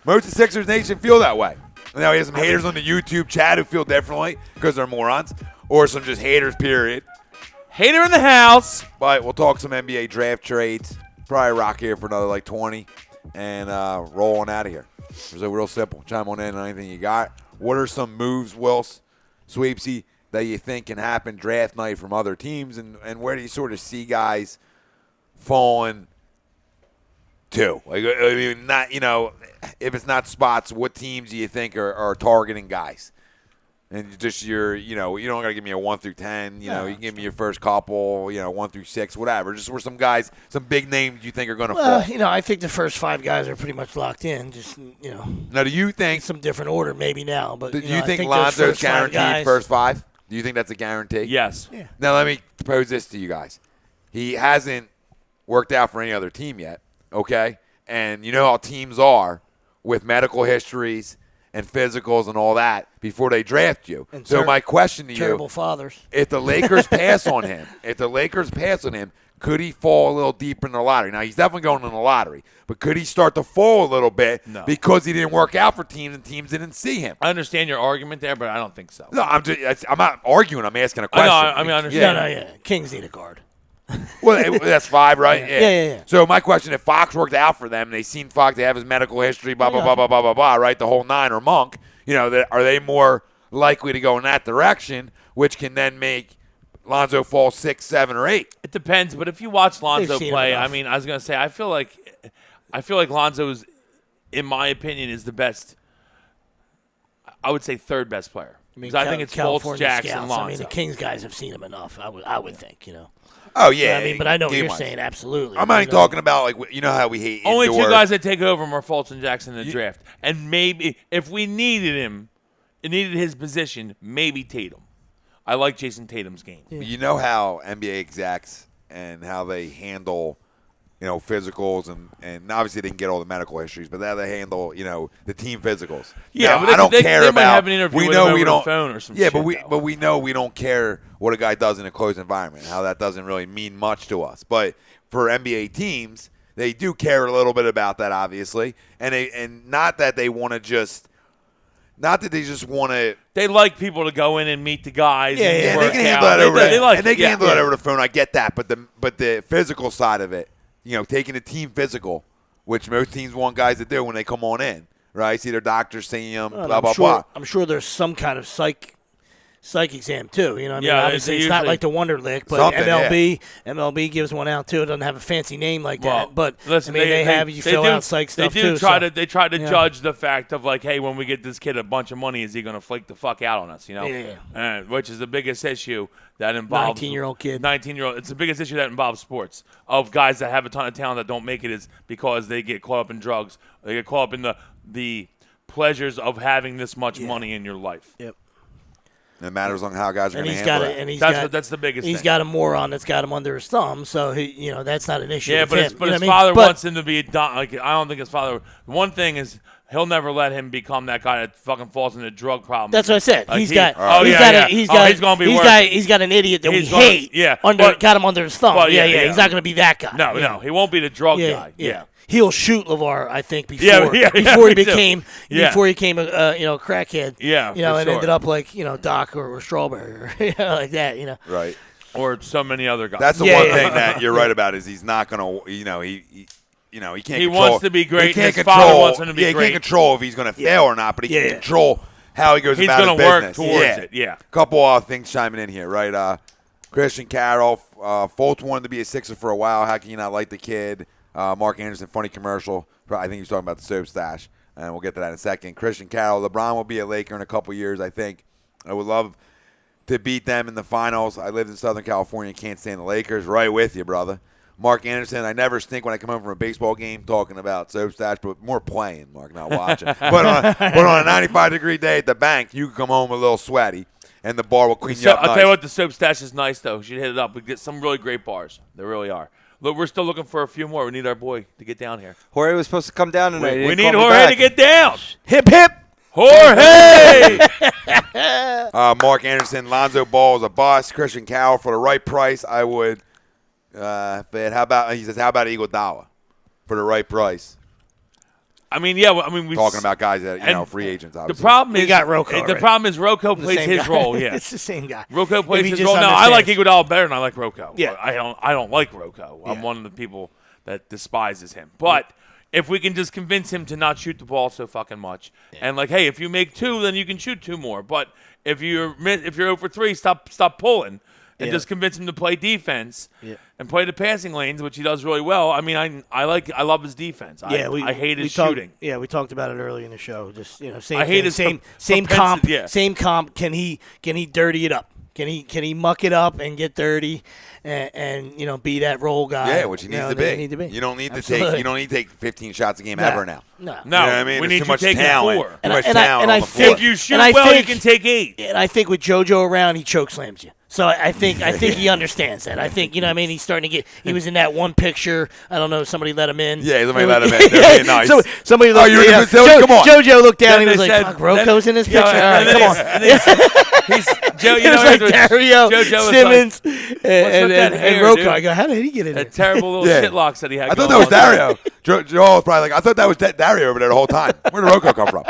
[SPEAKER 2] Most of the Sixers Nation feel that way. Now, we have some haters on the YouTube chat who feel differently because they're morons, or some just haters, period.
[SPEAKER 3] Hater in the house.
[SPEAKER 2] But we'll talk some NBA draft trades. Probably rock here for another like 20 and roll on out of here. It's real simple. Chime on in on anything you got. What are some moves, Wills, Sweepsy, that you think can happen draft night from other teams? And where do you sort of see guys falling to? Like, I mean, not, you know, if it's not spots, what teams do you think are targeting guys? And just you don't got to give me a 1 through 10. You can give me your first couple, 1 through 6, whatever. Just where some guys, some big names you think are going to fall.
[SPEAKER 4] I think the first 5 guys are pretty much locked in. Just,
[SPEAKER 2] Now, do you think
[SPEAKER 4] some different order maybe now, but
[SPEAKER 2] do you
[SPEAKER 4] I
[SPEAKER 2] think
[SPEAKER 4] those
[SPEAKER 2] Lonzo's
[SPEAKER 4] first 5
[SPEAKER 2] guaranteed
[SPEAKER 4] guys-
[SPEAKER 2] first 5? Do you think that's a guarantee?
[SPEAKER 3] Yes.
[SPEAKER 4] Yeah.
[SPEAKER 2] Now, let me pose this to you guys. He hasn't worked out for any other team yet, okay? And you know how teams are with medical histories and physicals and all that before they draft you.
[SPEAKER 4] And
[SPEAKER 2] So my question to
[SPEAKER 4] terrible
[SPEAKER 2] you,
[SPEAKER 4] fathers.
[SPEAKER 2] if the Lakers pass on him, could he fall a little deeper in the lottery? Now, he's definitely going in the lottery, but could he start to fall a little bit because he didn't work out for teams and teams didn't see him?
[SPEAKER 3] I understand your argument there, but I don't think so.
[SPEAKER 2] No, I'm not arguing. I'm asking a question.
[SPEAKER 3] I understand.
[SPEAKER 4] No. Kings need a guard.
[SPEAKER 2] Well, that's 5, right?
[SPEAKER 4] Yeah.
[SPEAKER 2] So my question, if Fox worked out for them, they seen Fox, they have his medical history, blah, blah, blah, blah, blah, blah, blah, right? The whole 9 or Monk, are they more likely to go in that direction, which can then make Lonzo fall 6, 7, or 8?
[SPEAKER 3] It depends, but if you watch Lonzo
[SPEAKER 4] seen
[SPEAKER 3] play,
[SPEAKER 4] enough.
[SPEAKER 3] I was going to say, I feel like Lonzo's, in my opinion, is the best, I would say third best player. Because I think it's Fultz,
[SPEAKER 4] California
[SPEAKER 3] Jackson,
[SPEAKER 4] scouts.
[SPEAKER 3] Lonzo.
[SPEAKER 4] The Kings guys have seen him enough. I would think.
[SPEAKER 2] Oh, yeah.
[SPEAKER 4] But I know what you're
[SPEAKER 2] game-wise.
[SPEAKER 4] saying. Absolutely.
[SPEAKER 2] I'm not even talking about, how we hate
[SPEAKER 3] Only
[SPEAKER 2] indoor.
[SPEAKER 3] 2 guys that take over him are Fultz and Jackson in the draft. And maybe, if we needed him, needed his position, maybe Tatum. I like Jason Tatum's game.
[SPEAKER 4] Yeah.
[SPEAKER 2] You know how NBA execs and how they handle, physicals and obviously they can get all the medical histories, but how they handle, the team physicals.
[SPEAKER 3] Yeah,
[SPEAKER 2] now,
[SPEAKER 3] but
[SPEAKER 2] I don't care
[SPEAKER 3] they
[SPEAKER 2] about.
[SPEAKER 3] might have an interview
[SPEAKER 2] we
[SPEAKER 3] with
[SPEAKER 2] know
[SPEAKER 3] him
[SPEAKER 2] we
[SPEAKER 3] over
[SPEAKER 2] don't.
[SPEAKER 3] the phone or some
[SPEAKER 2] yeah,
[SPEAKER 3] shit,
[SPEAKER 2] but we know we don't care what a guy does in a closed environment. How that doesn't really mean much to us. But for NBA teams, they do care a little bit about that, obviously, and not that they want to just. Not that they just want to.
[SPEAKER 3] They like people to go in and meet the guys.
[SPEAKER 2] Yeah,
[SPEAKER 3] and
[SPEAKER 2] they
[SPEAKER 3] work
[SPEAKER 2] can handle
[SPEAKER 3] out.
[SPEAKER 2] that over.
[SPEAKER 3] They
[SPEAKER 2] can handle that over the phone. I get that, but the physical side of it, taking the team physical, which most teams want guys to do when they come on in, right? See their doctors seeing them, blah blah blah.
[SPEAKER 4] I'm sure there's some kind of psych exam too.
[SPEAKER 3] Yeah,
[SPEAKER 4] obviously it's not like the Wonderlic, but
[SPEAKER 2] Something,
[SPEAKER 4] MLB gives one out too. It doesn't have a fancy name like
[SPEAKER 3] Well,
[SPEAKER 4] that, but
[SPEAKER 3] listen,
[SPEAKER 4] they have you fill out psych stuff too.
[SPEAKER 3] They try to judge the fact of hey, when we get this kid a bunch of money, is he going to flake the fuck out on us?
[SPEAKER 4] Yeah.
[SPEAKER 3] Which is the biggest issue that involves
[SPEAKER 4] 19-year-old kid.
[SPEAKER 3] 19-year-old. It's the biggest issue that involves sports of guys that have a ton of talent that don't make it is because they get caught up in drugs. They get caught up in the pleasures of having this much money in your life.
[SPEAKER 4] Yep.
[SPEAKER 2] It matters on how guys are going to handle it.
[SPEAKER 3] That's the biggest thing.
[SPEAKER 4] He's got a moron that's got him under his thumb, so that's not an issue.
[SPEAKER 3] Yeah,
[SPEAKER 4] with him,
[SPEAKER 3] but his father wants him to be I don't think his father. One thing is he'll never let him become that guy that fucking falls into drug problems.
[SPEAKER 4] That's what I said. He's got an idiot that we hate.
[SPEAKER 3] Yeah,
[SPEAKER 4] got him under his thumb.
[SPEAKER 3] Well,
[SPEAKER 4] He's not going to be that guy.
[SPEAKER 3] No, he won't be the drug guy. Yeah.
[SPEAKER 4] He'll shoot LeVar, I think, before he became a crackhead.
[SPEAKER 3] Yeah,
[SPEAKER 4] and ended up like Doc or Strawberry or like that.
[SPEAKER 2] Right.
[SPEAKER 3] Or so many other guys.
[SPEAKER 2] That's the one thing that you're right about is he's not going to he can't.
[SPEAKER 3] He
[SPEAKER 2] control,
[SPEAKER 3] wants to be great.
[SPEAKER 2] He can't
[SPEAKER 3] His
[SPEAKER 2] control,
[SPEAKER 3] father wants him to be
[SPEAKER 2] He
[SPEAKER 3] great.
[SPEAKER 2] can't control if he's going to fail or not, but he can control how he goes
[SPEAKER 3] He's
[SPEAKER 2] about his
[SPEAKER 3] gonna
[SPEAKER 2] business.
[SPEAKER 3] work towards it. Yeah.
[SPEAKER 2] Couple of things chiming in here, right? Christian Carroll, Fultz wanted to be a Sixer for a while. How can you not like the kid? Mark Anderson, funny commercial. I think he was talking about the soap stash, and we'll get to that in a second. Christian Carroll, LeBron will be a Laker in a couple years, I think. I would love to beat them in the finals. I lived in Southern California and can't stand the Lakers. Right with you, brother. Mark Anderson, I never stink when I come home from a baseball game talking about soap stash, but more playing, Mark, not watching. but on a 95-degree day at the bank, you can come home a little sweaty, and the bar will clean you up
[SPEAKER 3] I'll
[SPEAKER 2] nice.
[SPEAKER 3] tell you what, the soap stash is nice, though. You should hit it up. We get some really great bars. They really are. Look, we're still looking for a few more. We need our boy to get down here.
[SPEAKER 5] Jorge was supposed to come down tonight.
[SPEAKER 3] We need Jorge to get down.
[SPEAKER 4] Hip hip.
[SPEAKER 3] Jorge!
[SPEAKER 2] Mark Anderson, Lonzo Ball is a bust. Christian Carroll for the right price, I would. But how about Iguodala for the right price?
[SPEAKER 3] I mean, yeah. We
[SPEAKER 2] talking about guys that free agents. Obviously.
[SPEAKER 3] The problem is
[SPEAKER 4] We got Rocco
[SPEAKER 3] The problem is Rocco plays his role. Yeah,
[SPEAKER 4] it's the same guy.
[SPEAKER 3] Rocco plays
[SPEAKER 4] he
[SPEAKER 3] his
[SPEAKER 4] just
[SPEAKER 3] role. No, I like
[SPEAKER 4] understands.
[SPEAKER 3] Iguodala better than I like Rocco.
[SPEAKER 4] Yeah.
[SPEAKER 3] I don't like Rocco. I'm one of the people that despises him. But if we can just convince him to not shoot the ball so fucking much, and hey, if you make 2, then you can shoot 2 more. But if you're 0 for 3, stop pulling. and just convince him to play defense and play the passing lanes, which he does really well. I mean, I love his defense. I hate his shooting.
[SPEAKER 4] We talked about it earlier in the show. Just same.
[SPEAKER 3] I hate
[SPEAKER 4] thing,
[SPEAKER 3] his
[SPEAKER 4] same comp.
[SPEAKER 3] yeah.
[SPEAKER 4] Same comp. Can he dirty it up? Can he muck it up and get dirty, and be that role guy?
[SPEAKER 2] Yeah, which he needs to be. You don't need to take 15 shots a game ever now.
[SPEAKER 4] No.
[SPEAKER 2] You know what I mean?
[SPEAKER 3] We
[SPEAKER 2] There's
[SPEAKER 3] need
[SPEAKER 2] too much
[SPEAKER 3] you taking
[SPEAKER 2] talent.
[SPEAKER 3] 4.
[SPEAKER 2] Too much
[SPEAKER 4] And
[SPEAKER 2] talent
[SPEAKER 4] I
[SPEAKER 2] on the
[SPEAKER 4] think-
[SPEAKER 2] floor.
[SPEAKER 3] If you shoot
[SPEAKER 4] And I
[SPEAKER 3] well,
[SPEAKER 4] think-
[SPEAKER 3] you can take 8.
[SPEAKER 4] And I think with JoJo around, he choke slams you. So I think he understands that. I think he's starting to get. He was in that one picture. I don't know. Somebody let him in.
[SPEAKER 2] Yeah, somebody let him in. They're being nice.
[SPEAKER 4] Somebody looked.
[SPEAKER 2] you're in the facility? Come on.
[SPEAKER 4] JoJo looked down.
[SPEAKER 3] Then
[SPEAKER 4] and he was
[SPEAKER 3] they
[SPEAKER 4] like,
[SPEAKER 3] said-
[SPEAKER 4] "Fuck, Rocco's in this
[SPEAKER 3] Yeah,
[SPEAKER 4] picture." All
[SPEAKER 3] and
[SPEAKER 4] right,
[SPEAKER 3] then
[SPEAKER 4] come on.
[SPEAKER 3] He's Joe.
[SPEAKER 4] It was like Dario,
[SPEAKER 3] JoJo was
[SPEAKER 4] Simmons,
[SPEAKER 3] with
[SPEAKER 4] and
[SPEAKER 3] that hair,
[SPEAKER 4] Rocco.
[SPEAKER 3] dude?
[SPEAKER 4] I go, how did he get in
[SPEAKER 3] That
[SPEAKER 4] there?
[SPEAKER 3] terrible little
[SPEAKER 2] Yeah.
[SPEAKER 3] shit locks that he had.
[SPEAKER 2] I thought
[SPEAKER 3] going
[SPEAKER 2] that was
[SPEAKER 3] on.
[SPEAKER 2] Dario. Joel was probably like, I thought that was Dario over there the whole time. Where did Rocco come from?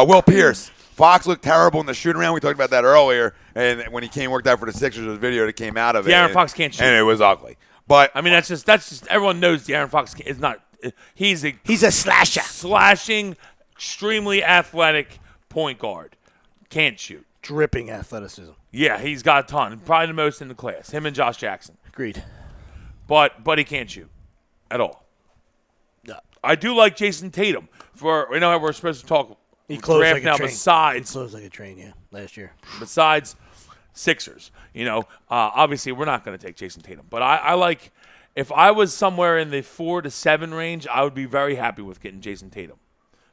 [SPEAKER 2] Will Pierce. Fox looked terrible in the shoot around. We talked about that earlier. And when he worked out for the Sixers, there was a video that came out of it.
[SPEAKER 3] De'Aaron Fox can't shoot.
[SPEAKER 2] And it was ugly. But
[SPEAKER 3] I mean, that's just everyone knows De'Aaron Fox is not. He's
[SPEAKER 4] He's a slasher.
[SPEAKER 3] slashing, extremely athletic point guard. Can't shoot.
[SPEAKER 4] Dripping athleticism.
[SPEAKER 3] Yeah, he's got a ton. Probably the most in the class. Him and Josh Jackson.
[SPEAKER 4] Agreed.
[SPEAKER 3] But he can't shoot at all.
[SPEAKER 4] No.
[SPEAKER 3] I do like Jason Tatum. We know how we're supposed to talk
[SPEAKER 4] He closed
[SPEAKER 3] draft
[SPEAKER 4] like a
[SPEAKER 3] now.
[SPEAKER 4] train.
[SPEAKER 3] Besides
[SPEAKER 4] He closed like a train, last year.
[SPEAKER 3] besides Sixers. Obviously we're not going to take Jason Tatum. But I like, if I was somewhere in the 4 to 7 range, I would be very happy with getting Jason Tatum.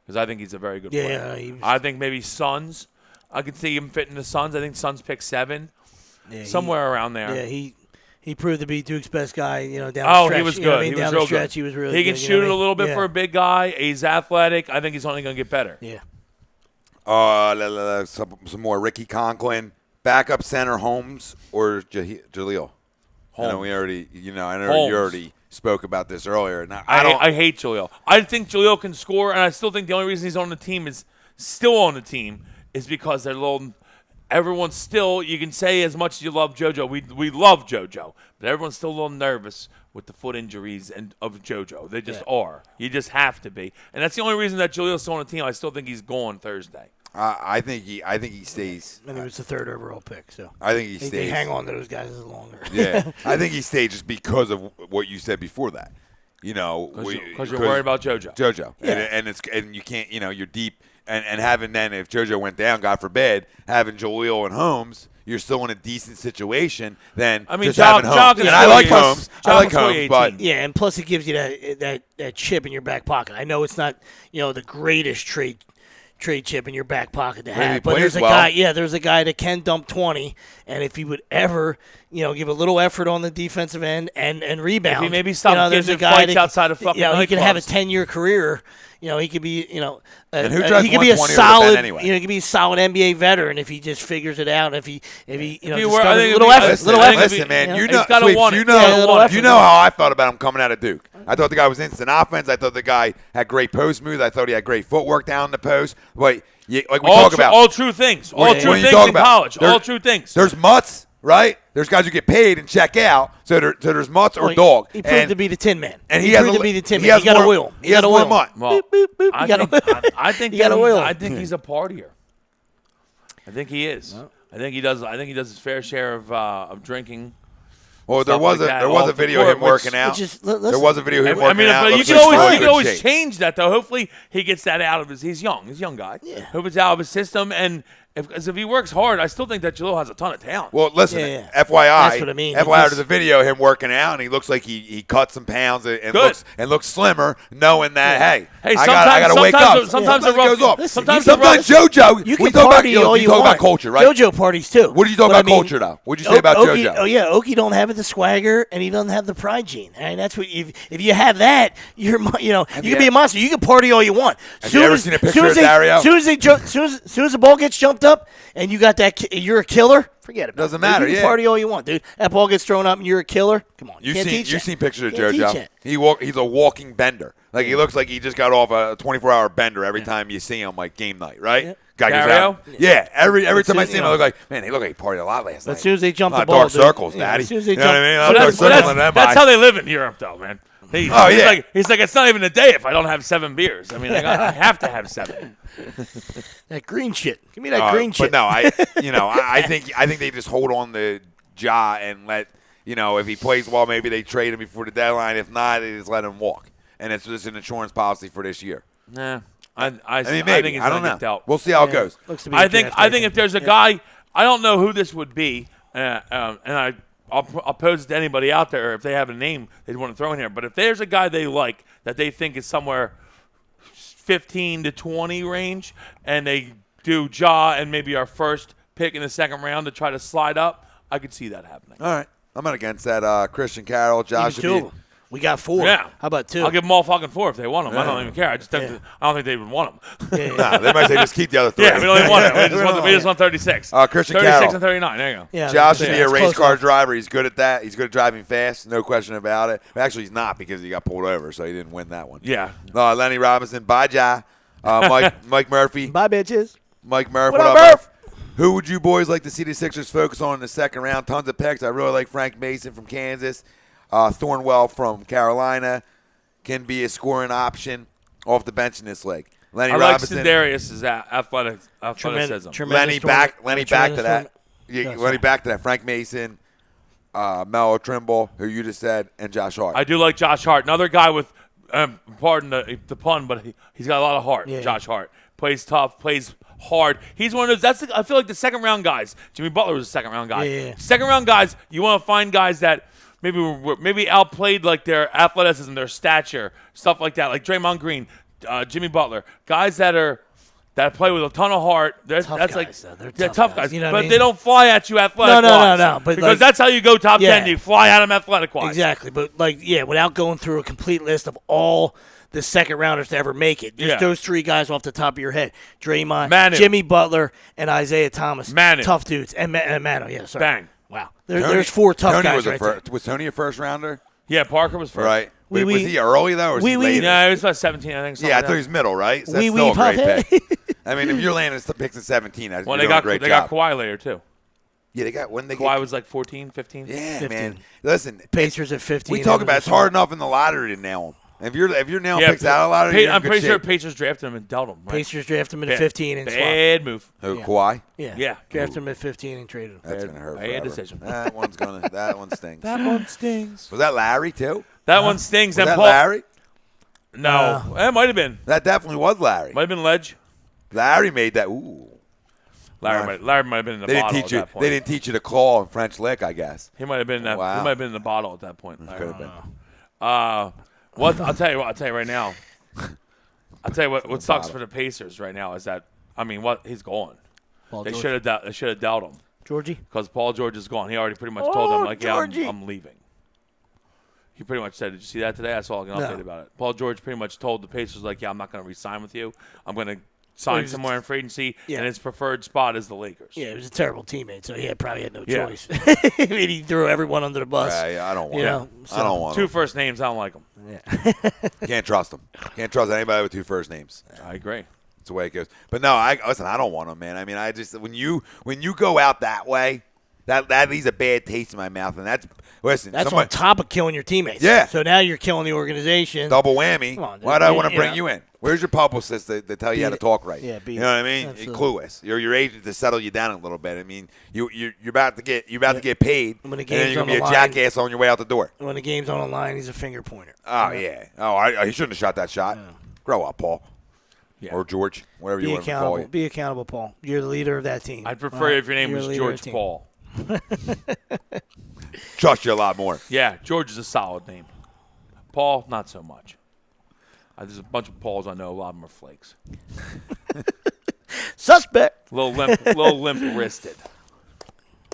[SPEAKER 3] Because I think he's a very good player.
[SPEAKER 4] Yeah,
[SPEAKER 3] I think maybe Suns. I could see him fitting the Suns. I think Suns pick 7.
[SPEAKER 4] Yeah,
[SPEAKER 3] Somewhere around there.
[SPEAKER 4] Yeah, he proved to be Duke's best guy, down the stretch.
[SPEAKER 3] He was
[SPEAKER 4] You know what
[SPEAKER 3] good.
[SPEAKER 4] I mean?
[SPEAKER 3] He was
[SPEAKER 4] down
[SPEAKER 3] real
[SPEAKER 4] the stretch,
[SPEAKER 3] good.
[SPEAKER 4] he was really
[SPEAKER 3] He
[SPEAKER 4] good.
[SPEAKER 3] can shoot it a little bit
[SPEAKER 4] Yeah.
[SPEAKER 3] for a big guy. He's athletic. I think he's only going to get better.
[SPEAKER 4] Yeah.
[SPEAKER 2] some more Ricky Conklin. Backup center Holmes or Jaleel? I know we already, I know
[SPEAKER 3] Holmes.
[SPEAKER 2] you already spoke about this earlier. Now,
[SPEAKER 3] I hate Jaleel. I think Jaleel can score, and I still think the only reason he's on the team is because they're little. Everyone's still. You can say as much as you love JoJo. We love JoJo, but everyone's still a little nervous with the foot injuries of JoJo. They just are. You just have to be, and that's the only reason that Jaleel's still on the team. I still think he's gone Thursday.
[SPEAKER 2] I think he stays.
[SPEAKER 4] And he was the 3rd overall pick, so
[SPEAKER 2] I think he
[SPEAKER 4] they
[SPEAKER 2] stays.
[SPEAKER 4] hang on to those guys a little longer.
[SPEAKER 2] Yeah, I think he stayed just because of what you said before that.
[SPEAKER 3] Because you're worried about JoJo.
[SPEAKER 2] JoJo, and you can't. You're deep, and having then if JoJo went down, God forbid, having Jaleel and Holmes, you're still in a decent situation. Then
[SPEAKER 3] I mean,
[SPEAKER 2] just
[SPEAKER 3] Ja
[SPEAKER 2] having
[SPEAKER 3] can
[SPEAKER 2] Holmes, and I
[SPEAKER 3] score
[SPEAKER 2] like
[SPEAKER 3] 18.
[SPEAKER 2] Holmes.
[SPEAKER 3] Ja
[SPEAKER 2] I like
[SPEAKER 3] can score
[SPEAKER 2] Holmes, but
[SPEAKER 3] 18.
[SPEAKER 4] Yeah, and plus it gives you that chip in your back pocket. I know it's not the greatest trade chip in your back pocket to
[SPEAKER 2] Maybe he
[SPEAKER 4] have, but
[SPEAKER 2] plays
[SPEAKER 4] there's a
[SPEAKER 2] well.
[SPEAKER 4] guy. Yeah, there's a guy that can dump 20, and if he would ever give a little effort on the defensive end and rebound,
[SPEAKER 3] If he maybe stopped
[SPEAKER 4] there's
[SPEAKER 3] getting
[SPEAKER 4] a
[SPEAKER 3] in
[SPEAKER 4] guy
[SPEAKER 3] fights outside of fucking
[SPEAKER 4] he could have a
[SPEAKER 3] nightclubs.
[SPEAKER 4] 10-year career. He could be
[SPEAKER 2] And who drives
[SPEAKER 4] he could be a
[SPEAKER 2] 120 over the
[SPEAKER 4] solid
[SPEAKER 2] Ben anyway?
[SPEAKER 4] he could be a solid NBA veteran if he just figures it out. If he
[SPEAKER 3] he were-
[SPEAKER 4] discovers
[SPEAKER 3] I
[SPEAKER 4] a
[SPEAKER 3] think
[SPEAKER 4] little
[SPEAKER 3] if he-
[SPEAKER 4] effort,
[SPEAKER 3] listen, I think if he-
[SPEAKER 2] man,
[SPEAKER 3] he's gotta
[SPEAKER 2] Sweeps,
[SPEAKER 3] want it.
[SPEAKER 2] you know,
[SPEAKER 4] Yeah, a little effort.
[SPEAKER 2] you know how I thought about him coming out of Duke. I thought the guy was instant offense. I thought the guy had great post moves. I thought he had great footwork down the post. But like we talk about,
[SPEAKER 3] all true things. All
[SPEAKER 2] When
[SPEAKER 3] true
[SPEAKER 2] you
[SPEAKER 3] things
[SPEAKER 2] talk
[SPEAKER 3] in
[SPEAKER 2] about-
[SPEAKER 3] college.
[SPEAKER 2] there-
[SPEAKER 3] All true things.
[SPEAKER 2] there's mutts, right? There's guys who get paid and check out. So there's mutts or dog.
[SPEAKER 4] He proved to be the Tin Man.
[SPEAKER 2] and
[SPEAKER 4] he
[SPEAKER 2] he has
[SPEAKER 4] proved
[SPEAKER 2] a-
[SPEAKER 4] to be the Tin
[SPEAKER 2] he
[SPEAKER 4] Man.
[SPEAKER 2] has
[SPEAKER 4] He got
[SPEAKER 2] more-
[SPEAKER 4] a will.
[SPEAKER 2] he has
[SPEAKER 4] got a
[SPEAKER 2] more
[SPEAKER 4] will.
[SPEAKER 2] mutt.
[SPEAKER 3] Well, I think
[SPEAKER 4] You gotta will.
[SPEAKER 3] I think he's a partier. I think he is. I think he does. I think he does his fair share of drinking.
[SPEAKER 2] Well, there
[SPEAKER 3] stuff
[SPEAKER 2] was
[SPEAKER 3] like
[SPEAKER 2] a
[SPEAKER 3] that
[SPEAKER 2] there was
[SPEAKER 3] off
[SPEAKER 2] a
[SPEAKER 3] the
[SPEAKER 2] video of
[SPEAKER 3] court,
[SPEAKER 2] him working out.
[SPEAKER 4] which is-
[SPEAKER 2] There
[SPEAKER 4] listen,
[SPEAKER 2] was a video of him
[SPEAKER 3] I
[SPEAKER 2] working
[SPEAKER 3] mean,
[SPEAKER 2] out.
[SPEAKER 3] but you
[SPEAKER 2] Looks
[SPEAKER 3] can
[SPEAKER 2] like
[SPEAKER 3] always
[SPEAKER 2] he's
[SPEAKER 3] you
[SPEAKER 2] in
[SPEAKER 3] can
[SPEAKER 2] good
[SPEAKER 3] always
[SPEAKER 2] shape.
[SPEAKER 3] change that though. Hopefully, he gets that out of he's young. He's a young guy. Yeah. Hope it's out of his system, and if he works hard, I still think that Jalil has a ton of talent.
[SPEAKER 2] Well, listen,
[SPEAKER 4] Yeah.
[SPEAKER 2] FYI,
[SPEAKER 4] That's what I mean.
[SPEAKER 2] FYI,
[SPEAKER 4] He
[SPEAKER 2] there's a video of him working out, and he looks like he cut some pounds and
[SPEAKER 3] Good.
[SPEAKER 2] looks slimmer, knowing that hey,
[SPEAKER 3] Hey,
[SPEAKER 2] I gotta wake up.
[SPEAKER 3] sometimes
[SPEAKER 2] it goes off.
[SPEAKER 3] Sometimes
[SPEAKER 2] JoJo,
[SPEAKER 4] You
[SPEAKER 2] we
[SPEAKER 4] can
[SPEAKER 2] talk about
[SPEAKER 4] party all you
[SPEAKER 2] talk
[SPEAKER 4] want.
[SPEAKER 2] about culture, right?
[SPEAKER 4] JoJo parties too.
[SPEAKER 2] What do you talk
[SPEAKER 4] But
[SPEAKER 2] about culture though? What'd you say about
[SPEAKER 4] Okie,
[SPEAKER 2] JoJo?
[SPEAKER 4] Oh yeah, Okie don't have the swagger and he doesn't have the pride gene. I mean, that's what if you have that, you can be a monster. You can party all you want.
[SPEAKER 2] Have you ever seen a picture of Dario?
[SPEAKER 4] Soon as the ball gets jumped up and you got that, you're a killer. Forget it.
[SPEAKER 2] Doesn't matter,
[SPEAKER 4] You can
[SPEAKER 2] yeah.
[SPEAKER 4] party all you want, dude. That ball gets thrown up and you're a killer. Come on,
[SPEAKER 2] You've
[SPEAKER 4] can't
[SPEAKER 2] seen
[SPEAKER 4] teach
[SPEAKER 2] you've
[SPEAKER 4] that.
[SPEAKER 2] seen pictures of
[SPEAKER 4] Can't teach
[SPEAKER 2] JoJo.
[SPEAKER 4] that.
[SPEAKER 2] He's a walking bender. Like he looks like he just got off a 24-hour bender every time you see him, like game night, right?
[SPEAKER 4] Yeah.
[SPEAKER 2] Guy goes
[SPEAKER 3] Dario?
[SPEAKER 2] out. Yeah, every time I
[SPEAKER 4] soon,
[SPEAKER 2] see him, I look like, man, he looked like he partied a lot last night.
[SPEAKER 4] As soon as they jump
[SPEAKER 2] A lot
[SPEAKER 4] the
[SPEAKER 2] of
[SPEAKER 4] ball,
[SPEAKER 2] dark
[SPEAKER 4] dude.
[SPEAKER 2] circles,
[SPEAKER 4] Yeah,
[SPEAKER 2] Daddy.
[SPEAKER 4] as soon as they
[SPEAKER 2] You know what I
[SPEAKER 4] jump-
[SPEAKER 2] mean? A
[SPEAKER 3] But
[SPEAKER 2] lot of dark circles in that
[SPEAKER 3] that's
[SPEAKER 2] box.
[SPEAKER 3] how they live in Europe, though, man. He's
[SPEAKER 2] yeah.
[SPEAKER 3] like it's not even a day if I don't have 7 beers. I mean, I have to have 7.
[SPEAKER 4] That green shit. Give me that green shit.
[SPEAKER 2] But no, I think they just hold on to Ja and let if he plays well, maybe they trade him before the deadline. If not, they just let him walk, and it's just an insurance policy for this year.
[SPEAKER 3] Nah,
[SPEAKER 2] I mean, maybe.
[SPEAKER 3] I think he's
[SPEAKER 2] I don't
[SPEAKER 3] gonna
[SPEAKER 2] know.
[SPEAKER 3] get dealt.
[SPEAKER 2] We'll see how it goes.
[SPEAKER 4] Looks to be
[SPEAKER 3] I
[SPEAKER 4] a
[SPEAKER 3] think
[SPEAKER 4] draft
[SPEAKER 3] if there's a guy, I don't know who this would be, and I'll pose it to anybody out there if they have a name they'd want to throw in here. But if there's a guy they like that they think is somewhere 15 to 20 range, and they do Ja and maybe our first pick in the second round to try to slide up, I could see that happening.
[SPEAKER 2] All right. I'm not against that. Christian Carroll, Josh.
[SPEAKER 4] Even 2 of them. We got 4.
[SPEAKER 3] Yeah.
[SPEAKER 4] How about 2?
[SPEAKER 3] I'll give them all fucking 4 if they want them. I don't even care. I don't think they would want them.
[SPEAKER 2] Nah, they might say just keep the other 3.
[SPEAKER 3] Yeah, we don't even want it. We just want 36.
[SPEAKER 2] Christian
[SPEAKER 3] 36
[SPEAKER 2] Carroll.
[SPEAKER 3] and 39. There you go.
[SPEAKER 4] Yeah,
[SPEAKER 2] Josh should be a
[SPEAKER 4] it's
[SPEAKER 2] race
[SPEAKER 4] close
[SPEAKER 2] car
[SPEAKER 4] enough.
[SPEAKER 2] driver. He's good at that. He's good at driving fast. No question about it. Actually, he's not because he got pulled over, so he didn't win that one.
[SPEAKER 3] Yeah.
[SPEAKER 2] Lenny Robinson. Bye, Ja. Mike Murphy.
[SPEAKER 4] Bye, bitches.
[SPEAKER 2] Mike Murphy.
[SPEAKER 4] What up,
[SPEAKER 2] Murph? Who would you boys like to see the Sixers focus on in the second round? Tons of picks. I really like Frank Mason from Kansas. Thornwell from Carolina can be a scoring option off the bench in this league. Lenny
[SPEAKER 3] I like
[SPEAKER 2] Robinson.
[SPEAKER 3] Darius's athleticism.
[SPEAKER 2] Lenny back to that.
[SPEAKER 4] Yeah,
[SPEAKER 2] Lenny back to that. Frank Mason, Melo Trimble, who you just said, and Josh Hart.
[SPEAKER 3] I do like Josh Hart. Another guy with, pardon the pun, but he's got a lot of heart.
[SPEAKER 4] Yeah.
[SPEAKER 3] Josh Hart. Plays tough, plays hard. He's one of those. I feel like the second round guys. Jimmy Butler was a second round guy.
[SPEAKER 4] Yeah.
[SPEAKER 3] Second round guys, you want to find guys that maybe outplayed like their athleticism, their stature, stuff like that. Like Draymond Green, Jimmy Butler. Guys that play with a ton of heart. That's
[SPEAKER 4] guys,
[SPEAKER 3] like
[SPEAKER 4] though. They're
[SPEAKER 3] they're
[SPEAKER 4] tough
[SPEAKER 3] tough
[SPEAKER 4] guys,
[SPEAKER 3] guys.
[SPEAKER 4] you know what
[SPEAKER 3] but
[SPEAKER 4] I mean?
[SPEAKER 3] they don't fly at you athletic
[SPEAKER 4] No, but
[SPEAKER 3] because
[SPEAKER 4] like-
[SPEAKER 3] that's how you go top 10.
[SPEAKER 4] Yeah.
[SPEAKER 3] You fly at them athletic wise.
[SPEAKER 4] Exactly. But, without going through a complete list of all the second rounders to ever make it, just those 3 guys off the top of your head. Draymond,
[SPEAKER 3] Manu.
[SPEAKER 4] Jimmy Butler, and Isaiah Thomas.
[SPEAKER 3] Manu.
[SPEAKER 4] Tough dudes. And Manu, yeah, sorry.
[SPEAKER 3] Bang.
[SPEAKER 4] Wow. There's 4 tough
[SPEAKER 2] Tony
[SPEAKER 4] guys
[SPEAKER 2] was
[SPEAKER 4] right there.
[SPEAKER 2] Was Tony a first rounder?
[SPEAKER 3] Yeah, Parker was first.
[SPEAKER 2] Right.
[SPEAKER 4] Oui,
[SPEAKER 2] was
[SPEAKER 4] oui.
[SPEAKER 2] he early, though, or was he
[SPEAKER 4] Oui, oui.
[SPEAKER 2] later?
[SPEAKER 3] Yeah, he was about 17, I think.
[SPEAKER 2] Yeah, I
[SPEAKER 3] like
[SPEAKER 2] thought
[SPEAKER 3] that.
[SPEAKER 2] he was middle, right? So
[SPEAKER 4] Oui,
[SPEAKER 2] that's
[SPEAKER 4] oui,
[SPEAKER 2] still a great
[SPEAKER 4] parfait.
[SPEAKER 2] pick. I mean, if you're landing picks at 17,
[SPEAKER 3] Well,
[SPEAKER 2] you're
[SPEAKER 3] they
[SPEAKER 2] doing
[SPEAKER 3] got
[SPEAKER 2] a great
[SPEAKER 3] they
[SPEAKER 2] job.
[SPEAKER 3] got Kawhi later too.
[SPEAKER 2] Yeah, they got when they
[SPEAKER 3] Kawhi
[SPEAKER 2] get,
[SPEAKER 3] was like 14, 15.
[SPEAKER 2] Yeah,
[SPEAKER 4] 15.
[SPEAKER 2] man. Listen,
[SPEAKER 4] Pacers at 15.
[SPEAKER 2] we talk about
[SPEAKER 4] Evans
[SPEAKER 2] it's hard enough in the lottery to nail them. If you're nailing
[SPEAKER 3] Yeah,
[SPEAKER 2] picks out of the lottery, you're in
[SPEAKER 3] I'm
[SPEAKER 2] good
[SPEAKER 3] pretty sure
[SPEAKER 2] shape.
[SPEAKER 3] Pacers drafted him and dealt him. Right?
[SPEAKER 4] Pacers drafted him at 15 and swapped.
[SPEAKER 3] Bad move.
[SPEAKER 2] Who,
[SPEAKER 4] Yeah.
[SPEAKER 2] Kawhi?
[SPEAKER 4] Yeah.
[SPEAKER 3] Yeah.
[SPEAKER 4] Drafted him at 15 and traded him.
[SPEAKER 2] That's gonna hurt.
[SPEAKER 3] Bad
[SPEAKER 2] forever.
[SPEAKER 3] decision.
[SPEAKER 2] That one stings.
[SPEAKER 3] That one stings.
[SPEAKER 2] Was that Larry too?
[SPEAKER 3] That one stings.
[SPEAKER 2] Was
[SPEAKER 3] And
[SPEAKER 2] that
[SPEAKER 3] Paul.
[SPEAKER 2] Larry?
[SPEAKER 3] No, it might have been.
[SPEAKER 2] That definitely was Larry.
[SPEAKER 3] Might have been Ledge.
[SPEAKER 2] Larry made that. Ooh.
[SPEAKER 3] Larry might have been in the
[SPEAKER 2] They didn't
[SPEAKER 3] bottle
[SPEAKER 2] teach
[SPEAKER 3] at
[SPEAKER 2] you.
[SPEAKER 3] that point.
[SPEAKER 2] They didn't teach you to claw and French lick, I guess.
[SPEAKER 3] He might have been.
[SPEAKER 2] Wow.
[SPEAKER 3] He might have been in the bottle at that point.
[SPEAKER 2] Could have been.
[SPEAKER 3] What I'll tell you right now. I'll tell you what sucks for the Pacers right now is that he's gone.
[SPEAKER 4] Paul
[SPEAKER 3] They
[SPEAKER 4] George.
[SPEAKER 3] should have dealt him
[SPEAKER 4] Georgie?
[SPEAKER 3] because Paul George is gone. He already pretty much told them
[SPEAKER 4] Georgie.
[SPEAKER 3] I'm leaving. He pretty much said, "Did you see that today?" I saw an update
[SPEAKER 4] No.
[SPEAKER 3] about it. Paul George pretty much told the Pacers I'm not going to re-sign with you. I'm going to sign somewhere in free agency,
[SPEAKER 4] Yeah.
[SPEAKER 3] and his preferred spot is the Lakers.
[SPEAKER 4] Yeah, he was a terrible teammate, so he probably had no
[SPEAKER 3] Yeah.
[SPEAKER 4] choice. I mean, he threw everyone under the bus.
[SPEAKER 2] Yeah, I don't want
[SPEAKER 4] You
[SPEAKER 2] him.
[SPEAKER 4] know, so-
[SPEAKER 2] I don't want
[SPEAKER 3] Two
[SPEAKER 2] him.
[SPEAKER 3] first names, I don't like them.
[SPEAKER 2] Can't trust him. Can't trust anybody with 2 first names.
[SPEAKER 3] I agree.
[SPEAKER 2] That's the way it goes. But no, I don't want him, man. I mean, I just when you go out that way, that leaves a bad taste in my mouth, and that's
[SPEAKER 4] on top of killing your teammates.
[SPEAKER 2] Yeah.
[SPEAKER 4] So now you're killing the organization.
[SPEAKER 2] double whammy.
[SPEAKER 4] Come on, dude.
[SPEAKER 2] Why do I want to
[SPEAKER 4] You
[SPEAKER 2] bring
[SPEAKER 4] know.
[SPEAKER 2] you in? Where's your publicist that tell you how to talk right?
[SPEAKER 4] Yeah,
[SPEAKER 2] you know what I mean. You're
[SPEAKER 4] absolutely.
[SPEAKER 2] clueless. You're your agent to settle you down a little bit. I mean, you're about to get paid,
[SPEAKER 4] When the
[SPEAKER 2] and then
[SPEAKER 4] game's
[SPEAKER 2] you're
[SPEAKER 4] on
[SPEAKER 2] gonna be
[SPEAKER 4] the
[SPEAKER 2] a
[SPEAKER 4] line-
[SPEAKER 2] jackass on your way out the door.
[SPEAKER 4] When the game's on the line, he's a finger pointer.
[SPEAKER 2] Oh yeah. Oh, he shouldn't have shot that shot. Grow up, Paul.
[SPEAKER 3] Yeah.
[SPEAKER 2] Or George, whatever you
[SPEAKER 4] Be
[SPEAKER 2] want to call
[SPEAKER 4] accountable.
[SPEAKER 2] you.
[SPEAKER 4] Be accountable, Paul. You're the leader of that team.
[SPEAKER 3] I'd prefer if your name
[SPEAKER 4] You're
[SPEAKER 3] was
[SPEAKER 4] the leader of
[SPEAKER 3] George
[SPEAKER 4] the team.
[SPEAKER 3] Paul.
[SPEAKER 2] Trust you a lot more.
[SPEAKER 3] Yeah, George is a solid name. Paul, not so much. There's a bunch of Pauls I know. A lot of them are flakes.
[SPEAKER 4] Suspect.
[SPEAKER 3] Little limp wristed.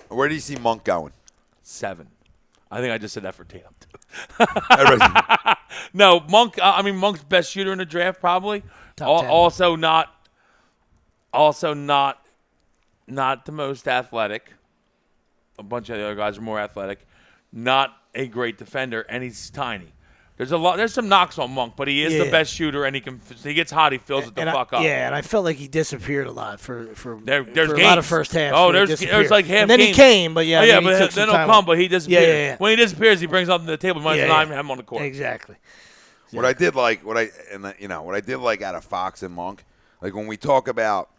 [SPEAKER 2] Where do you see Monk going?
[SPEAKER 3] 7. I think I just said that for Tatum.
[SPEAKER 2] Everybody-
[SPEAKER 3] No, Monk. Monk's best shooter in the draft, probably.
[SPEAKER 4] Top 10.
[SPEAKER 3] Also not the most athletic. A bunch of the other guys are more athletic. Not a great defender, and he's tiny. There's some knocks on Monk, but he is the
[SPEAKER 4] Yeah.
[SPEAKER 3] best shooter, and he gets hot, he fills it the fuck up.
[SPEAKER 4] Yeah, and I felt like he disappeared a lot for
[SPEAKER 3] There's
[SPEAKER 4] a lot
[SPEAKER 3] games.
[SPEAKER 4] of first half.
[SPEAKER 3] Oh,
[SPEAKER 4] he
[SPEAKER 3] there's
[SPEAKER 4] disappeared.
[SPEAKER 3] like half
[SPEAKER 4] and then
[SPEAKER 3] games.
[SPEAKER 4] he came, but yeah,
[SPEAKER 3] Oh, yeah,
[SPEAKER 4] I mean, he
[SPEAKER 3] but
[SPEAKER 4] took some
[SPEAKER 3] then he'll
[SPEAKER 4] time
[SPEAKER 3] come,
[SPEAKER 4] off.
[SPEAKER 3] but he disappears.
[SPEAKER 4] Yeah.
[SPEAKER 3] When he disappears, he brings something to the table. He might not even have him on the court.
[SPEAKER 4] Exactly.
[SPEAKER 2] What I did like, what I did like out of Fox and Monk, like when we talk about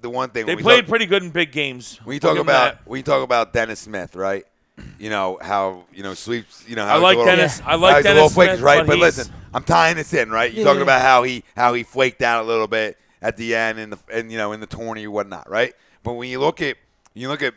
[SPEAKER 2] the one thing
[SPEAKER 3] They played pretty good in big games.
[SPEAKER 2] when you talk about Dennis Smith, right? You know how sweeps. You know how
[SPEAKER 3] I like
[SPEAKER 2] he's a little-
[SPEAKER 3] Dennis. I
[SPEAKER 2] how
[SPEAKER 3] like
[SPEAKER 2] he's a
[SPEAKER 3] Dennis
[SPEAKER 2] little flaky,
[SPEAKER 3] Smith,
[SPEAKER 2] right? But
[SPEAKER 3] he's-
[SPEAKER 2] listen, I'm tying this in, right? You're talking about how he flaked out a little bit at the end in the tourney or whatnot, right? But when you look at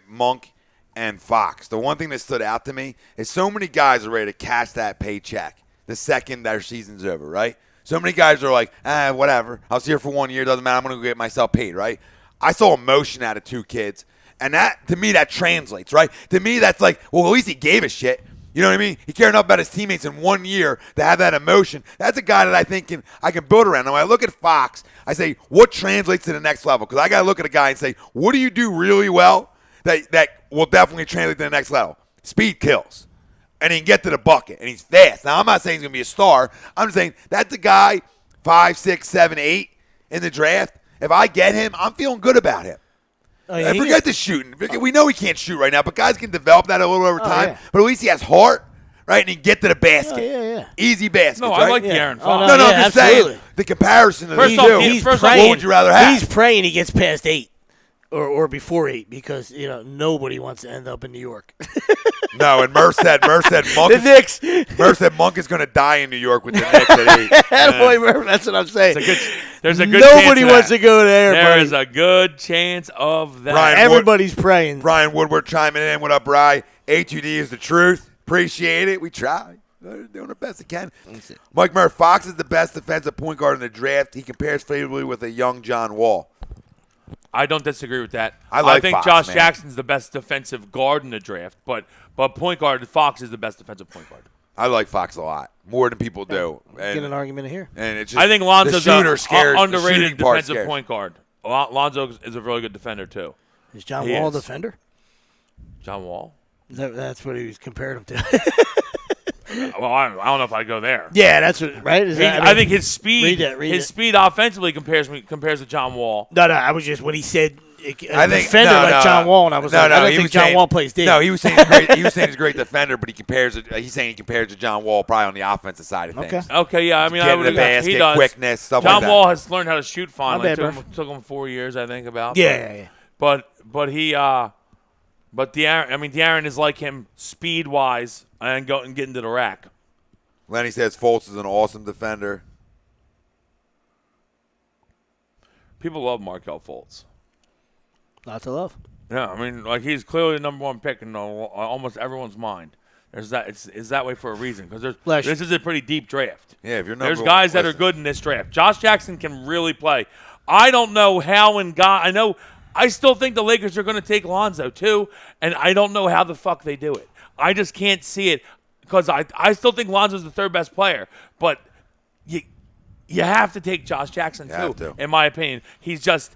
[SPEAKER 2] Monk and Fox, the one thing that stood out to me is so many guys are ready to cash that paycheck the second their season's over, right? So many guys are like, whatever. I was here for 1 year. Doesn't matter. I'm going to go get myself paid, right? I saw emotion out of two kids. And that, to me, that translates, right? To me, that's like, well, at least he gave a shit. You know what I mean? He cared enough about his teammates in 1 year to have that emotion. That's a guy that I think I can build around. Now, when I look at Fox, I say, what translates to the next level? Because I got to look at a guy and say, what do you do really well that will definitely translate to the next level? Speed kills. And he can get to the bucket, and he's fast. Now, I'm not saying he's going to be a star. I'm just saying that's a guy 5, 6, 7, 8 in the draft. If I get him, I'm feeling good about him. And forget the shooting. We know he can't shoot right now, but guys can develop that a little over time.
[SPEAKER 4] Yeah.
[SPEAKER 2] But at least he has heart, right? And he can get to the basket.
[SPEAKER 4] Yeah.
[SPEAKER 2] Easy basket.
[SPEAKER 3] No,
[SPEAKER 2] right?
[SPEAKER 3] I like De'Aaron Fox.
[SPEAKER 2] No, I'm
[SPEAKER 4] yeah,
[SPEAKER 2] just
[SPEAKER 4] absolutely.
[SPEAKER 2] saying the comparison to
[SPEAKER 3] First
[SPEAKER 2] these
[SPEAKER 3] off,
[SPEAKER 2] two.
[SPEAKER 3] he's
[SPEAKER 2] What
[SPEAKER 4] praying.
[SPEAKER 2] would you rather have?
[SPEAKER 4] He's praying he gets past 8 or before 8 because nobody wants to end up in New York.
[SPEAKER 2] No, and Murph said Monk.
[SPEAKER 4] The Knicks.
[SPEAKER 2] Murph said Monk is going to die in New York with the Knicks at 8.
[SPEAKER 4] Attaboy, Murph, that's what I'm saying.
[SPEAKER 3] There's a good
[SPEAKER 4] Nobody
[SPEAKER 3] chance of
[SPEAKER 4] wants
[SPEAKER 3] that.
[SPEAKER 4] to go there.
[SPEAKER 3] There
[SPEAKER 4] buddy.
[SPEAKER 3] is a good chance of that.
[SPEAKER 2] Brian
[SPEAKER 4] Everybody's praying.
[SPEAKER 2] Brian Woodward chiming in. What up, Bri? A2D is the truth. Appreciate it. We try. They're doing the best they can. Mike Murph, Fox is the best defensive point guard in the draft. He compares favorably with a young John Wall.
[SPEAKER 3] I don't disagree with that.
[SPEAKER 2] I
[SPEAKER 3] think
[SPEAKER 2] Fox,
[SPEAKER 3] Josh
[SPEAKER 2] man.
[SPEAKER 3] Jackson's the best defensive guard in the draft, but point guard, Fox is the best defensive point guard.
[SPEAKER 2] I like Fox a lot, more than people do.
[SPEAKER 4] Get an argument here.
[SPEAKER 2] And it's just,
[SPEAKER 3] I think Lonzo's
[SPEAKER 2] the shooter
[SPEAKER 3] an
[SPEAKER 2] scares, the
[SPEAKER 3] underrated
[SPEAKER 2] shooting part
[SPEAKER 3] defensive
[SPEAKER 2] scares.
[SPEAKER 3] point guard. Lonzo is a really good defender, too.
[SPEAKER 4] Is John
[SPEAKER 3] He
[SPEAKER 4] Wall a
[SPEAKER 3] is.
[SPEAKER 4] defender?
[SPEAKER 3] John Wall?
[SPEAKER 4] That's what he was compared him to.
[SPEAKER 3] Well, I don't know if I'd go there.
[SPEAKER 4] Yeah, that's what, right? Is that,
[SPEAKER 3] I think his speed,
[SPEAKER 4] read
[SPEAKER 3] his
[SPEAKER 4] it.
[SPEAKER 3] speed offensively compares to John Wall.
[SPEAKER 4] No, I was just when he said a
[SPEAKER 2] I think
[SPEAKER 4] defender like John Wall, and I was like, I don't
[SPEAKER 2] he
[SPEAKER 4] think
[SPEAKER 2] was
[SPEAKER 4] John
[SPEAKER 2] saying-
[SPEAKER 4] Wall plays D.
[SPEAKER 2] No, he was saying he's great. He was saying he's a great defender, but he's saying he compares to John Wall probably on the offensive side of things.
[SPEAKER 4] Okay.
[SPEAKER 3] Okay, yeah, I mean,
[SPEAKER 2] Get
[SPEAKER 3] I
[SPEAKER 2] in
[SPEAKER 3] would
[SPEAKER 2] the
[SPEAKER 3] agree.
[SPEAKER 2] basket,
[SPEAKER 3] He does.
[SPEAKER 2] quickness, stuff
[SPEAKER 3] John
[SPEAKER 2] like that.
[SPEAKER 3] Wall has learned how to shoot finally.
[SPEAKER 4] My bad,
[SPEAKER 3] Took him 4 years, I think, about.
[SPEAKER 4] Yeah.
[SPEAKER 3] But De'Aaron is like him speed wise and get into the rack.
[SPEAKER 2] Lenny says Fultz is an awesome defender.
[SPEAKER 3] People love Markelle Fultz.
[SPEAKER 4] Lots of love.
[SPEAKER 3] Yeah, I mean, like he's clearly the number one pick in almost everyone's mind. There's that. It's that way for a reason because this is a pretty deep draft.
[SPEAKER 2] Yeah, if you're
[SPEAKER 3] There's guys that are good in this draft. Josh Jackson can really play. I don't know how I still think the Lakers are going to take Lonzo too, and I don't know how the fuck they do it. I just can't see it because I still think Lonzo's the third best player, but you have to take Josh Jackson too. In my opinion, he's just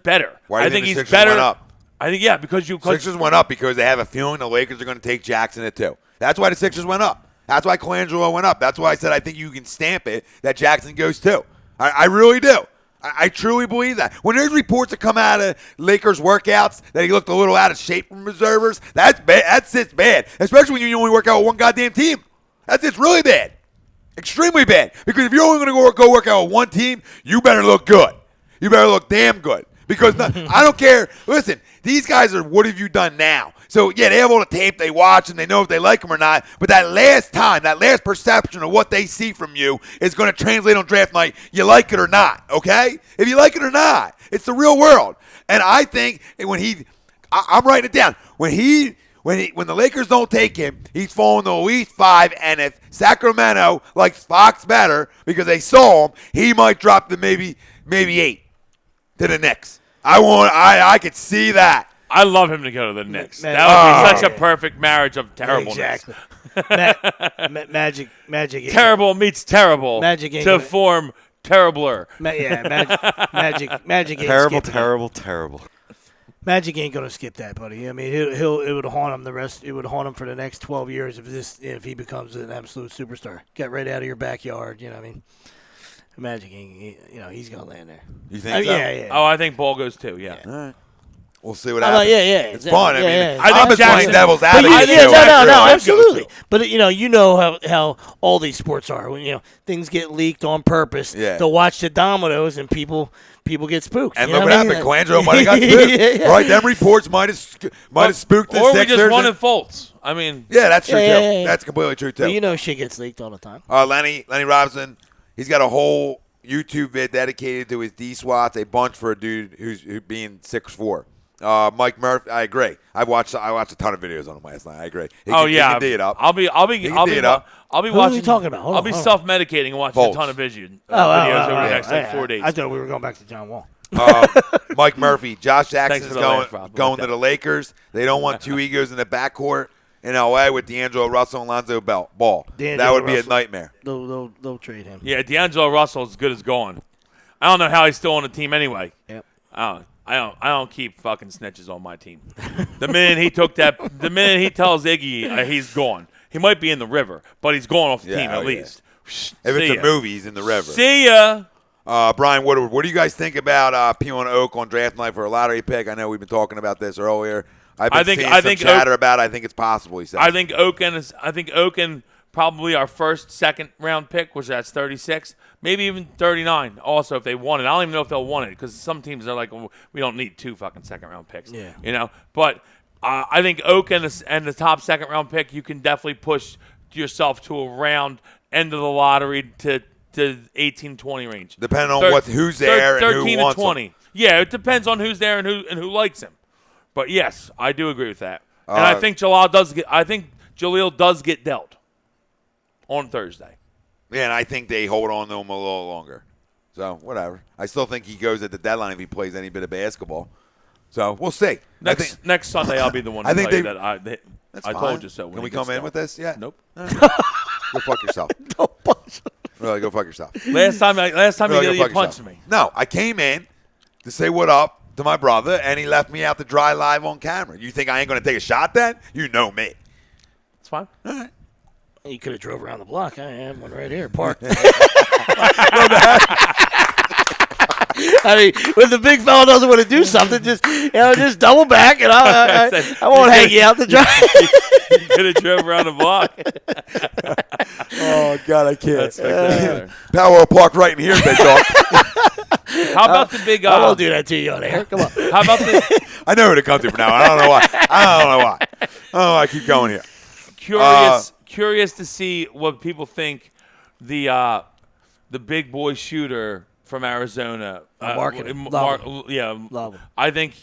[SPEAKER 3] better.
[SPEAKER 2] Why do you
[SPEAKER 3] I think
[SPEAKER 2] the
[SPEAKER 3] he's
[SPEAKER 2] Sixers
[SPEAKER 3] better.
[SPEAKER 2] went up?
[SPEAKER 3] I think because
[SPEAKER 2] Sixers went up because they have a feeling the Lakers are going to take Jackson at 2. That's why the Sixers went up. That's why Colangelo went up. That's why I said I think you can stamp it that Jackson goes 2. I really do. I truly believe that. When there's reports that come out of Lakers workouts that he looked a little out of shape from observers, that's bad. That sits bad, especially when you only work out with one goddamn team. It's really bad. Extremely bad. Because if you're only going to go work out with one team, you better look good. You better look damn good. Because I don't care. Listen, these guys are what have you done now? So, yeah, they have all the tape they watch and they know if they like them or not. But that last perception of what they see from you is going to translate on draft night. You like it or not, okay? If you like it or not. It's the real world. And I think I'm writing it down. When the Lakers don't take him, he's falling to at least 5. And if Sacramento likes Fox better because they saw him, he might drop to maybe 8 to the Knicks. I could see that.
[SPEAKER 3] I love him to go to the Knicks.
[SPEAKER 4] Man,
[SPEAKER 3] That would be such a perfect marriage of terribleness.
[SPEAKER 4] Exactly. Magic.
[SPEAKER 3] Terrible meets terrible
[SPEAKER 4] Magic ain't
[SPEAKER 3] to
[SPEAKER 4] gonna-
[SPEAKER 3] form terribler.
[SPEAKER 4] Magic. Ain't
[SPEAKER 5] Terrible,
[SPEAKER 4] skipping
[SPEAKER 5] terrible, terrible.
[SPEAKER 4] that. Magic ain't gonna skip that, buddy. I mean, it would haunt him It would haunt him for the next 12 years if he becomes an absolute superstar. Get right out of your backyard. You know what I mean? Magic ain't. He's gonna land there.
[SPEAKER 2] You think so?
[SPEAKER 4] Yeah.
[SPEAKER 3] Oh, I think Ball goes too. Yeah.
[SPEAKER 2] All right. We'll see what
[SPEAKER 4] I'm
[SPEAKER 2] happens.
[SPEAKER 4] like, yeah.
[SPEAKER 2] It's fun. I mean,
[SPEAKER 4] yeah.
[SPEAKER 3] I think
[SPEAKER 2] I'm just playing
[SPEAKER 3] Jackson-
[SPEAKER 2] devil's
[SPEAKER 4] But
[SPEAKER 2] advocate.
[SPEAKER 3] I think
[SPEAKER 4] no,
[SPEAKER 3] Jackson-
[SPEAKER 4] absolutely. But you know how all these sports are. When things get leaked on purpose
[SPEAKER 2] Yeah.
[SPEAKER 4] to watch the dominoes, and people people get spooked.
[SPEAKER 2] And
[SPEAKER 4] you know
[SPEAKER 2] look what happened. Colangelo might have got spooked. Right? Them reports might have spooked the
[SPEAKER 3] Or we
[SPEAKER 2] Sixers.
[SPEAKER 3] just wanted Fultz. I mean,
[SPEAKER 2] Yeah, that's true, too.
[SPEAKER 4] Yeah.
[SPEAKER 2] That's completely true, too.
[SPEAKER 4] But you know shit gets leaked all the time.
[SPEAKER 2] Lenny Robinson, he's got a whole YouTube vid dedicated to his D-swats, a bunch for a dude who's being 6'4". Mike Murphy, I agree. I watched a ton of videos on him last night. I agree. He can D it up.
[SPEAKER 3] I'll be
[SPEAKER 2] He can D it up.
[SPEAKER 3] watching.
[SPEAKER 4] Who are you talking about? Hold
[SPEAKER 3] I'll
[SPEAKER 4] on,
[SPEAKER 3] be
[SPEAKER 4] hold on.
[SPEAKER 3] self-medicating and watching
[SPEAKER 2] Fultz.
[SPEAKER 3] a ton of videos
[SPEAKER 4] Oh,
[SPEAKER 3] over the next like 4 days.
[SPEAKER 4] I thought we were going back to John Wall.
[SPEAKER 2] Mike Murphy, Josh
[SPEAKER 3] Thanks
[SPEAKER 2] Jackson's
[SPEAKER 3] for the laugh, Rob.
[SPEAKER 2] going to the Lakers. They don't want two egos in the backcourt in LA with D'Angelo Russell and Lonzo Ball. That
[SPEAKER 4] D'Angelo
[SPEAKER 2] would be a
[SPEAKER 4] Russell.
[SPEAKER 2] nightmare.
[SPEAKER 4] They'll trade him.
[SPEAKER 3] Yeah, D'Angelo Russell is good as gone. I don't know how he's still on the team anyway.
[SPEAKER 4] Yep.
[SPEAKER 3] I don't keep fucking snitches on my team. The minute he tells Iggy he's gone, he might be in the river, but he's gone off the
[SPEAKER 2] Yeah,
[SPEAKER 3] team at
[SPEAKER 2] oh, yeah.
[SPEAKER 3] least.
[SPEAKER 2] If
[SPEAKER 3] See
[SPEAKER 2] it's
[SPEAKER 3] ya.
[SPEAKER 2] a movie, he's in the river.
[SPEAKER 3] See ya.
[SPEAKER 2] Brian Woodward, what do you guys think about peeling Oak on draft night for a lottery pick? I know we've been talking about this earlier. I've been seeing some chatter about it. I think it's possible, he said.
[SPEAKER 3] I think Oaken probably our first, second round pick, which that's 36, maybe even 39. Also, if they want it, I don't even know if they'll want it because some teams are like, well, we don't need 2 fucking second round picks.
[SPEAKER 4] Yeah.
[SPEAKER 3] You know, but I think Oaken and the top second round pick, you can definitely push yourself to around end of the lottery to 18-20 range.
[SPEAKER 2] Depending on who's there and
[SPEAKER 3] 13
[SPEAKER 2] who wants
[SPEAKER 3] to 20.
[SPEAKER 2] him.
[SPEAKER 3] Yeah, it depends on who's there and who likes him. But yes, I do agree with that. And I think Jaleel does get dealt on Thursday.
[SPEAKER 2] Yeah, and I think they hold on to him a little longer. So, whatever. I still think he goes at the deadline if he plays any bit of basketball. So, we'll see.
[SPEAKER 3] Next Sunday, I'll be the one to
[SPEAKER 2] I think
[SPEAKER 3] tell you
[SPEAKER 2] they-
[SPEAKER 3] that
[SPEAKER 2] That's
[SPEAKER 3] I
[SPEAKER 2] fine.
[SPEAKER 3] told you so. when
[SPEAKER 2] Can we
[SPEAKER 3] he gets
[SPEAKER 2] come in
[SPEAKER 3] dealt.
[SPEAKER 2] with this? Yeah.
[SPEAKER 3] Nope.
[SPEAKER 2] Go fuck yourself. Really, go fuck yourself.
[SPEAKER 3] Last time
[SPEAKER 2] Really,
[SPEAKER 3] you
[SPEAKER 2] go
[SPEAKER 3] did,
[SPEAKER 2] fuck
[SPEAKER 3] you punched
[SPEAKER 2] yourself.
[SPEAKER 3] me.
[SPEAKER 2] No, I came in to say what up to my brother, and he left me out to dry live on camera. You think I ain't going to take a shot then? You know me.
[SPEAKER 3] It's fine.
[SPEAKER 2] All right.
[SPEAKER 4] You could have drove around the block. I have one right here, parked. I mean, when the big fella doesn't want to do something, just double back, and I won't hang you out to dry.
[SPEAKER 3] You could have drove around the block.
[SPEAKER 2] Oh, God, I can't.
[SPEAKER 3] That's spectacular.
[SPEAKER 2] Power Park right in here, big dog.
[SPEAKER 3] How about the big?
[SPEAKER 4] I won't do that to you on air. Come on.
[SPEAKER 3] How about the
[SPEAKER 2] I know who to come to for now. I don't know why. I don't know why. I keep going here.
[SPEAKER 3] curious to see what people think the big boy shooter from Arizona.
[SPEAKER 4] Marketing. Love him. Love him.
[SPEAKER 3] I think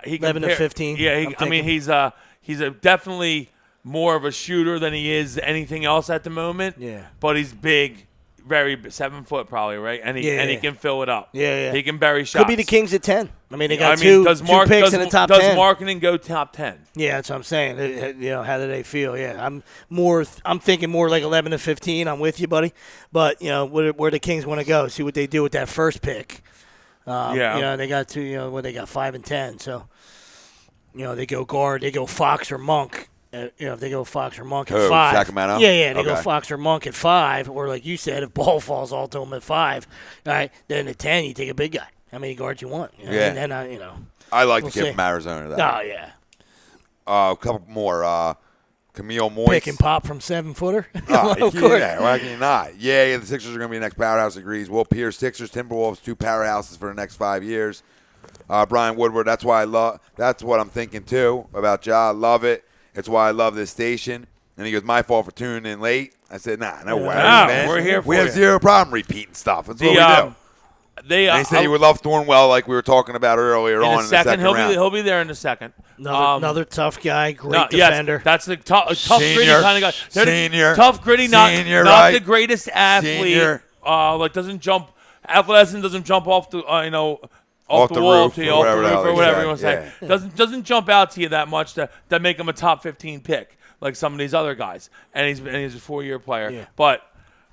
[SPEAKER 3] he
[SPEAKER 4] 11 to 15,
[SPEAKER 3] Yeah,
[SPEAKER 4] I'm thinking.
[SPEAKER 3] he's definitely more of a shooter than he is anything else at the moment.
[SPEAKER 4] Yeah.
[SPEAKER 3] But he's big, very 7 foot probably, right? And he can fill it up.
[SPEAKER 4] Yeah.
[SPEAKER 3] He can bury shots.
[SPEAKER 4] Could be the Kings at 10. I mean, they got
[SPEAKER 3] two
[SPEAKER 4] two picks in the top 10.
[SPEAKER 3] Does marketing go top 10?
[SPEAKER 4] Yeah, that's what I'm saying. How do they feel? Yeah, I'm thinking more like 11 to 15. I'm with you, buddy. But where the Kings want to go, see what they do with that first pick. They got they got 5 and 10. So, they go guard, they go Fox or Monk. If they go Fox or Monk at 5.
[SPEAKER 2] Sacramento?
[SPEAKER 4] Yeah, they go
[SPEAKER 2] Okay.
[SPEAKER 4] Fox or Monk at 5, or like you said, if ball falls all to them at 5, all right, then at 10 you take a big guy. How many guards you want?
[SPEAKER 2] Yeah.
[SPEAKER 4] And then
[SPEAKER 2] I like
[SPEAKER 4] We'll
[SPEAKER 2] the kid
[SPEAKER 4] see.
[SPEAKER 2] from Arizona.
[SPEAKER 4] oh yeah,
[SPEAKER 2] A couple more. Camille Moist.
[SPEAKER 4] pick and pop from 7-footer.
[SPEAKER 2] Oh,
[SPEAKER 4] Of
[SPEAKER 2] you
[SPEAKER 4] course.
[SPEAKER 2] can't. Why can you not? Yeah, the Sixers are going to be the next powerhouse. Agrees. Will Pierce, Sixers, Timberwolves, 2 powerhouses for the next 5 years. Brian Woodward. That's why I love. That's what I'm thinking too about Ja. I love it. It's why I love this station. And he goes, my fault for tuning in late. I said, no way, man.
[SPEAKER 3] we're here
[SPEAKER 2] We
[SPEAKER 3] for
[SPEAKER 2] have
[SPEAKER 3] you.
[SPEAKER 2] zero problem repeating stuff. That's what we do. And he said he would love Thornwell, like we were talking about earlier on in the second round.
[SPEAKER 3] He'll be there in a second.
[SPEAKER 4] Another tough guy, great defender.
[SPEAKER 3] Yes, that's the tough,
[SPEAKER 2] Senior,
[SPEAKER 3] gritty kind of guy.
[SPEAKER 2] senior,
[SPEAKER 3] tough, gritty, not
[SPEAKER 2] right.
[SPEAKER 3] the greatest athlete.
[SPEAKER 2] Senior.
[SPEAKER 3] Doesn't jump. Athleticism doesn't jump off the off the wall
[SPEAKER 2] roof
[SPEAKER 3] to you,
[SPEAKER 2] or
[SPEAKER 3] off the
[SPEAKER 2] whatever the
[SPEAKER 3] roof
[SPEAKER 2] hell
[SPEAKER 3] or
[SPEAKER 2] he
[SPEAKER 3] whatever
[SPEAKER 2] said.
[SPEAKER 3] you want to say.
[SPEAKER 2] Yeah.
[SPEAKER 3] Doesn't jump out to you that much to make him a top 15 pick like some of these other guys. And he's a 4-year player,
[SPEAKER 4] Yeah.
[SPEAKER 3] but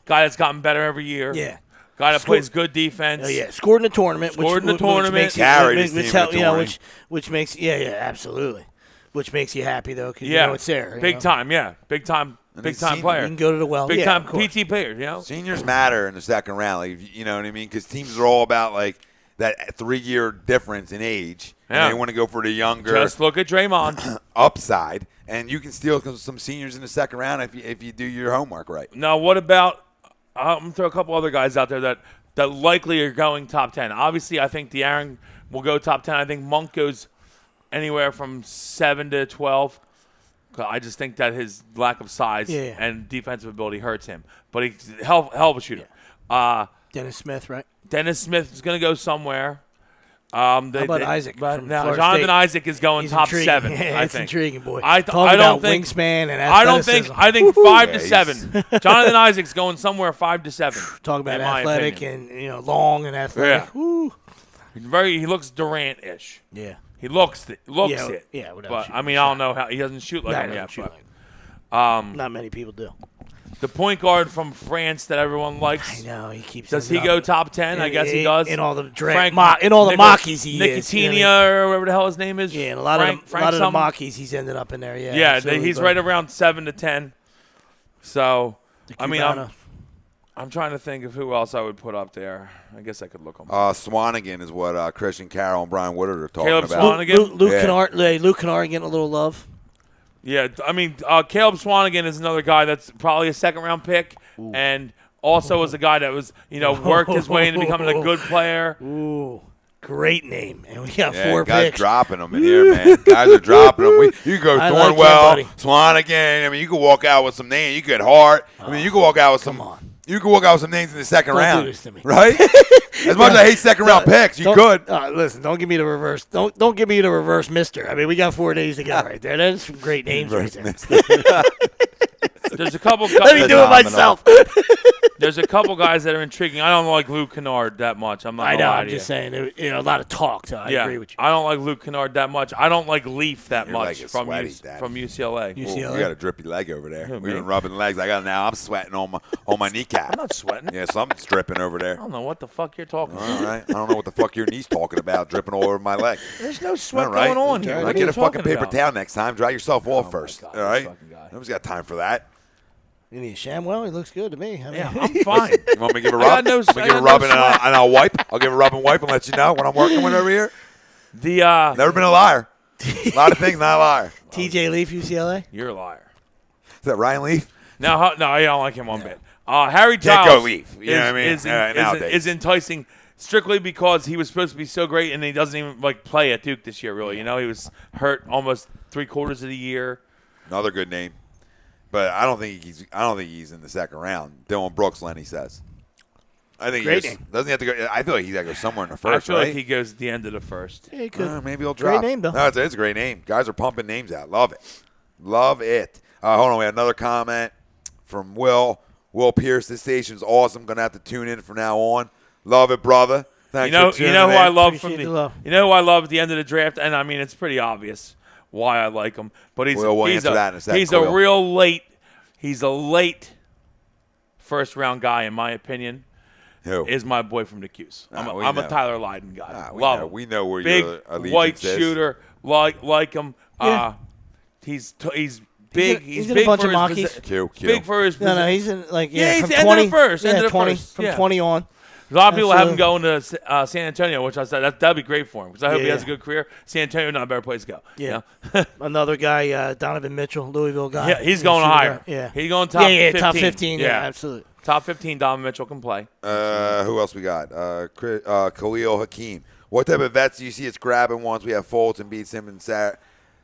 [SPEAKER 3] guy that's gotten better every year.
[SPEAKER 4] Yeah.
[SPEAKER 3] Guy that plays good defense.
[SPEAKER 4] Oh, yeah, scored in the tournament.
[SPEAKER 3] Scored in the tournament.
[SPEAKER 4] Which makes
[SPEAKER 2] Carried
[SPEAKER 4] you,
[SPEAKER 2] his
[SPEAKER 4] which,
[SPEAKER 2] team
[SPEAKER 4] help,
[SPEAKER 2] in the tournament.
[SPEAKER 4] which makes absolutely. Which makes you happy though, because
[SPEAKER 3] Yeah,
[SPEAKER 4] it's there.
[SPEAKER 3] big time. Yeah, big time
[SPEAKER 2] he's seen-
[SPEAKER 3] player.
[SPEAKER 4] You can go to the well.
[SPEAKER 3] Big
[SPEAKER 4] yeah,
[SPEAKER 3] time
[SPEAKER 4] of course.
[SPEAKER 3] PT player.
[SPEAKER 2] Seniors matter in the second round. Like, you know what I mean? Because teams are all about like that 3-year difference in age.
[SPEAKER 3] Yeah.
[SPEAKER 2] And they want to go for the younger
[SPEAKER 3] Just look at Draymond.
[SPEAKER 2] upside. And you can steal some seniors in the second round if you do your homework right.
[SPEAKER 3] Now, what about? I'm gonna throw a couple other guys out there that that likely are going top 10. Obviously, I think De'Aaron will go top 10. I think Monk goes anywhere from 7 to 12. I just think that his lack of size and defensive ability hurts him. But he's a hell of a shooter.
[SPEAKER 4] Dennis Smith, right?
[SPEAKER 3] Dennis Smith is going to go somewhere.
[SPEAKER 4] How about Isaac?
[SPEAKER 3] But
[SPEAKER 4] from
[SPEAKER 3] now
[SPEAKER 4] Florida
[SPEAKER 3] Jonathan
[SPEAKER 4] State?
[SPEAKER 3] Isaac is going
[SPEAKER 4] He's
[SPEAKER 3] top
[SPEAKER 4] intriguing.
[SPEAKER 3] 7.
[SPEAKER 4] Yeah,
[SPEAKER 3] I
[SPEAKER 4] it's
[SPEAKER 3] think.
[SPEAKER 4] intriguing, boy.
[SPEAKER 3] I
[SPEAKER 4] Talk
[SPEAKER 3] don't
[SPEAKER 4] about
[SPEAKER 3] think
[SPEAKER 4] wingspan and
[SPEAKER 3] I don't think.
[SPEAKER 4] athleticism.
[SPEAKER 3] I think 5 to
[SPEAKER 2] Yeah,
[SPEAKER 3] 7. Jonathan Isaac's going somewhere 5 to 7.
[SPEAKER 4] Talk about
[SPEAKER 3] in my
[SPEAKER 4] athletic
[SPEAKER 3] opinion.
[SPEAKER 4] and long and athletic.
[SPEAKER 3] Yeah.
[SPEAKER 4] Woo.
[SPEAKER 3] He looks Durant-ish.
[SPEAKER 4] Yeah.
[SPEAKER 3] He looks it.
[SPEAKER 4] Yeah, without
[SPEAKER 3] But
[SPEAKER 4] shooting
[SPEAKER 3] I mean,
[SPEAKER 4] a
[SPEAKER 3] I
[SPEAKER 4] shot.
[SPEAKER 3] don't know how he doesn't shoot like
[SPEAKER 4] Nah,
[SPEAKER 3] him
[SPEAKER 4] he
[SPEAKER 3] yet.
[SPEAKER 4] doesn't shoot
[SPEAKER 3] But
[SPEAKER 4] not many people do.
[SPEAKER 3] the point guard from France that everyone likes.
[SPEAKER 4] I know he keeps.
[SPEAKER 3] Does he
[SPEAKER 4] ending
[SPEAKER 3] go
[SPEAKER 4] up
[SPEAKER 3] top 10? I guess he does.
[SPEAKER 4] in all the
[SPEAKER 3] Frank-
[SPEAKER 4] in all the
[SPEAKER 3] Nico-
[SPEAKER 4] Mockies he is. you know what I mean?
[SPEAKER 3] Nicotinia or whatever the hell his name is.
[SPEAKER 4] Yeah, and a lot of the
[SPEAKER 3] something.
[SPEAKER 4] Mockies he's ended up in there. Yeah,
[SPEAKER 3] Yeah,
[SPEAKER 4] absolutely,
[SPEAKER 3] he's
[SPEAKER 4] but
[SPEAKER 3] right around 7 to 10. So,
[SPEAKER 4] the
[SPEAKER 3] I mean,
[SPEAKER 4] Cubano.
[SPEAKER 3] I'm trying to think of who else I would put up there. I guess I could look him.
[SPEAKER 2] Swanigan is what Christian Carroll and Brian Woodard are talking
[SPEAKER 3] Caleb
[SPEAKER 2] about.
[SPEAKER 3] Swanigan?
[SPEAKER 4] Luke
[SPEAKER 2] Yeah.
[SPEAKER 4] Kennard, Luke Kennard getting a little love.
[SPEAKER 3] Yeah, I mean, Caleb Swanigan is another guy that's probably a second-round pick, and also was a guy that was, worked his way into becoming a good player.
[SPEAKER 4] Ooh, great name, and we got
[SPEAKER 2] Yeah,
[SPEAKER 4] 4
[SPEAKER 2] guys
[SPEAKER 4] picks.
[SPEAKER 2] dropping them in here, man. Guys are dropping them. You go
[SPEAKER 4] I like
[SPEAKER 2] Thornwell,
[SPEAKER 4] that, buddy.
[SPEAKER 2] Swanigan. I mean, you could walk out with some names. You could Hart. I mean, you could walk out with some.
[SPEAKER 4] Come on.
[SPEAKER 2] You could walk out with some names in the second
[SPEAKER 4] Don't do
[SPEAKER 2] round,
[SPEAKER 4] this to me.
[SPEAKER 2] right? As much as I hate second round picks, you
[SPEAKER 4] Don't-
[SPEAKER 2] could.
[SPEAKER 4] listen, don't give me the reverse. Don't give me the reverse, Mister. I mean, we got 4 days to go right there. That's some great names right there.
[SPEAKER 3] There's a couple.
[SPEAKER 4] Let me do it myself.
[SPEAKER 3] There's a couple guys that are intriguing. I don't like Luke Kennard that much. I'm not.
[SPEAKER 4] I
[SPEAKER 3] gonna
[SPEAKER 4] know.
[SPEAKER 3] lie
[SPEAKER 4] I'm
[SPEAKER 3] to
[SPEAKER 4] just
[SPEAKER 3] you.
[SPEAKER 4] saying. A lot of talk. So I agree with you.
[SPEAKER 3] I don't like Luke Kennard that much. I don't like Leaf that
[SPEAKER 2] Your
[SPEAKER 3] much
[SPEAKER 2] leg is
[SPEAKER 3] from
[SPEAKER 2] sweaty, Daddy.
[SPEAKER 3] from UCLA.
[SPEAKER 2] Ooh,
[SPEAKER 4] UCLA.
[SPEAKER 2] you got a drippy leg over there.
[SPEAKER 3] Who,
[SPEAKER 2] We've
[SPEAKER 3] me?
[SPEAKER 2] been rubbing legs. I'm sweating on my kneecap.
[SPEAKER 3] I'm not sweating.
[SPEAKER 2] Yeah, something's dripping over there.
[SPEAKER 3] I don't know what the fuck you're talking about.
[SPEAKER 2] All right. I don't know what the fuck your knee's talking about, dripping all over my leg.
[SPEAKER 3] There's no sweat
[SPEAKER 2] All right.
[SPEAKER 3] going on here.
[SPEAKER 2] All
[SPEAKER 3] What
[SPEAKER 2] right,
[SPEAKER 3] are
[SPEAKER 2] get
[SPEAKER 3] you
[SPEAKER 2] a fucking
[SPEAKER 3] talking
[SPEAKER 2] paper
[SPEAKER 3] about?
[SPEAKER 2] towel next time. Dry yourself off
[SPEAKER 3] my
[SPEAKER 2] first.
[SPEAKER 3] God,
[SPEAKER 2] all right.
[SPEAKER 3] this fucking guy.
[SPEAKER 2] Nobody's got time for that.
[SPEAKER 4] You need a ShamWell? He looks good to me. I mean,
[SPEAKER 3] Yeah, I'm fine.
[SPEAKER 2] You want me to give a
[SPEAKER 3] I got
[SPEAKER 2] rub?
[SPEAKER 3] no-
[SPEAKER 2] Let me
[SPEAKER 3] I
[SPEAKER 2] give a
[SPEAKER 3] got
[SPEAKER 2] rub
[SPEAKER 3] no
[SPEAKER 2] and
[SPEAKER 3] sweat.
[SPEAKER 2] I'll wipe. I'll give a rub and wipe and let you know what I'm working with over here.
[SPEAKER 3] The
[SPEAKER 2] Never been a liar. A lot of things, not a liar.
[SPEAKER 4] TJ Leaf, UCLA.
[SPEAKER 3] you're a liar.
[SPEAKER 2] Is that Ryan Leaf?
[SPEAKER 3] No, I don't like him one bit. Harry
[SPEAKER 2] Can't
[SPEAKER 3] Giles
[SPEAKER 2] go Leaf. You know what I mean?
[SPEAKER 3] is
[SPEAKER 2] Nowadays.
[SPEAKER 3] enticing strictly because he was supposed to be so great and he doesn't even play at Duke this year. Really, he was hurt almost 3/4 of the year.
[SPEAKER 2] Another good name. But I don't think he's in the second round. Dylan Brooks, Lenny says. I think
[SPEAKER 4] Great
[SPEAKER 2] he
[SPEAKER 4] name.
[SPEAKER 2] doesn't have to go. I feel like he's got to go somewhere in the
[SPEAKER 3] I
[SPEAKER 2] first,
[SPEAKER 3] feel
[SPEAKER 2] right?
[SPEAKER 3] like he goes at the end of the first.
[SPEAKER 4] Yeah, he could.
[SPEAKER 2] Maybe he'll
[SPEAKER 4] Great
[SPEAKER 2] drop.
[SPEAKER 4] name, though.
[SPEAKER 2] No, it's a great name. Guys are pumping names out. Love it. Love it. Hold on. We have another comment from Will. Will Pierce, this station's awesome. Going to have to tune in from now on. Love it, brother. Thanks
[SPEAKER 3] You know
[SPEAKER 2] for tuning
[SPEAKER 3] who
[SPEAKER 2] in.
[SPEAKER 3] I love
[SPEAKER 4] Appreciate
[SPEAKER 3] from
[SPEAKER 4] the love.
[SPEAKER 3] You know who I love at the end of the draft, and I mean it's pretty obvious why I like him. But
[SPEAKER 2] We'll answer that in a second,
[SPEAKER 3] he's
[SPEAKER 2] Will.
[SPEAKER 3] a real late. He's a late first round guy in my opinion.
[SPEAKER 2] Who?
[SPEAKER 3] Is my boy from the Q's. I'm
[SPEAKER 2] we
[SPEAKER 3] a
[SPEAKER 2] know.
[SPEAKER 3] Tyler Lydon guy.
[SPEAKER 2] We
[SPEAKER 3] Love
[SPEAKER 2] know.
[SPEAKER 3] him.
[SPEAKER 2] We know where
[SPEAKER 3] Big
[SPEAKER 2] your allegiance
[SPEAKER 3] white
[SPEAKER 2] is.
[SPEAKER 3] shooter like him.
[SPEAKER 4] Yeah.
[SPEAKER 3] He's big.
[SPEAKER 4] He's
[SPEAKER 3] He's
[SPEAKER 4] in a
[SPEAKER 3] big
[SPEAKER 4] bunch
[SPEAKER 3] for
[SPEAKER 4] of
[SPEAKER 3] his
[SPEAKER 4] Mockies.
[SPEAKER 2] Q.
[SPEAKER 3] big for his.
[SPEAKER 4] No, he's in
[SPEAKER 3] Yeah, he's
[SPEAKER 4] from
[SPEAKER 3] the end of
[SPEAKER 4] 20.
[SPEAKER 3] the first, end of the
[SPEAKER 4] 20
[SPEAKER 3] first,
[SPEAKER 4] from
[SPEAKER 3] yeah.
[SPEAKER 4] 20 on.
[SPEAKER 3] A lot of people have him
[SPEAKER 4] Absolutely.
[SPEAKER 3] going to San Antonio, which I said that'd be great for him because I hope he
[SPEAKER 4] Yeah.
[SPEAKER 3] has a good career. San Antonio, not a better place to go.
[SPEAKER 4] Yeah.
[SPEAKER 3] You know?
[SPEAKER 4] Another guy, Donovan Mitchell, Louisville guy.
[SPEAKER 3] Yeah, he's going higher.
[SPEAKER 4] Yeah.
[SPEAKER 3] He's going top.
[SPEAKER 4] Yeah,
[SPEAKER 3] 15.
[SPEAKER 4] top 15. Yeah, absolutely.
[SPEAKER 3] Top 15. Donovan Mitchell can play.
[SPEAKER 2] Who else we got? Khalil Hakeem. What type of vets do you see us grabbing once we have Fultz and Embiid, Simmons,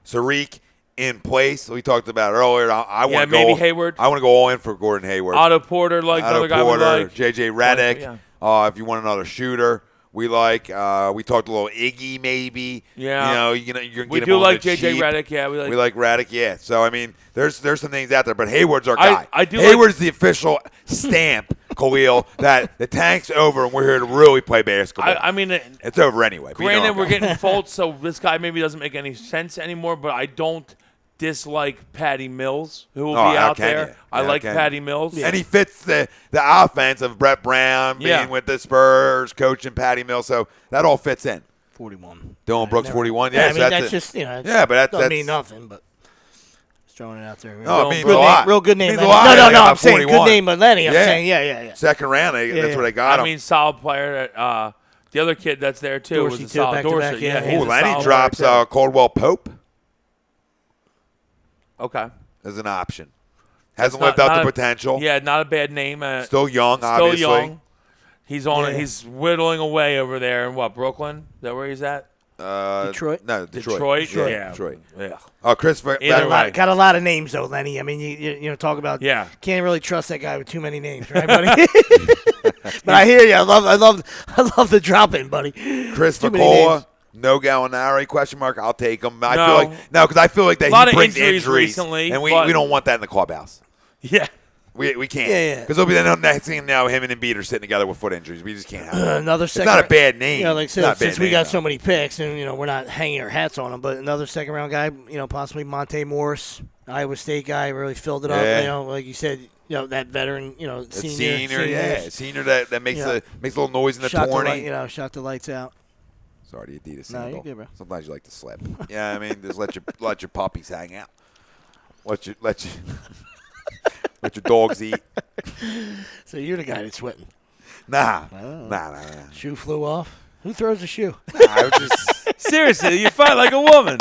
[SPEAKER 2] Sariq in place? We talked about earlier. I want to go.
[SPEAKER 3] maybe Hayward.
[SPEAKER 2] I want to go all in for Gordon Hayward.
[SPEAKER 3] Otto Porter,
[SPEAKER 2] Otto
[SPEAKER 3] another guy we
[SPEAKER 2] Porter,
[SPEAKER 3] like.
[SPEAKER 2] JJ Redick.
[SPEAKER 3] Yeah.
[SPEAKER 2] If you want another shooter, we like. We talked a little Iggy, maybe.
[SPEAKER 3] Yeah.
[SPEAKER 2] You're gonna
[SPEAKER 3] We
[SPEAKER 2] get
[SPEAKER 3] do
[SPEAKER 2] him on
[SPEAKER 3] like
[SPEAKER 2] the
[SPEAKER 3] JJ
[SPEAKER 2] cheap.
[SPEAKER 3] Redick. Yeah, we like.
[SPEAKER 2] We like Redick, yeah. So I mean, there's some things out there, but Hayward's our guy.
[SPEAKER 3] I do
[SPEAKER 2] Hayward's the official stamp, Khalil, that the tank's over and we're here to really play basketball.
[SPEAKER 3] I mean,
[SPEAKER 2] it's over anyway. but you know
[SPEAKER 3] granted,
[SPEAKER 2] our
[SPEAKER 3] we're
[SPEAKER 2] guy.
[SPEAKER 3] getting Fultz, so this guy maybe doesn't make any sense anymore. But I don't dislike Patty Mills, who will
[SPEAKER 2] Oh,
[SPEAKER 3] be
[SPEAKER 2] how
[SPEAKER 3] out
[SPEAKER 2] can
[SPEAKER 3] there.
[SPEAKER 2] you?
[SPEAKER 3] I
[SPEAKER 2] How
[SPEAKER 3] like
[SPEAKER 2] can
[SPEAKER 3] Patty
[SPEAKER 2] you?
[SPEAKER 3] Mills.
[SPEAKER 2] And he fits the offense of Brett Brown being
[SPEAKER 3] Yeah.
[SPEAKER 2] with the Spurs, coaching Patty Mills. So that all fits in.
[SPEAKER 4] 41.
[SPEAKER 2] Dylan Brooks, 41. Yeah,
[SPEAKER 4] I
[SPEAKER 2] so
[SPEAKER 4] mean,
[SPEAKER 2] that's
[SPEAKER 4] that's
[SPEAKER 2] it.
[SPEAKER 4] just,
[SPEAKER 2] Yeah, but
[SPEAKER 4] doesn't
[SPEAKER 2] that's
[SPEAKER 4] mean nothing, but just throwing it out there.
[SPEAKER 2] No, it means
[SPEAKER 4] Real
[SPEAKER 2] a
[SPEAKER 4] name-
[SPEAKER 2] lot.
[SPEAKER 4] Real good name.
[SPEAKER 2] Means a
[SPEAKER 4] Lenny.
[SPEAKER 2] lot.
[SPEAKER 4] No,
[SPEAKER 2] They
[SPEAKER 4] no,
[SPEAKER 2] got
[SPEAKER 4] I'm saying good
[SPEAKER 2] 41.
[SPEAKER 4] name, but Lenny. I'm
[SPEAKER 2] Yeah.
[SPEAKER 4] saying, yeah.
[SPEAKER 2] Second round, that's where they got
[SPEAKER 3] I
[SPEAKER 2] him.
[SPEAKER 3] mean, solid player. The other kid that's there too
[SPEAKER 4] Dorsey,
[SPEAKER 3] was a
[SPEAKER 4] too,
[SPEAKER 3] solid
[SPEAKER 4] back-to-back,
[SPEAKER 3] Dorsey.
[SPEAKER 4] yeah.
[SPEAKER 3] he's
[SPEAKER 2] Ooh,
[SPEAKER 3] a
[SPEAKER 2] Lenny
[SPEAKER 3] solid
[SPEAKER 2] drops
[SPEAKER 3] player, too.
[SPEAKER 2] Caldwell Pope
[SPEAKER 3] Okay.
[SPEAKER 2] as an option. Hasn't
[SPEAKER 3] Not-
[SPEAKER 2] lived up
[SPEAKER 3] not
[SPEAKER 2] to
[SPEAKER 3] a-
[SPEAKER 2] potential.
[SPEAKER 3] Yeah, not a bad name.
[SPEAKER 2] Still young,
[SPEAKER 3] Still
[SPEAKER 2] obviously.
[SPEAKER 3] young. He's on it. He's whittling away over there in Brooklyn? Is that where he's at?
[SPEAKER 4] Detroit?
[SPEAKER 2] No, Detroit.
[SPEAKER 3] Yeah.
[SPEAKER 2] Detroit.
[SPEAKER 3] Yeah.
[SPEAKER 2] Oh, Chris.
[SPEAKER 4] Got a lot of names though, Lenny. I mean, you know, talk about.
[SPEAKER 3] Yeah.
[SPEAKER 4] Can't really trust that guy with too many names, right, buddy? But I hear you. I love the drop in, buddy.
[SPEAKER 2] Chris
[SPEAKER 4] Too many
[SPEAKER 2] Vacola,
[SPEAKER 4] names.
[SPEAKER 2] no Gallinari? Question mark. I'll take him. I
[SPEAKER 3] No.
[SPEAKER 2] feel like because I feel like that
[SPEAKER 3] A lot
[SPEAKER 2] he
[SPEAKER 3] of
[SPEAKER 2] brings
[SPEAKER 3] injuries
[SPEAKER 2] injuries,
[SPEAKER 3] recently,
[SPEAKER 2] and we
[SPEAKER 3] but-
[SPEAKER 2] don't want that in the clubhouse.
[SPEAKER 3] Yeah.
[SPEAKER 2] We can't.
[SPEAKER 4] Yeah.
[SPEAKER 2] Because there'll be the next thing now. Him and Embiid are sitting together with foot injuries. We just can't have it.
[SPEAKER 4] Another
[SPEAKER 2] It's
[SPEAKER 4] second.
[SPEAKER 2] not a bad name.
[SPEAKER 4] You know, like I
[SPEAKER 2] It's not a
[SPEAKER 4] said,
[SPEAKER 2] bad
[SPEAKER 4] since we
[SPEAKER 2] name,
[SPEAKER 4] got
[SPEAKER 2] though.
[SPEAKER 4] so many picks, and you know, we're not hanging our hats on them, but another second round guy, you know, possibly Monte Morris, Iowa State guy, really filled it up.
[SPEAKER 2] Yeah.
[SPEAKER 4] You know, like you said, you know, that veteran, you know,
[SPEAKER 2] That
[SPEAKER 4] senior,
[SPEAKER 2] senior that makes
[SPEAKER 4] Yeah.
[SPEAKER 2] makes a little noise in the
[SPEAKER 4] shot
[SPEAKER 2] tourney.
[SPEAKER 4] shot the lights out.
[SPEAKER 2] Sorry, the Adidas
[SPEAKER 4] No,
[SPEAKER 2] sandal.
[SPEAKER 4] you're good, bro.
[SPEAKER 2] Sometimes you like to slip. Yeah, I mean, just let your puppies hang out. Let your let your dogs eat.
[SPEAKER 4] So you're the guy that's sweating.
[SPEAKER 2] Nah.
[SPEAKER 4] Shoe flew off. Who throws a shoe?
[SPEAKER 2] I would just
[SPEAKER 3] Seriously, you fight like a woman.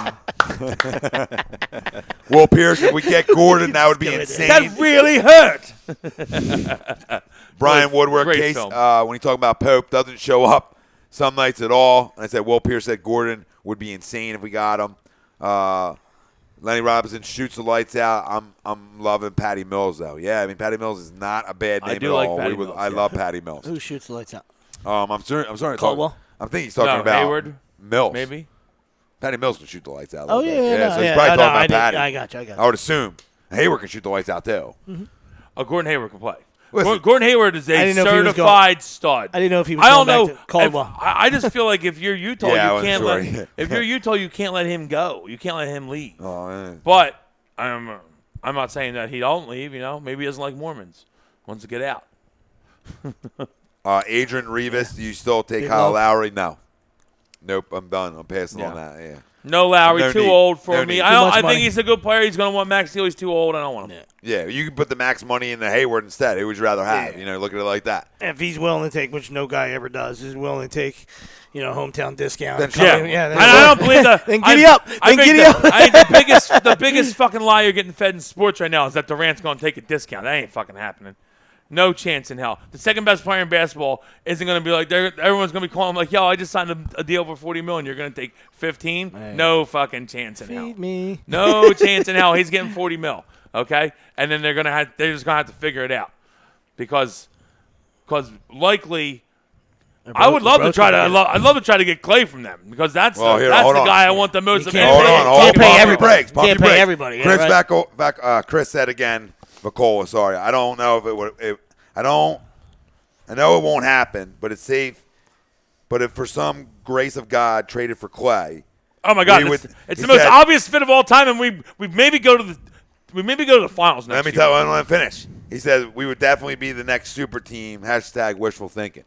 [SPEAKER 2] Will Pierce. If we get Gordon, that would be insane.
[SPEAKER 3] That really hurt.
[SPEAKER 2] Brian Woodward
[SPEAKER 3] Great
[SPEAKER 2] case
[SPEAKER 3] film.
[SPEAKER 2] when he talked about Pope doesn't show up some nights at all. And I said Will Pierce said Gordon would be insane if we got him. Lenny Robinson shoots the lights out. I'm loving Patty Mills though. Yeah, I mean Patty Mills is not a bad name
[SPEAKER 3] I do
[SPEAKER 2] at
[SPEAKER 3] like
[SPEAKER 2] all.
[SPEAKER 3] Patty Mills,
[SPEAKER 2] I
[SPEAKER 3] yeah.
[SPEAKER 2] love Patty Mills.
[SPEAKER 4] Who shoots the lights out?
[SPEAKER 2] I'm sorry.
[SPEAKER 4] Caldwell?
[SPEAKER 2] I'm thinking he's talking
[SPEAKER 3] No,
[SPEAKER 2] about
[SPEAKER 3] Hayward,
[SPEAKER 2] Mills.
[SPEAKER 3] maybe.
[SPEAKER 2] Patty Mills can shoot the lights out. A
[SPEAKER 4] Oh
[SPEAKER 2] little bit.
[SPEAKER 4] yeah,
[SPEAKER 2] So he's probably talking about Patty.
[SPEAKER 4] I got you.
[SPEAKER 2] I would assume Hayward can shoot the lights out too.
[SPEAKER 3] Oh, Gordon Hayward can play.
[SPEAKER 2] Listen.
[SPEAKER 3] Gordon Hayward is
[SPEAKER 4] I
[SPEAKER 3] a
[SPEAKER 4] didn't know if he was
[SPEAKER 3] certified stud.
[SPEAKER 4] I didn't know if he was
[SPEAKER 3] I don't
[SPEAKER 4] going
[SPEAKER 3] know.
[SPEAKER 4] back to Caldwell.
[SPEAKER 3] I just feel like if you're Utah,
[SPEAKER 2] Yeah, I
[SPEAKER 3] you
[SPEAKER 2] wasn't
[SPEAKER 3] can't
[SPEAKER 2] sure.
[SPEAKER 3] let. If you're Utah, you can't let him go. You can't let him leave.
[SPEAKER 2] Oh, man.
[SPEAKER 3] But I'm not saying that he don't leave. You know, maybe he doesn't like Mormons. Wants to get out.
[SPEAKER 2] Adrian Rivas, do you still take
[SPEAKER 4] Big
[SPEAKER 2] Kyle
[SPEAKER 4] love.
[SPEAKER 2] Lowry? No. Nope, I'm done. I'm passing on
[SPEAKER 3] Yeah.
[SPEAKER 2] that. Yeah.
[SPEAKER 3] No Lowry,
[SPEAKER 2] No
[SPEAKER 3] too
[SPEAKER 2] need.
[SPEAKER 3] old for
[SPEAKER 2] No
[SPEAKER 3] me.
[SPEAKER 2] need.
[SPEAKER 3] I
[SPEAKER 4] Too
[SPEAKER 3] don't.
[SPEAKER 4] much
[SPEAKER 3] I
[SPEAKER 4] money.
[SPEAKER 3] think he's a good player. He's going to want Max Steele. He's too old. I don't want him.
[SPEAKER 2] Yeah, you can put the max money into Hayward instead. Who would you rather have?
[SPEAKER 4] Yeah.
[SPEAKER 2] You know, look at it like that.
[SPEAKER 4] If he's willing to take, which no guy ever does, is willing to take, you know, hometown discount.
[SPEAKER 2] Then
[SPEAKER 3] Yeah,
[SPEAKER 4] yeah.
[SPEAKER 3] and I don't believe that.
[SPEAKER 4] Then giddy up.
[SPEAKER 3] I
[SPEAKER 4] Then
[SPEAKER 3] think
[SPEAKER 4] giddy up.
[SPEAKER 3] I think the biggest fucking lie you're getting fed in sports right now is that Durant's going to take a discount. That ain't fucking happening. No chance in hell. The second best player in basketball isn't going to be like everyone's going to be calling him like, yo, I just signed a deal for $40 million. You're going to take 15?
[SPEAKER 4] Hey.
[SPEAKER 3] No fucking chance in hell.
[SPEAKER 4] Feed me.
[SPEAKER 3] No chance in hell. He's getting $40 million. Okay, and then they're just gonna have to figure it out because likely. I would love to try to. I'd love to try to get Klay from them because that's
[SPEAKER 2] Well,
[SPEAKER 3] the,
[SPEAKER 2] here,
[SPEAKER 3] that's
[SPEAKER 2] hold
[SPEAKER 3] the
[SPEAKER 2] on.
[SPEAKER 3] guy I want the most.
[SPEAKER 4] You
[SPEAKER 3] of
[SPEAKER 4] can't
[SPEAKER 2] Hold
[SPEAKER 4] pay-
[SPEAKER 2] on, hold
[SPEAKER 4] can't
[SPEAKER 2] on.
[SPEAKER 4] pay
[SPEAKER 2] Pump your
[SPEAKER 4] everybody.
[SPEAKER 2] brakes, pump
[SPEAKER 4] Can't
[SPEAKER 2] your
[SPEAKER 4] pay
[SPEAKER 2] brakes.
[SPEAKER 4] everybody, yeah,
[SPEAKER 2] Chris
[SPEAKER 4] right.
[SPEAKER 2] Chris said again, Vacola, sorry. I don't know if it would. I know it won't happen, but it's safe. But if for some grace of God traded for Klay,
[SPEAKER 3] Oh my God!
[SPEAKER 2] We
[SPEAKER 3] It's,
[SPEAKER 2] would-
[SPEAKER 3] it's
[SPEAKER 2] he
[SPEAKER 3] the most
[SPEAKER 2] said-
[SPEAKER 3] obvious fit of all time, and we maybe go to the finals next
[SPEAKER 2] let me
[SPEAKER 3] year.
[SPEAKER 2] tell you, let me finish. He said we would definitely be the next super team. # wishful thinking.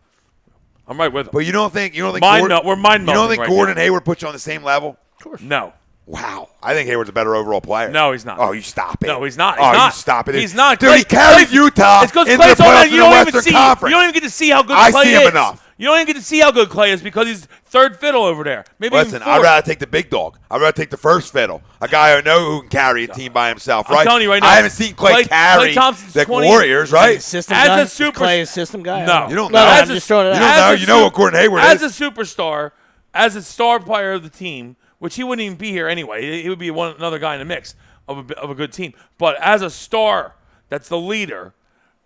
[SPEAKER 3] I'm right with him.
[SPEAKER 2] But you don't think
[SPEAKER 3] Mind
[SPEAKER 2] Gordon,
[SPEAKER 3] melt- we're mind
[SPEAKER 2] You don't
[SPEAKER 3] melting
[SPEAKER 2] think
[SPEAKER 3] right
[SPEAKER 2] Gordon
[SPEAKER 3] now.
[SPEAKER 2] Hayward puts you on the same level?
[SPEAKER 3] No,
[SPEAKER 2] Wow, I think Hayward's a better overall player.
[SPEAKER 3] No, he's not.
[SPEAKER 2] Oh, you stop it.
[SPEAKER 3] no, he's not.
[SPEAKER 2] Oh,
[SPEAKER 3] He's not.
[SPEAKER 2] you stop it.
[SPEAKER 3] He's not.
[SPEAKER 2] Dude, he carried Utah
[SPEAKER 3] It's because
[SPEAKER 2] into
[SPEAKER 3] Clay's
[SPEAKER 2] the
[SPEAKER 3] on
[SPEAKER 2] playoffs
[SPEAKER 3] that.
[SPEAKER 2] in
[SPEAKER 3] You
[SPEAKER 2] the
[SPEAKER 3] don't even
[SPEAKER 2] Western
[SPEAKER 3] see.
[SPEAKER 2] Conference.
[SPEAKER 3] You don't even get to see how good
[SPEAKER 2] I
[SPEAKER 3] Klay
[SPEAKER 2] see him
[SPEAKER 3] is.
[SPEAKER 2] enough.
[SPEAKER 3] You don't even get to see how good Klay is because he's third fiddle over there. Maybe even
[SPEAKER 2] Listen,
[SPEAKER 3] fourth.
[SPEAKER 2] I'd rather take the big dog. I'd rather take the first fiddle. A guy I know who can carry a team by himself,
[SPEAKER 3] I'm
[SPEAKER 2] right?
[SPEAKER 3] telling you right now,
[SPEAKER 2] I haven't seen Klay carry
[SPEAKER 3] Klay Thompson's
[SPEAKER 2] the
[SPEAKER 3] 20
[SPEAKER 2] Warriors, right?
[SPEAKER 4] System
[SPEAKER 3] As
[SPEAKER 4] guy?
[SPEAKER 3] a
[SPEAKER 4] Is
[SPEAKER 3] super-
[SPEAKER 4] Klay a system guy?
[SPEAKER 3] No.
[SPEAKER 2] You don't
[SPEAKER 4] No,
[SPEAKER 2] know.
[SPEAKER 4] I'm just throwing it
[SPEAKER 2] You
[SPEAKER 4] out.
[SPEAKER 2] don't know.
[SPEAKER 3] As a
[SPEAKER 2] You know what Gordon Hayward
[SPEAKER 3] as
[SPEAKER 2] is.
[SPEAKER 3] a superstar, as a star player of the team, which he wouldn't even be here anyway. He would be another guy in the mix of a good team. But as a star, that's the leader.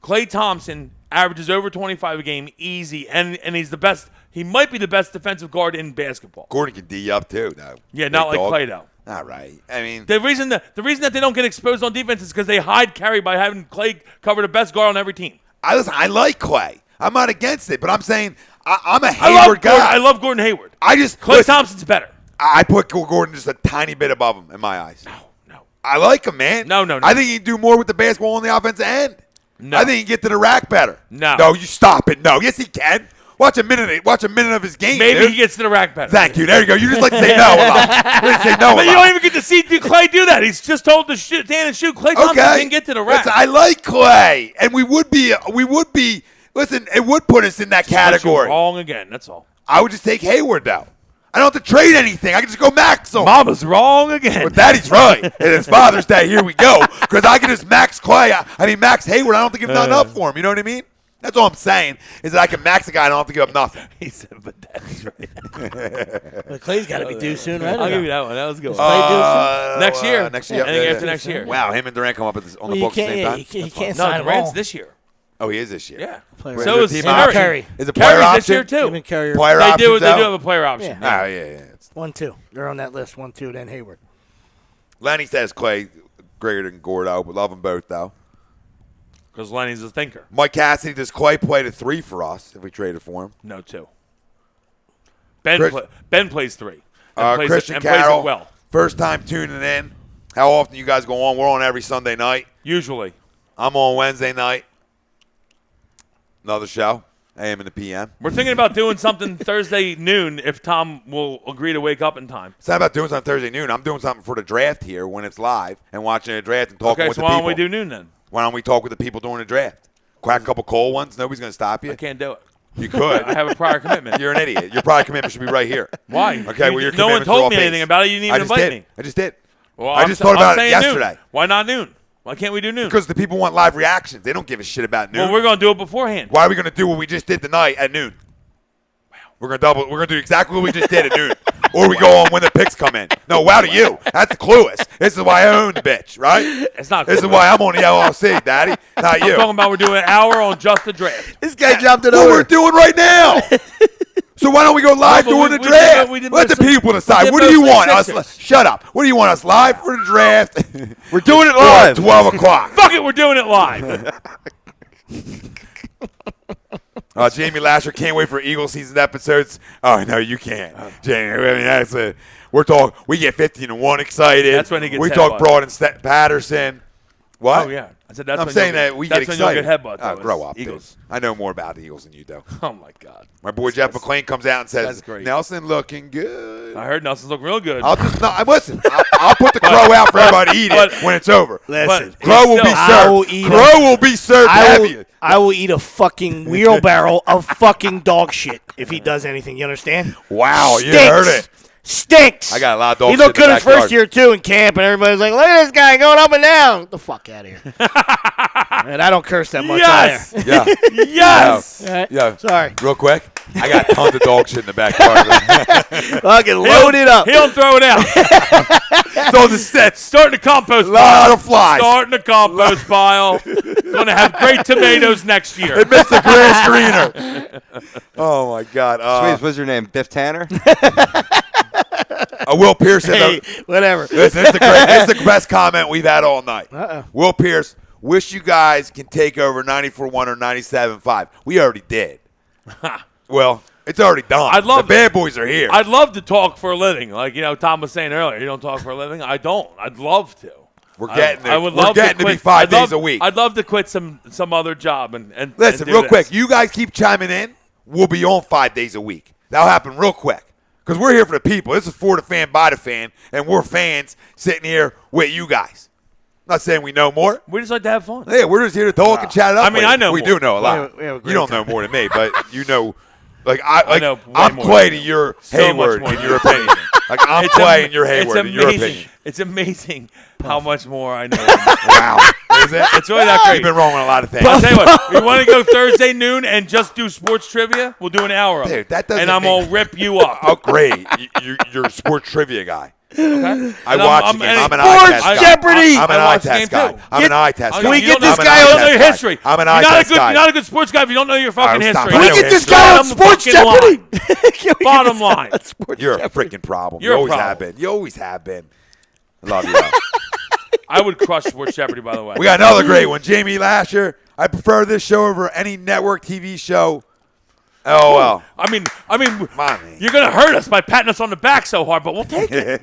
[SPEAKER 3] Klay Thompson averages over 25 a game, easy, and he's the best. He might be the best defensive guard in basketball.
[SPEAKER 2] Gordon can D up too, though.
[SPEAKER 3] Yeah, not
[SPEAKER 2] Big
[SPEAKER 3] like
[SPEAKER 2] dog.
[SPEAKER 3] Klay though.
[SPEAKER 2] All right. I mean,
[SPEAKER 3] The reason that they don't get exposed on defense is because they hide carry by having Klay cover the best guard on every team.
[SPEAKER 2] I like Klay. I'm not against it, but I'm saying I'm a
[SPEAKER 3] I
[SPEAKER 2] Hayward guy.
[SPEAKER 3] love Gordon Hayward.
[SPEAKER 2] I just
[SPEAKER 3] Klay
[SPEAKER 2] listen,
[SPEAKER 3] Thompson's better.
[SPEAKER 2] I put Gordon just a tiny bit above him in my eyes.
[SPEAKER 3] No.
[SPEAKER 2] I like him, man.
[SPEAKER 3] No.
[SPEAKER 2] I think he can do more with the basketball on the offensive end.
[SPEAKER 3] No.
[SPEAKER 2] I think he can get to the rack better.
[SPEAKER 3] No.
[SPEAKER 2] No, you stop it. No. Yes, he can. Watch a minute of his game.
[SPEAKER 3] Maybe
[SPEAKER 2] dude.
[SPEAKER 3] he gets to the rack better.
[SPEAKER 2] Thank you. There you go. You just like to say no a lot. You like to say no a
[SPEAKER 3] But you
[SPEAKER 2] lot.
[SPEAKER 3] don't even get to see Klay do that. He's just told to stand and shoot. Klay Thompson
[SPEAKER 2] Okay.
[SPEAKER 3] didn't get to the rack.
[SPEAKER 2] Listen, I like Klay, and we would be. Listen, it would put us in that
[SPEAKER 3] But you're
[SPEAKER 2] category.
[SPEAKER 3] wrong again. That's all.
[SPEAKER 2] I would just take Hayward though. I don't have to trade anything. I can just go max him.
[SPEAKER 3] Mama's wrong again.
[SPEAKER 2] But Daddy's right. And it's Father's Day. Here we go. Because I can just max Klay. I mean, max Hayward. I don't think I've done enough for him. You know what I mean? That's all I'm saying is that I can max a guy and I don't have to give up nothing.
[SPEAKER 3] He said, but that's right.
[SPEAKER 4] But Clay's got to be due soon, right?
[SPEAKER 3] I'll give you that one. That was good.
[SPEAKER 4] Next
[SPEAKER 3] year.
[SPEAKER 2] Next year.
[SPEAKER 3] I think after next year.
[SPEAKER 2] Wow, him and Durant come up on the books at the same time.
[SPEAKER 4] He can't
[SPEAKER 3] No,
[SPEAKER 4] sign them
[SPEAKER 3] Durant's
[SPEAKER 4] all.
[SPEAKER 3] this year.
[SPEAKER 2] Oh, he is this year.
[SPEAKER 3] Yeah.
[SPEAKER 4] Player
[SPEAKER 3] So is
[SPEAKER 2] team
[SPEAKER 3] Curry.
[SPEAKER 4] Curry.
[SPEAKER 2] Is it player
[SPEAKER 3] Curry's
[SPEAKER 2] option?
[SPEAKER 3] this year too.
[SPEAKER 4] Him and Curry are
[SPEAKER 2] Player
[SPEAKER 3] They
[SPEAKER 2] options,
[SPEAKER 3] do have
[SPEAKER 2] though?
[SPEAKER 3] a player option.
[SPEAKER 2] Oh, yeah.
[SPEAKER 4] 1-2. They're on that list. 1-2. Then Hayward.
[SPEAKER 2] Lenny says Klay greater than Gordo. We love them both, though.
[SPEAKER 3] Because Lenny's a thinker.
[SPEAKER 2] Mike Cassidy, does Klay play the 3 for us if we traded for him?
[SPEAKER 3] No, 2.
[SPEAKER 2] Chris-
[SPEAKER 3] Ben plays 3. And plays
[SPEAKER 2] Christian
[SPEAKER 3] it, and plays
[SPEAKER 2] Carroll,
[SPEAKER 3] it well.
[SPEAKER 2] first time tuning in. How often you guys go on? We're on every Sunday night.
[SPEAKER 3] Usually.
[SPEAKER 2] I'm on Wednesday night. Another show, AM and the PM.
[SPEAKER 3] We're thinking about doing something Thursday noon if Tom will agree to wake up in time.
[SPEAKER 2] It's not about doing something Thursday noon. I'm doing something for the draft here when it's live and watching the draft and talking
[SPEAKER 3] Okay,
[SPEAKER 2] with
[SPEAKER 3] so
[SPEAKER 2] the
[SPEAKER 3] why
[SPEAKER 2] people.
[SPEAKER 3] don't we do noon then?
[SPEAKER 2] Why don't we talk with the people during the draft? Crack a couple cold ones. Nobody's going to stop you.
[SPEAKER 3] I can't do it.
[SPEAKER 2] You could.
[SPEAKER 3] I have a prior commitment.
[SPEAKER 2] You're an idiot. Your prior commitment should be right here.
[SPEAKER 3] Why?
[SPEAKER 2] Okay, well, your
[SPEAKER 3] no one
[SPEAKER 2] commitments are all
[SPEAKER 3] told me
[SPEAKER 2] based.
[SPEAKER 3] anything about it. You didn't even invite me.
[SPEAKER 2] I just did.
[SPEAKER 3] Well,
[SPEAKER 2] I just thought about it
[SPEAKER 3] saying
[SPEAKER 2] yesterday.
[SPEAKER 3] Noon. Why not noon? Why can't we do noon?
[SPEAKER 2] Because the people want live reactions. They don't give a shit about noon.
[SPEAKER 3] Well, we're going to do it beforehand.
[SPEAKER 2] Why are we going to do what we just did tonight at noon? Wow. We're going to do exactly what we just did at noon. Or we go on when the picks come in. No, wow to you. That's clueless. This is why I own the bitch, right?
[SPEAKER 3] It's not
[SPEAKER 2] This is
[SPEAKER 3] clueless.
[SPEAKER 2] why I'm on the LLC, Daddy. Not you.
[SPEAKER 3] I'm talking about we're doing an hour on just the draft.
[SPEAKER 5] This guy jumped it
[SPEAKER 2] What
[SPEAKER 5] over.
[SPEAKER 2] we're doing right now. So why don't we go live
[SPEAKER 3] but
[SPEAKER 2] during
[SPEAKER 3] we
[SPEAKER 2] the
[SPEAKER 3] did
[SPEAKER 2] draft?
[SPEAKER 3] we did
[SPEAKER 2] Let the
[SPEAKER 3] mostly-
[SPEAKER 2] people
[SPEAKER 3] we
[SPEAKER 2] decide.
[SPEAKER 3] did
[SPEAKER 2] What do you
[SPEAKER 3] mostly
[SPEAKER 2] want?
[SPEAKER 3] Sixers.
[SPEAKER 2] Us? Shut up. What do you want us live for the draft?
[SPEAKER 5] We're doing it live.
[SPEAKER 2] 12 o'clock.
[SPEAKER 3] Fuck it, we're doing it live.
[SPEAKER 2] Jamie Lasher can't wait for Eagle season episodes. Oh no, you can't, Jamie. I mean, that's a. We get 15-1 excited.
[SPEAKER 3] That's when he gets
[SPEAKER 2] We talk
[SPEAKER 3] headbutt.
[SPEAKER 2] Broad and Patterson. What?
[SPEAKER 3] Oh, yeah. I said that's
[SPEAKER 2] I'm
[SPEAKER 3] when
[SPEAKER 2] saying
[SPEAKER 3] you'll
[SPEAKER 2] that we
[SPEAKER 3] that's
[SPEAKER 2] get
[SPEAKER 3] when you'll
[SPEAKER 2] excited.
[SPEAKER 3] get headbutt,
[SPEAKER 2] Oh,
[SPEAKER 3] though,
[SPEAKER 2] grow
[SPEAKER 3] is
[SPEAKER 2] up,
[SPEAKER 3] Eagles.
[SPEAKER 2] dude. I know more about the Eagles than you do.
[SPEAKER 3] Oh, my God.
[SPEAKER 2] My boy Jeff McClain comes out and says,
[SPEAKER 3] that's great.
[SPEAKER 2] "Nelson looking good."
[SPEAKER 3] I heard Nelson's looking real good.
[SPEAKER 2] I'll just not. Listen. I'll put the crow out for everybody to eat it when it's over.
[SPEAKER 4] Listen,
[SPEAKER 2] Crow will be
[SPEAKER 4] I will
[SPEAKER 2] served.
[SPEAKER 4] eat
[SPEAKER 2] Crow will be served heavy.
[SPEAKER 4] I will eat a fucking wheelbarrow of fucking dog shit if he does anything. You understand?
[SPEAKER 2] Wow, you
[SPEAKER 4] Stinks.
[SPEAKER 2] heard it.
[SPEAKER 4] Stinks.
[SPEAKER 2] I got a lot of dog
[SPEAKER 4] He
[SPEAKER 2] shit
[SPEAKER 4] looked
[SPEAKER 2] in the
[SPEAKER 4] good his
[SPEAKER 2] backyard.
[SPEAKER 4] first year, too, in camp, and everybody's like, look at this guy going up and down. Get the fuck out of here. And I don't curse that much
[SPEAKER 3] Yes.
[SPEAKER 4] either.
[SPEAKER 2] Yeah.
[SPEAKER 3] yes.
[SPEAKER 4] All right.
[SPEAKER 2] Yeah.
[SPEAKER 4] Sorry.
[SPEAKER 2] Real quick, I got tons of dog shit in the backyard.
[SPEAKER 4] Fucking load it up.
[SPEAKER 3] He'll throw it out.
[SPEAKER 2] So the set.
[SPEAKER 3] Starting the compost
[SPEAKER 2] Lot
[SPEAKER 3] pile.
[SPEAKER 2] of flies.
[SPEAKER 3] Starting the compost pile. Going to have great tomatoes next year.
[SPEAKER 2] It makes the grass greener. Oh my God.
[SPEAKER 5] Sweet, what's your name? Biff Tanner?
[SPEAKER 2] Will Pierce said,
[SPEAKER 4] Hey, whatever.
[SPEAKER 2] listen, this is the best comment we've had all night. Will Pierce, wish you guys can take over 94-1 or 97-5. We already did. Well, it's already done.
[SPEAKER 3] I'd love
[SPEAKER 2] the bad boys are here.
[SPEAKER 3] I'd love to talk for a living. Like, Tom was saying earlier, you don't talk for a living. I don't. I'd love to.
[SPEAKER 2] We're getting there.
[SPEAKER 3] I would
[SPEAKER 2] We're
[SPEAKER 3] love
[SPEAKER 2] getting to be
[SPEAKER 3] quit.
[SPEAKER 2] 5
[SPEAKER 3] I'd
[SPEAKER 2] days
[SPEAKER 3] love-
[SPEAKER 2] a week.
[SPEAKER 3] I'd love to quit some other job and
[SPEAKER 2] Listen,
[SPEAKER 3] and do
[SPEAKER 2] real
[SPEAKER 3] this.
[SPEAKER 2] quick. You guys keep chiming in. We'll be on 5 days a week. That'll happen real quick. Because we're here for the people. This is for the fan, by the fan. And we're fans sitting here with you guys. Not saying we know more.
[SPEAKER 3] We just like to have fun.
[SPEAKER 2] Yeah, we're just here to talk and chat it up.
[SPEAKER 3] I mean,
[SPEAKER 2] with
[SPEAKER 3] I
[SPEAKER 2] you.
[SPEAKER 3] know
[SPEAKER 2] We
[SPEAKER 3] more.
[SPEAKER 2] do know a lot.
[SPEAKER 4] We have a great
[SPEAKER 2] You don't know more than me, but you know. Like
[SPEAKER 3] I know way
[SPEAKER 2] I'm
[SPEAKER 3] more
[SPEAKER 2] Clay
[SPEAKER 3] than
[SPEAKER 2] to
[SPEAKER 3] you.
[SPEAKER 2] your
[SPEAKER 3] So much
[SPEAKER 2] Hayward
[SPEAKER 3] more
[SPEAKER 2] in
[SPEAKER 3] than
[SPEAKER 2] your
[SPEAKER 3] you.
[SPEAKER 2] opinion. Like I'm Clay and you're Hayward in your opinion.
[SPEAKER 3] It's amazing how much more I know.
[SPEAKER 2] Wow, is it?
[SPEAKER 3] It's really that great.
[SPEAKER 2] You've been wrong on a lot of things.
[SPEAKER 3] I'll tell you what. You want to go Thursday noon and just do sports trivia? We'll do an hour of
[SPEAKER 2] Dude,
[SPEAKER 3] it.
[SPEAKER 2] that doesn't
[SPEAKER 3] and I'm
[SPEAKER 2] mean-
[SPEAKER 3] gonna rip you up.
[SPEAKER 2] Oh, great! You're a sports trivia guy.
[SPEAKER 3] Okay.
[SPEAKER 2] I watch the game. I'm an
[SPEAKER 3] Sports
[SPEAKER 2] eye test guy.
[SPEAKER 4] Jeopardy!
[SPEAKER 2] I'm an
[SPEAKER 3] I
[SPEAKER 2] eye
[SPEAKER 3] watch the
[SPEAKER 2] test
[SPEAKER 3] game,
[SPEAKER 2] guy.
[SPEAKER 3] too.
[SPEAKER 2] I'm an eye test guy.
[SPEAKER 4] Can we
[SPEAKER 3] You
[SPEAKER 4] get
[SPEAKER 3] don't know-
[SPEAKER 4] this
[SPEAKER 3] you
[SPEAKER 4] guy
[SPEAKER 3] don't
[SPEAKER 4] on
[SPEAKER 3] know your
[SPEAKER 2] test
[SPEAKER 3] history.
[SPEAKER 2] guy. I'm an
[SPEAKER 3] You're
[SPEAKER 2] eye
[SPEAKER 3] not
[SPEAKER 2] test
[SPEAKER 3] a good.
[SPEAKER 2] guy.
[SPEAKER 3] You're not a good sports guy if you don't know your fucking
[SPEAKER 2] Oh, stop.
[SPEAKER 3] history.
[SPEAKER 2] I
[SPEAKER 4] Can we
[SPEAKER 2] know
[SPEAKER 4] get this
[SPEAKER 2] history.
[SPEAKER 4] guy on
[SPEAKER 3] Bottom
[SPEAKER 4] Sports
[SPEAKER 3] fucking
[SPEAKER 4] Jeopardy?
[SPEAKER 3] line.
[SPEAKER 4] Can we get
[SPEAKER 3] Bottom
[SPEAKER 4] this guy
[SPEAKER 3] line.
[SPEAKER 4] on Sports
[SPEAKER 2] You're a
[SPEAKER 4] Jeopardy?
[SPEAKER 2] freaking problem.
[SPEAKER 3] You're
[SPEAKER 2] You
[SPEAKER 3] a
[SPEAKER 2] always
[SPEAKER 3] problem.
[SPEAKER 2] have been. You always have been. I love you.
[SPEAKER 3] I would crush Sports Jeopardy, by the way.
[SPEAKER 2] We got another great one. Jamie Lasher. I prefer this show over any network TV show. LOL.
[SPEAKER 3] I mean,
[SPEAKER 2] Mommy.
[SPEAKER 3] you're gonna hurt us by patting us on the back so hard, but we'll take it.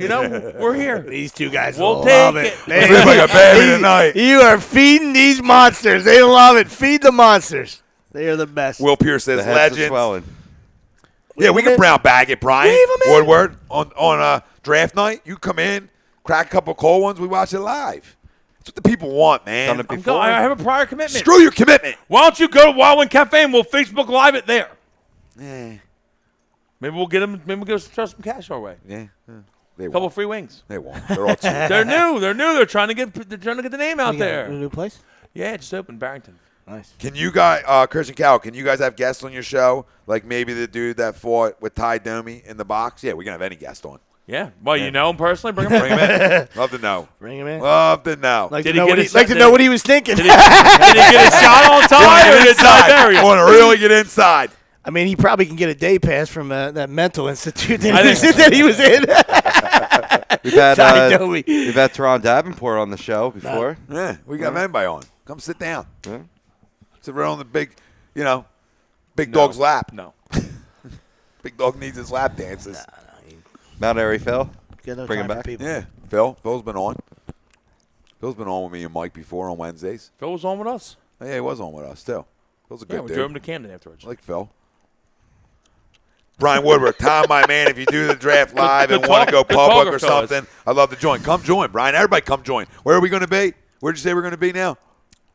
[SPEAKER 3] We're here.
[SPEAKER 4] These two guys
[SPEAKER 3] We'll
[SPEAKER 4] will
[SPEAKER 3] take
[SPEAKER 4] love
[SPEAKER 3] it.
[SPEAKER 4] it.
[SPEAKER 2] Feels like a baby tonight.
[SPEAKER 4] You are feeding these monsters. They love it. Feed the monsters. They are the best.
[SPEAKER 2] Will Pierce says
[SPEAKER 5] The heads are
[SPEAKER 2] legends.
[SPEAKER 5] swelling.
[SPEAKER 2] Yeah, we can brown bag it, Brian.
[SPEAKER 4] Leave 'em in.
[SPEAKER 2] Woodward on draft night. You come in, crack a couple cold ones. We watch it live. That's what the people want, man.
[SPEAKER 5] Done it
[SPEAKER 3] I'm
[SPEAKER 5] before.
[SPEAKER 3] I have a prior commitment.
[SPEAKER 2] Screw your commitment.
[SPEAKER 3] Why don't you go to Wild Wing Cafe and we'll Facebook Live it there?
[SPEAKER 2] Yeah,
[SPEAKER 3] Maybe we'll get them. Maybe we'll throw some cash our way.
[SPEAKER 2] yeah. They
[SPEAKER 3] Couple
[SPEAKER 2] won't.
[SPEAKER 3] free wings.
[SPEAKER 2] They won't. They're all cheap.
[SPEAKER 3] They're new. They're new. They're trying to get the name out
[SPEAKER 4] A
[SPEAKER 3] there.
[SPEAKER 4] new place?
[SPEAKER 3] Yeah, it just opened Barrington.
[SPEAKER 4] Nice.
[SPEAKER 2] Can you guys, Christian Cowell, can you guys have guests on your show? Like maybe the dude that fought with Ty Domi in the box? Yeah, we can have any guest on.
[SPEAKER 3] Yeah. Well, you know him personally. Bring him.
[SPEAKER 2] Bring him in. Love to know.
[SPEAKER 4] Bring him in.
[SPEAKER 2] Love to know.
[SPEAKER 4] Like
[SPEAKER 3] Did
[SPEAKER 4] to
[SPEAKER 3] he
[SPEAKER 4] know
[SPEAKER 3] get
[SPEAKER 4] what
[SPEAKER 3] a
[SPEAKER 4] he,
[SPEAKER 3] shot-
[SPEAKER 4] like to
[SPEAKER 3] did
[SPEAKER 4] know
[SPEAKER 3] he-
[SPEAKER 4] what he was thinking.
[SPEAKER 3] Did he get a shot on time or did Ty bury
[SPEAKER 2] I
[SPEAKER 3] him?
[SPEAKER 2] want to really get inside.
[SPEAKER 4] I mean, he probably can get a day pass from that mental institute that he was in.
[SPEAKER 5] We've had
[SPEAKER 4] Ty Domi.
[SPEAKER 5] we've had Teron Davenport on the show before.
[SPEAKER 2] Yeah, we got anybody on. Come sit down.
[SPEAKER 5] Yeah.
[SPEAKER 2] Sit right on the big dog's lap.
[SPEAKER 3] No.
[SPEAKER 2] Big dog needs his lap dances.
[SPEAKER 5] Mount Airy Phil.
[SPEAKER 4] Get no
[SPEAKER 5] Bring him
[SPEAKER 4] time for
[SPEAKER 5] back.
[SPEAKER 4] people.
[SPEAKER 2] Yeah, Phil's been on. Phil's been on with me and Mike before on Wednesdays.
[SPEAKER 3] Phil was on with us.
[SPEAKER 2] Yeah, he was on with us too. Phil's a
[SPEAKER 3] Yeah,
[SPEAKER 2] good
[SPEAKER 3] we
[SPEAKER 2] dude.
[SPEAKER 3] drove him to Camden afterwards.
[SPEAKER 2] I like Phil. Brian Woodward, Tom, my man, if you do the draft live
[SPEAKER 3] good
[SPEAKER 2] and want to go
[SPEAKER 3] talk- good
[SPEAKER 2] public
[SPEAKER 3] talker,
[SPEAKER 2] or
[SPEAKER 3] fellas.
[SPEAKER 2] something, I'd love to join. Come join, Brian. Everybody come join. Where are we going to be? Where'd you say we're going to be now?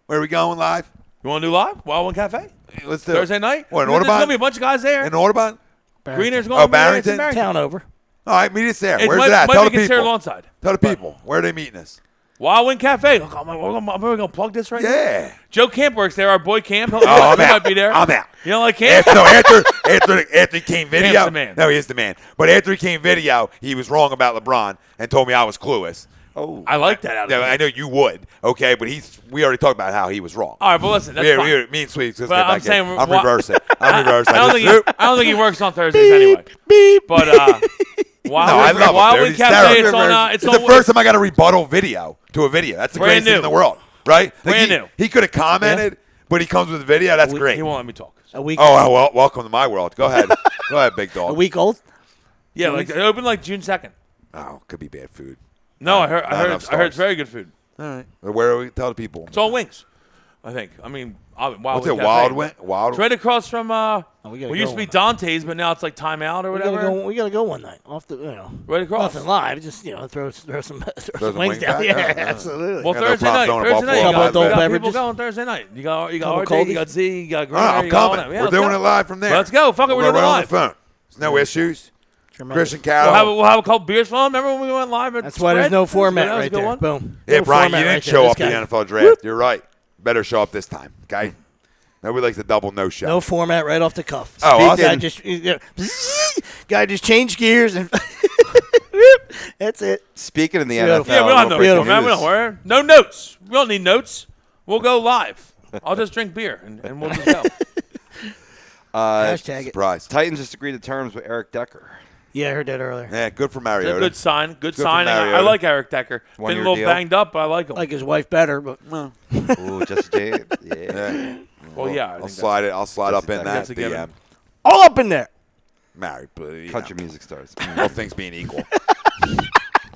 [SPEAKER 2] Where are we going live?
[SPEAKER 3] You want to do live? Wild One Cafe?
[SPEAKER 2] Let's do
[SPEAKER 3] Thursday
[SPEAKER 2] it.
[SPEAKER 3] night?
[SPEAKER 2] What, in
[SPEAKER 3] There's going to be a
[SPEAKER 2] Audubon?
[SPEAKER 3] bunch of guys there.
[SPEAKER 2] In Audubon?
[SPEAKER 3] Greener's going
[SPEAKER 2] Oh,
[SPEAKER 3] to be there. It's
[SPEAKER 2] Barrington?
[SPEAKER 3] in Barrington.
[SPEAKER 4] Town over.
[SPEAKER 2] All right, meet us there.
[SPEAKER 3] It
[SPEAKER 2] Where's
[SPEAKER 3] might,
[SPEAKER 2] it at?
[SPEAKER 3] might
[SPEAKER 2] Tell
[SPEAKER 3] be
[SPEAKER 2] the
[SPEAKER 3] considered
[SPEAKER 2] people.
[SPEAKER 3] alongside.
[SPEAKER 2] Tell the people. Where are they meeting us?
[SPEAKER 3] Wild Wind Cafe. Look, I'm going to plug this right now.
[SPEAKER 2] Yeah.
[SPEAKER 3] Joe Camp works there, our boy Camp. He
[SPEAKER 2] I'm
[SPEAKER 3] might
[SPEAKER 2] out.
[SPEAKER 3] be there.
[SPEAKER 2] I'm out.
[SPEAKER 3] You don't like Camp?
[SPEAKER 2] After he came video.
[SPEAKER 3] Camp's the man.
[SPEAKER 2] No, he is the man. But after he came video, he was wrong about LeBron and told me I was clueless.
[SPEAKER 5] Oh,
[SPEAKER 3] I like that out of
[SPEAKER 2] Yeah,
[SPEAKER 3] him.
[SPEAKER 2] I know you would, okay, but we already talked about how he was wrong.
[SPEAKER 3] All right, but listen, that's fine.
[SPEAKER 2] Me and Sweet, let's
[SPEAKER 3] But
[SPEAKER 2] get
[SPEAKER 3] I'm
[SPEAKER 2] back in.
[SPEAKER 3] saying
[SPEAKER 2] I'm
[SPEAKER 3] why-
[SPEAKER 2] reversing. I'm reversing.
[SPEAKER 3] I don't think he works on Thursdays anyway.
[SPEAKER 4] Beep.
[SPEAKER 3] But Wild
[SPEAKER 2] No, I
[SPEAKER 3] Wind
[SPEAKER 2] love him, dude.
[SPEAKER 3] Wild
[SPEAKER 2] He's
[SPEAKER 3] Cafe,
[SPEAKER 2] terrible.
[SPEAKER 3] it's
[SPEAKER 2] It's
[SPEAKER 3] on
[SPEAKER 2] the first time I got a rebuttal video to a video. That's the
[SPEAKER 3] Brand
[SPEAKER 2] greatest thing in
[SPEAKER 3] new.
[SPEAKER 2] the world, right? Like
[SPEAKER 3] Brand new.
[SPEAKER 2] He could have commented, but he comes with a video. That's great.
[SPEAKER 3] He won't let me talk.
[SPEAKER 4] A week.
[SPEAKER 2] Oh, well, welcome to my world. Go ahead. Go ahead, big
[SPEAKER 4] A
[SPEAKER 2] dog.
[SPEAKER 4] week old.
[SPEAKER 3] Yeah, like it opened like June 2nd.
[SPEAKER 2] Oh, could be bad food.
[SPEAKER 3] No,
[SPEAKER 2] Not
[SPEAKER 3] I
[SPEAKER 2] enough
[SPEAKER 3] heard
[SPEAKER 2] stars.
[SPEAKER 3] it's very good food.
[SPEAKER 2] All right. Where are we? Tell the people.
[SPEAKER 3] It's all wings, I think. I mean, Wild
[SPEAKER 2] What's
[SPEAKER 3] Wind
[SPEAKER 2] it?
[SPEAKER 3] Cafe.
[SPEAKER 2] Wild?
[SPEAKER 3] It's right across from
[SPEAKER 4] we gotta
[SPEAKER 3] what used
[SPEAKER 4] go
[SPEAKER 3] to be
[SPEAKER 4] one
[SPEAKER 3] Dante's, but now it's like Time Out or
[SPEAKER 4] We
[SPEAKER 3] whatever.
[SPEAKER 4] gotta go one night off the
[SPEAKER 3] Right across.
[SPEAKER 4] nothing live. Just throw some
[SPEAKER 2] some
[SPEAKER 4] wings
[SPEAKER 2] wings
[SPEAKER 4] down.
[SPEAKER 2] back?
[SPEAKER 4] Yeah,
[SPEAKER 2] Yeah.
[SPEAKER 4] absolutely.
[SPEAKER 3] Well,
[SPEAKER 2] got no
[SPEAKER 3] Thursday
[SPEAKER 2] problem
[SPEAKER 3] night.
[SPEAKER 2] throwing a
[SPEAKER 3] Thursday
[SPEAKER 2] Buffalo
[SPEAKER 3] night. You
[SPEAKER 4] Couple
[SPEAKER 3] got,
[SPEAKER 4] adult
[SPEAKER 3] you got
[SPEAKER 4] beverages.
[SPEAKER 3] people going Thursday night. You got
[SPEAKER 4] Couple
[SPEAKER 3] RJ,
[SPEAKER 4] coldies.
[SPEAKER 3] you got Z, you got
[SPEAKER 2] Oh,
[SPEAKER 3] Greener,
[SPEAKER 2] I'm
[SPEAKER 3] you got all
[SPEAKER 2] coming.
[SPEAKER 3] that. Yeah,
[SPEAKER 2] We're
[SPEAKER 3] let's
[SPEAKER 2] doing
[SPEAKER 3] go.
[SPEAKER 2] it live from there.
[SPEAKER 3] Let's go. Fuck it, we're
[SPEAKER 2] We'll
[SPEAKER 3] doing
[SPEAKER 2] go
[SPEAKER 3] it
[SPEAKER 2] right on
[SPEAKER 3] live.
[SPEAKER 2] the phone. There's no issues.
[SPEAKER 4] Tremendous.
[SPEAKER 2] Christian Cowell.
[SPEAKER 3] We'll have a couple beers for him. Remember when we went live? At
[SPEAKER 4] That's why there's
[SPEAKER 3] Spread?
[SPEAKER 4] no
[SPEAKER 3] That was
[SPEAKER 4] format
[SPEAKER 3] good. That was a
[SPEAKER 4] right
[SPEAKER 3] good
[SPEAKER 4] there.
[SPEAKER 3] one.
[SPEAKER 4] Boom.
[SPEAKER 2] Yeah,
[SPEAKER 4] No
[SPEAKER 2] Brian, you
[SPEAKER 4] format
[SPEAKER 2] didn't
[SPEAKER 4] right there.
[SPEAKER 2] show
[SPEAKER 4] This
[SPEAKER 2] up to the
[SPEAKER 4] guy.
[SPEAKER 2] NFL draft. You're right. Better show up this time, okay? Nobody likes the double no show.
[SPEAKER 4] No format right off the cuff.
[SPEAKER 2] Oh,
[SPEAKER 4] Guy
[SPEAKER 2] awesome.
[SPEAKER 4] just changed gears and that's it.
[SPEAKER 5] speaking of the
[SPEAKER 4] Beautiful.
[SPEAKER 5] NFL,
[SPEAKER 3] Yeah, we don't have no
[SPEAKER 5] breaking
[SPEAKER 3] format. We
[SPEAKER 5] news.
[SPEAKER 3] don't worry. No notes. We don't need notes. We'll go live. I'll just drink beer and we'll just go.
[SPEAKER 4] Hashtag it.
[SPEAKER 2] Surprise.
[SPEAKER 5] Titans just agreed to terms with Eric Decker.
[SPEAKER 4] Yeah, I heard that earlier.
[SPEAKER 2] Yeah, good for
[SPEAKER 3] It's
[SPEAKER 2] Mariota.
[SPEAKER 3] a good sign. Good
[SPEAKER 2] for
[SPEAKER 3] signing. I
[SPEAKER 2] Mariota.
[SPEAKER 3] like Eric Decker. Been a
[SPEAKER 5] One-year
[SPEAKER 3] little
[SPEAKER 5] deal.
[SPEAKER 3] banged up, but I like him.
[SPEAKER 4] Like his wife better, but
[SPEAKER 5] Ooh, Jesse James. Yeah.
[SPEAKER 2] Yeah.
[SPEAKER 3] well, yeah. I
[SPEAKER 2] I'll
[SPEAKER 3] think
[SPEAKER 2] slide it. I'll slide up in that
[SPEAKER 3] That's a given.
[SPEAKER 2] DM.
[SPEAKER 4] all up in there.
[SPEAKER 2] Married, but you
[SPEAKER 5] Country
[SPEAKER 2] know,
[SPEAKER 5] music stars.
[SPEAKER 2] all things being equal.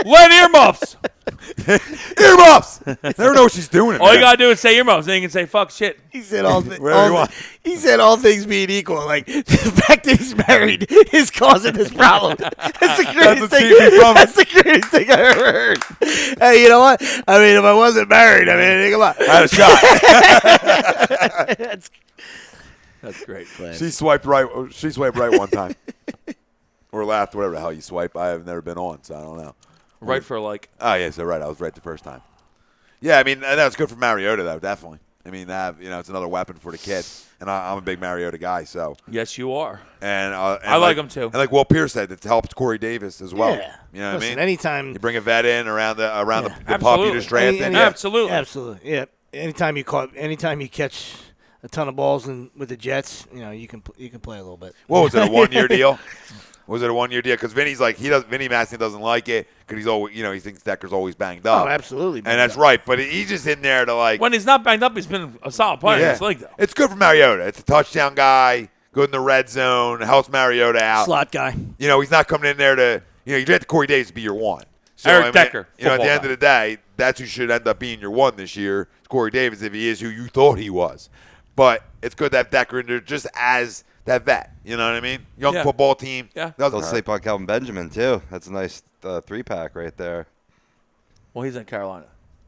[SPEAKER 3] Lead earmuffs.
[SPEAKER 2] Earmuffs. Never know what she's doing.
[SPEAKER 3] All you gotta do is say earmuffs, then you can say fuck shit.
[SPEAKER 4] He said all,
[SPEAKER 2] Whatever you want.
[SPEAKER 4] He said all things being equal. Like the fact that he's married is causing this problem. That's the greatest
[SPEAKER 2] the
[SPEAKER 4] thing.
[SPEAKER 2] TV promo.
[SPEAKER 4] That's the greatest thing I ever heard. Hey, you know what? I mean, if I wasn't married, I mean, come on.
[SPEAKER 2] I had a shot.
[SPEAKER 3] That's great.
[SPEAKER 2] She swiped right. She swiped right one time, or laughed, whatever the hell you swipe. I have never been on, so I don't know.
[SPEAKER 3] Right for like.
[SPEAKER 2] Oh yeah, so right. I was right the first time. Yeah, I mean that's good for Mariota though, definitely. I mean, it's another weapon for the kid, and I'm a big Mariota guy. So
[SPEAKER 3] Yes, you are.
[SPEAKER 2] and
[SPEAKER 3] I like him too.
[SPEAKER 2] And like Will Pierce said, it helps Corey Davis as well.
[SPEAKER 4] Yeah.
[SPEAKER 2] You know what
[SPEAKER 4] Listen,
[SPEAKER 2] I mean?
[SPEAKER 4] anytime.
[SPEAKER 2] You bring a vet in around the the pup you
[SPEAKER 3] Absolutely.
[SPEAKER 2] just drafted.
[SPEAKER 4] Any-
[SPEAKER 2] Yeah.
[SPEAKER 3] Absolutely.
[SPEAKER 4] Absolutely. Yeah. Anytime you catch a ton of balls with the Jets, you can play a little bit.
[SPEAKER 2] What was it? A 1 year deal? Was it a 1 year deal? Because Vinny's like Vinny Masson doesn't like it because he's always he thinks Decker's always banged up.
[SPEAKER 4] Oh, absolutely.
[SPEAKER 2] And that's right, but he's just in there to like.
[SPEAKER 3] When he's not banged up, he's been a solid player in this league, though.
[SPEAKER 2] It's good for Mariota. It's a touchdown guy, good in the red zone, helps Mariota out.
[SPEAKER 4] Slot guy.
[SPEAKER 2] He's not coming in there to you draft Corey Davis to be your one. So,
[SPEAKER 3] Eric Decker,
[SPEAKER 2] at the
[SPEAKER 3] football
[SPEAKER 2] end
[SPEAKER 3] guy.
[SPEAKER 2] of the day, that's who should end up being your one this year, Corey Davis, if he is who you thought he was. But it's good to have Decker in there just as that vet. You know what I mean? Young
[SPEAKER 3] Yeah.
[SPEAKER 2] football team.
[SPEAKER 3] Yeah.
[SPEAKER 2] Doesn't
[SPEAKER 5] They'll
[SPEAKER 2] hurt.
[SPEAKER 5] sleep on Kelvin Benjamin, too. That's a nice 3-pack right there.
[SPEAKER 3] Well, he's in Carolina.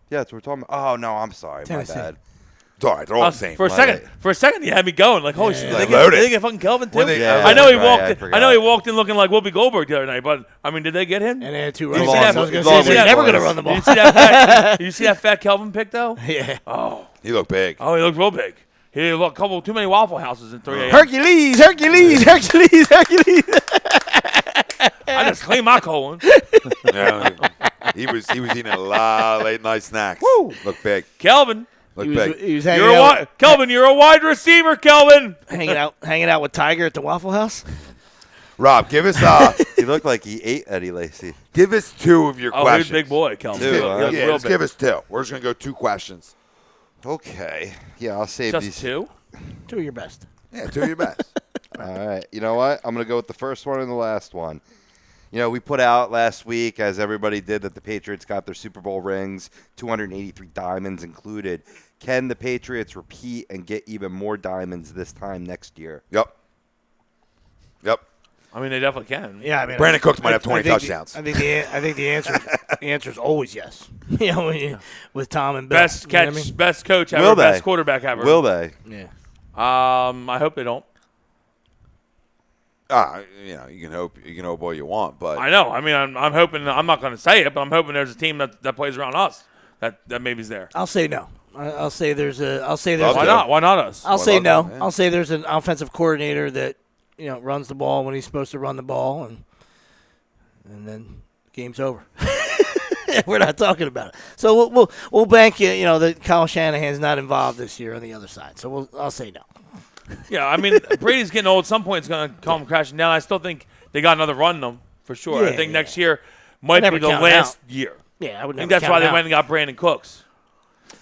[SPEAKER 5] Yeah, that's what we're talking about. Oh, no, I'm sorry.
[SPEAKER 4] Tennessee.
[SPEAKER 5] My bad.
[SPEAKER 2] It's all right. They're all the same.
[SPEAKER 3] For a second, you had me going like, holy shit!
[SPEAKER 2] Like
[SPEAKER 3] They
[SPEAKER 2] loaded.
[SPEAKER 3] get fucking Kelvin too.
[SPEAKER 2] When they-
[SPEAKER 5] Yeah,
[SPEAKER 3] I know he
[SPEAKER 5] that's right,
[SPEAKER 3] walked.
[SPEAKER 5] I
[SPEAKER 3] I
[SPEAKER 5] forgot.
[SPEAKER 3] know he walked in looking like Whoopi Goldberg the other night. But I mean, did they get him?
[SPEAKER 4] And they had two
[SPEAKER 3] Did you
[SPEAKER 4] running
[SPEAKER 3] see
[SPEAKER 4] backs.
[SPEAKER 3] that-
[SPEAKER 4] I was going
[SPEAKER 3] did
[SPEAKER 4] to
[SPEAKER 3] you
[SPEAKER 4] say
[SPEAKER 3] see
[SPEAKER 4] they're
[SPEAKER 3] that-
[SPEAKER 4] never going to run the
[SPEAKER 3] Did
[SPEAKER 4] ball.
[SPEAKER 3] you see that fat? Did you see that fat Kelvin pick though?
[SPEAKER 4] Yeah.
[SPEAKER 3] Oh,
[SPEAKER 2] He looked big.
[SPEAKER 3] he looked real big. He ate a couple too many Waffle Houses in 3 a.m.
[SPEAKER 4] Hercules.
[SPEAKER 3] I just cleaned my colon.
[SPEAKER 2] Yeah, he was eating a lot of late night snacks. Woo! Look big.
[SPEAKER 3] Kelvin.
[SPEAKER 2] Look big.
[SPEAKER 4] He was hanging out,
[SPEAKER 3] Kelvin, you're a wide receiver, Kelvin.
[SPEAKER 4] hanging out with Tiger at the Waffle House.
[SPEAKER 2] Rob, give us
[SPEAKER 5] He looked like he ate Eddie Lacy.
[SPEAKER 2] give us 2 of your
[SPEAKER 3] Oh,
[SPEAKER 2] questions.
[SPEAKER 3] he's a big boy, Kelvin.
[SPEAKER 5] Two, huh?
[SPEAKER 3] He was
[SPEAKER 2] Yeah,
[SPEAKER 3] real
[SPEAKER 2] just
[SPEAKER 3] big.
[SPEAKER 2] give us 2. We're just gonna go 2 questions.
[SPEAKER 5] Okay. Yeah, I'll save
[SPEAKER 3] Just
[SPEAKER 5] these.
[SPEAKER 3] 2?
[SPEAKER 4] 2 of your best.
[SPEAKER 2] Yeah, 2 of your best.
[SPEAKER 5] All right. You know what? I'm going to go with the first one and the last one. You know, we put out last week, as everybody did, that the Patriots got their Super Bowl rings, 283 diamonds included. Can the Patriots repeat and get even more diamonds this time next year?
[SPEAKER 2] Yep.
[SPEAKER 3] I mean, they definitely can.
[SPEAKER 4] Yeah, I mean,
[SPEAKER 2] Brandon Cooks might have 20
[SPEAKER 4] think
[SPEAKER 2] touchdowns.
[SPEAKER 4] I think the answer is always yes. You know, with Tom and Bill.
[SPEAKER 3] Best
[SPEAKER 4] You
[SPEAKER 3] catch,
[SPEAKER 4] know what I mean?
[SPEAKER 3] best coach ever,
[SPEAKER 5] Will they?
[SPEAKER 3] best quarterback ever.
[SPEAKER 5] Will they?
[SPEAKER 4] Yeah.
[SPEAKER 3] I hope they don't.
[SPEAKER 2] You can hope all you want, but
[SPEAKER 3] I know. I mean, I'm hoping. I'm not going to say it, but I'm hoping there's a team that plays around us that maybe's there.
[SPEAKER 4] I'll say no. I'll say there's
[SPEAKER 2] Love
[SPEAKER 3] Why
[SPEAKER 2] to.
[SPEAKER 3] not? Why not us?
[SPEAKER 4] I'll say no.
[SPEAKER 2] yeah.
[SPEAKER 4] I'll say there's an offensive coordinator that runs the ball when he's supposed to run the ball, and then game's over. We're not talking about it. So we'll bank that Kyle Shanahan's not involved this year on the other side. So I'll say no.
[SPEAKER 3] Yeah, I mean, Brady's getting old. At some point, it's going to come crashing down. I still think they got another run in them for sure. I think next year might be
[SPEAKER 4] never
[SPEAKER 3] the
[SPEAKER 4] count
[SPEAKER 3] last
[SPEAKER 4] out.
[SPEAKER 3] year.
[SPEAKER 4] Yeah, I would
[SPEAKER 3] I think
[SPEAKER 4] never
[SPEAKER 3] that's why they
[SPEAKER 4] count
[SPEAKER 3] went and got Brandon Cooks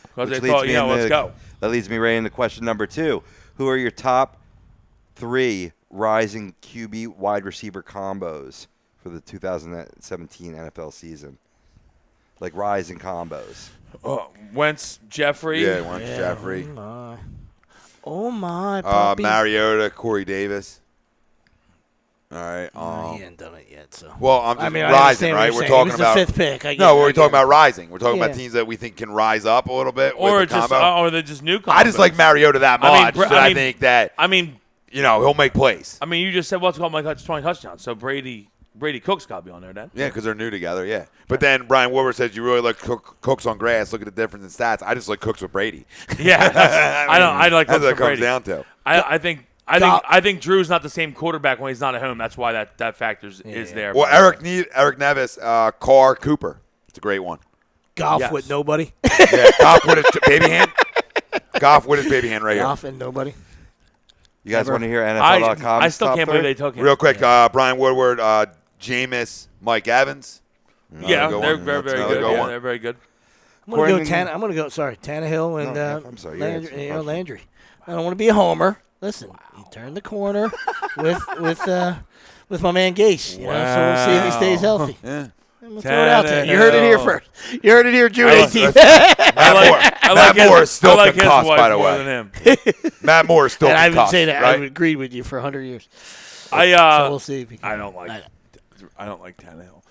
[SPEAKER 3] because they thought, let's go.
[SPEAKER 5] That leads me right into question number 2. Who are your top 3 rising QB wide receiver combos for the 2017 NFL season? Like rising combos.
[SPEAKER 3] Wentz, Jeffrey.
[SPEAKER 2] yeah, why don't you, Jeffrey?
[SPEAKER 4] Oh my, puppy.
[SPEAKER 2] Mariota, Corey Davis. All right.
[SPEAKER 4] He ain't done it yet. So.
[SPEAKER 2] Well, I'm just
[SPEAKER 4] I mean, I
[SPEAKER 2] rising,
[SPEAKER 4] understand what
[SPEAKER 2] right?
[SPEAKER 4] you're
[SPEAKER 2] We're
[SPEAKER 4] saying.
[SPEAKER 2] talking
[SPEAKER 4] He was
[SPEAKER 2] about
[SPEAKER 4] the 5th pick.
[SPEAKER 2] we're talking about rising. We're talking about
[SPEAKER 4] Yeah.
[SPEAKER 2] teams that we think can rise up a little bit
[SPEAKER 3] Or
[SPEAKER 2] with the
[SPEAKER 3] just,
[SPEAKER 2] combo.
[SPEAKER 3] or they're just new.
[SPEAKER 2] I just like Mariota that much. I think that
[SPEAKER 3] I mean,
[SPEAKER 2] he'll make plays.
[SPEAKER 3] I mean, you just said what's called my 20 touchdowns. So Brady Cooks got to be on there then.
[SPEAKER 2] Yeah, because they're new together. Yeah, but then Brian Wilbur says you really like Cooks on grass. Look at the difference in stats. I just like Cooks with Brady.
[SPEAKER 3] Yeah, I like
[SPEAKER 2] That's
[SPEAKER 3] Cooks
[SPEAKER 2] what
[SPEAKER 3] for
[SPEAKER 2] it comes
[SPEAKER 3] Brady.
[SPEAKER 2] down to.
[SPEAKER 3] I think Drew's not the same quarterback when he's not at home. That's why that factor is there.
[SPEAKER 2] Well, Eric Nevis, Carr Cooper. It's a great one.
[SPEAKER 4] Golf
[SPEAKER 3] Yes.
[SPEAKER 4] with nobody.
[SPEAKER 2] Yeah, Goff with his baby hand. Goff with his baby hand right
[SPEAKER 4] Golf and nobody.
[SPEAKER 5] You guys want to hear NFL.com?
[SPEAKER 3] I still can't believe they took
[SPEAKER 2] here.
[SPEAKER 3] him.
[SPEAKER 2] Real quick, Brian Woodward, Jameis, Mike Evans.
[SPEAKER 3] Yeah,
[SPEAKER 2] Another good
[SPEAKER 3] they're
[SPEAKER 2] one.
[SPEAKER 3] very,
[SPEAKER 2] That's
[SPEAKER 3] very
[SPEAKER 2] another
[SPEAKER 3] good.
[SPEAKER 2] good
[SPEAKER 3] Yeah,
[SPEAKER 2] one.
[SPEAKER 3] they're very good.
[SPEAKER 4] I'm gonna go. Sorry, Tannehill and
[SPEAKER 5] I'm sorry. You're answering the question.
[SPEAKER 4] Landry. I don't want to be a homer. Listen, he turned the corner with my man Gase. So we'll see if he stays healthy.
[SPEAKER 2] Yeah.
[SPEAKER 4] I'm gonna throw it out there. You heard it here first. You heard it here, June
[SPEAKER 3] I
[SPEAKER 4] 18th.
[SPEAKER 2] Matt Moore is still
[SPEAKER 3] I like his
[SPEAKER 2] concussed,
[SPEAKER 3] wife
[SPEAKER 2] by the
[SPEAKER 3] more
[SPEAKER 2] way.
[SPEAKER 3] than him.
[SPEAKER 2] Matt Moore is still
[SPEAKER 4] And I would
[SPEAKER 2] concussed,
[SPEAKER 4] say that
[SPEAKER 2] right?
[SPEAKER 4] I would agree with you for 100 years. So we'll see if he can.
[SPEAKER 3] I don't like Tannehill.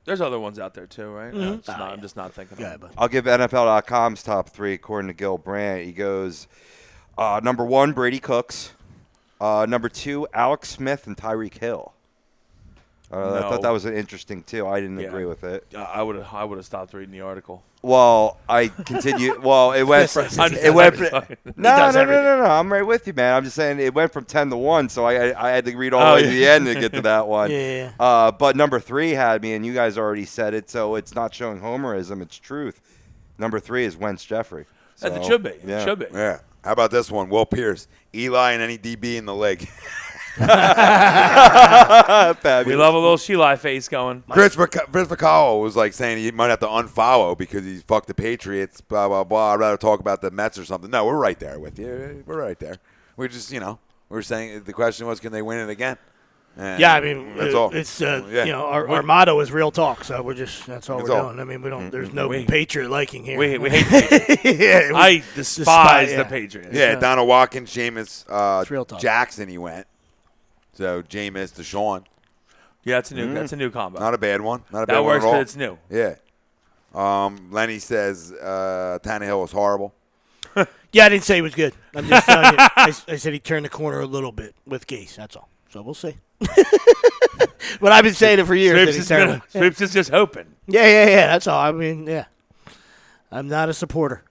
[SPEAKER 3] There's other ones out there too, right? No, I'm just not thinking.
[SPEAKER 4] Yeah,
[SPEAKER 3] of them.
[SPEAKER 4] but
[SPEAKER 5] I'll give NFL.com's top 3 according to Gil Brandt. He goes, number 1, Brady Cooks. Number 2, Alex Smith and Tyreek Hill. I
[SPEAKER 3] No.
[SPEAKER 5] thought that was interesting too. I didn't
[SPEAKER 3] Yeah.
[SPEAKER 5] agree with it.
[SPEAKER 3] I would have stopped reading the article.
[SPEAKER 5] Well, I continue. Well, it went.
[SPEAKER 3] I'm just
[SPEAKER 5] It went.
[SPEAKER 3] fucking-
[SPEAKER 5] No. I'm right with you, man. I'm just saying it went from 10 to 1, so I had to read all the way to the end to get to that one.
[SPEAKER 4] Yeah.
[SPEAKER 5] But number 3 had me, and you guys already said it, so it's not showing homerism. It's truth. Number 3 is Wentz Jeffrey.
[SPEAKER 3] As it
[SPEAKER 5] So,
[SPEAKER 3] should be.
[SPEAKER 5] yeah.
[SPEAKER 3] It should be.
[SPEAKER 2] Yeah. How about this one? Will Pierce, Eli, and any DB in the league.
[SPEAKER 3] We love a little Sheila face going.
[SPEAKER 2] Chris Vicalo was like saying he might have to unfollow because he's fucked the Patriots, blah, blah, blah. I'd rather talk about the Mets or something. No, we're right there with you. We're right there. We just, we're saying the question was, can they win it again? And
[SPEAKER 4] Yeah, I mean,
[SPEAKER 2] that's all.
[SPEAKER 4] it's
[SPEAKER 2] Yeah.
[SPEAKER 4] our motto is real talk, so that's all
[SPEAKER 2] That's
[SPEAKER 4] we're
[SPEAKER 2] all.
[SPEAKER 4] doing. I mean, we don't. There's no
[SPEAKER 3] We-
[SPEAKER 4] Patriot liking here.
[SPEAKER 3] We hate the Patriots.
[SPEAKER 4] yeah,
[SPEAKER 3] I despise
[SPEAKER 4] yeah.
[SPEAKER 3] the Patriots.
[SPEAKER 2] Yeah, Donald Watkins, Jameis,
[SPEAKER 4] It's real talk.
[SPEAKER 2] Jackson, he went. So Jameis, Deshaun.
[SPEAKER 3] Yeah, that's a new combo.
[SPEAKER 2] Not a bad one. Not a bad
[SPEAKER 3] That
[SPEAKER 2] one
[SPEAKER 3] works
[SPEAKER 2] at all.
[SPEAKER 3] because it's new.
[SPEAKER 2] Yeah. Lenny says Tannehill was horrible.
[SPEAKER 4] Yeah, I didn't say he was good. I'm just telling you. I said he turned the corner a little bit with Gase. That's all. So we'll see. But I've been saying it for years.
[SPEAKER 3] Swoops is just hoping.
[SPEAKER 4] Yeah. That's all. I mean, yeah. I'm not a supporter.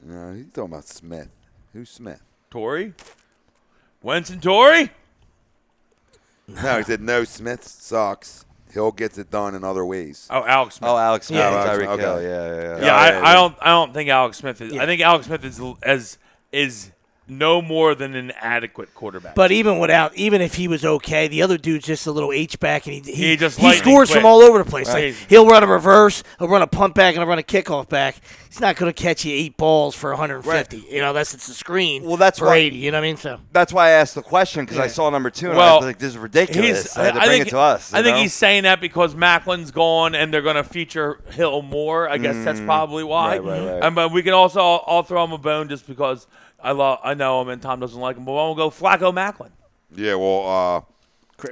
[SPEAKER 2] No, he's talking about Smith. Who's Smith?
[SPEAKER 3] Torrey? Winston Torrey?
[SPEAKER 2] No, he said no. Smith sucks. Hill gets it done in other ways.
[SPEAKER 3] Oh, Alex Smith.
[SPEAKER 5] Oh, Alex Smith.
[SPEAKER 2] Yeah,
[SPEAKER 5] Tyreek
[SPEAKER 2] okay.
[SPEAKER 5] Hill. Yeah.
[SPEAKER 3] Yeah, I don't think Alex Smith is.
[SPEAKER 4] Yeah.
[SPEAKER 3] I think Alex Smith is no more than an adequate quarterback.
[SPEAKER 4] But even if he was okay, the other dude's just a little H-back, and he
[SPEAKER 3] lightning
[SPEAKER 4] scores
[SPEAKER 3] quick.
[SPEAKER 4] from all over the place.
[SPEAKER 3] Right.
[SPEAKER 4] Like, he'll run a reverse, he'll run a punt back, and he'll run a kickoff back. He's not going to catch you 8 balls for 150.
[SPEAKER 5] Right.
[SPEAKER 4] You know, it's a screen.
[SPEAKER 5] Well, that's
[SPEAKER 4] for
[SPEAKER 5] why-
[SPEAKER 4] 80. You know what I mean? So
[SPEAKER 5] That's why I asked the question, because I saw number 2, and I
[SPEAKER 3] Well,
[SPEAKER 5] was like, this is ridiculous. I had to bring it to us.
[SPEAKER 3] I think
[SPEAKER 5] you know?
[SPEAKER 3] he's saying that because Macklin's gone and they're going to feature Hill more. I guess that's probably why.
[SPEAKER 5] Right.
[SPEAKER 3] But we can also all throw him a bone just because I know him and Tom doesn't like him. But we'll go Flacco Macklin.
[SPEAKER 2] Yeah, well,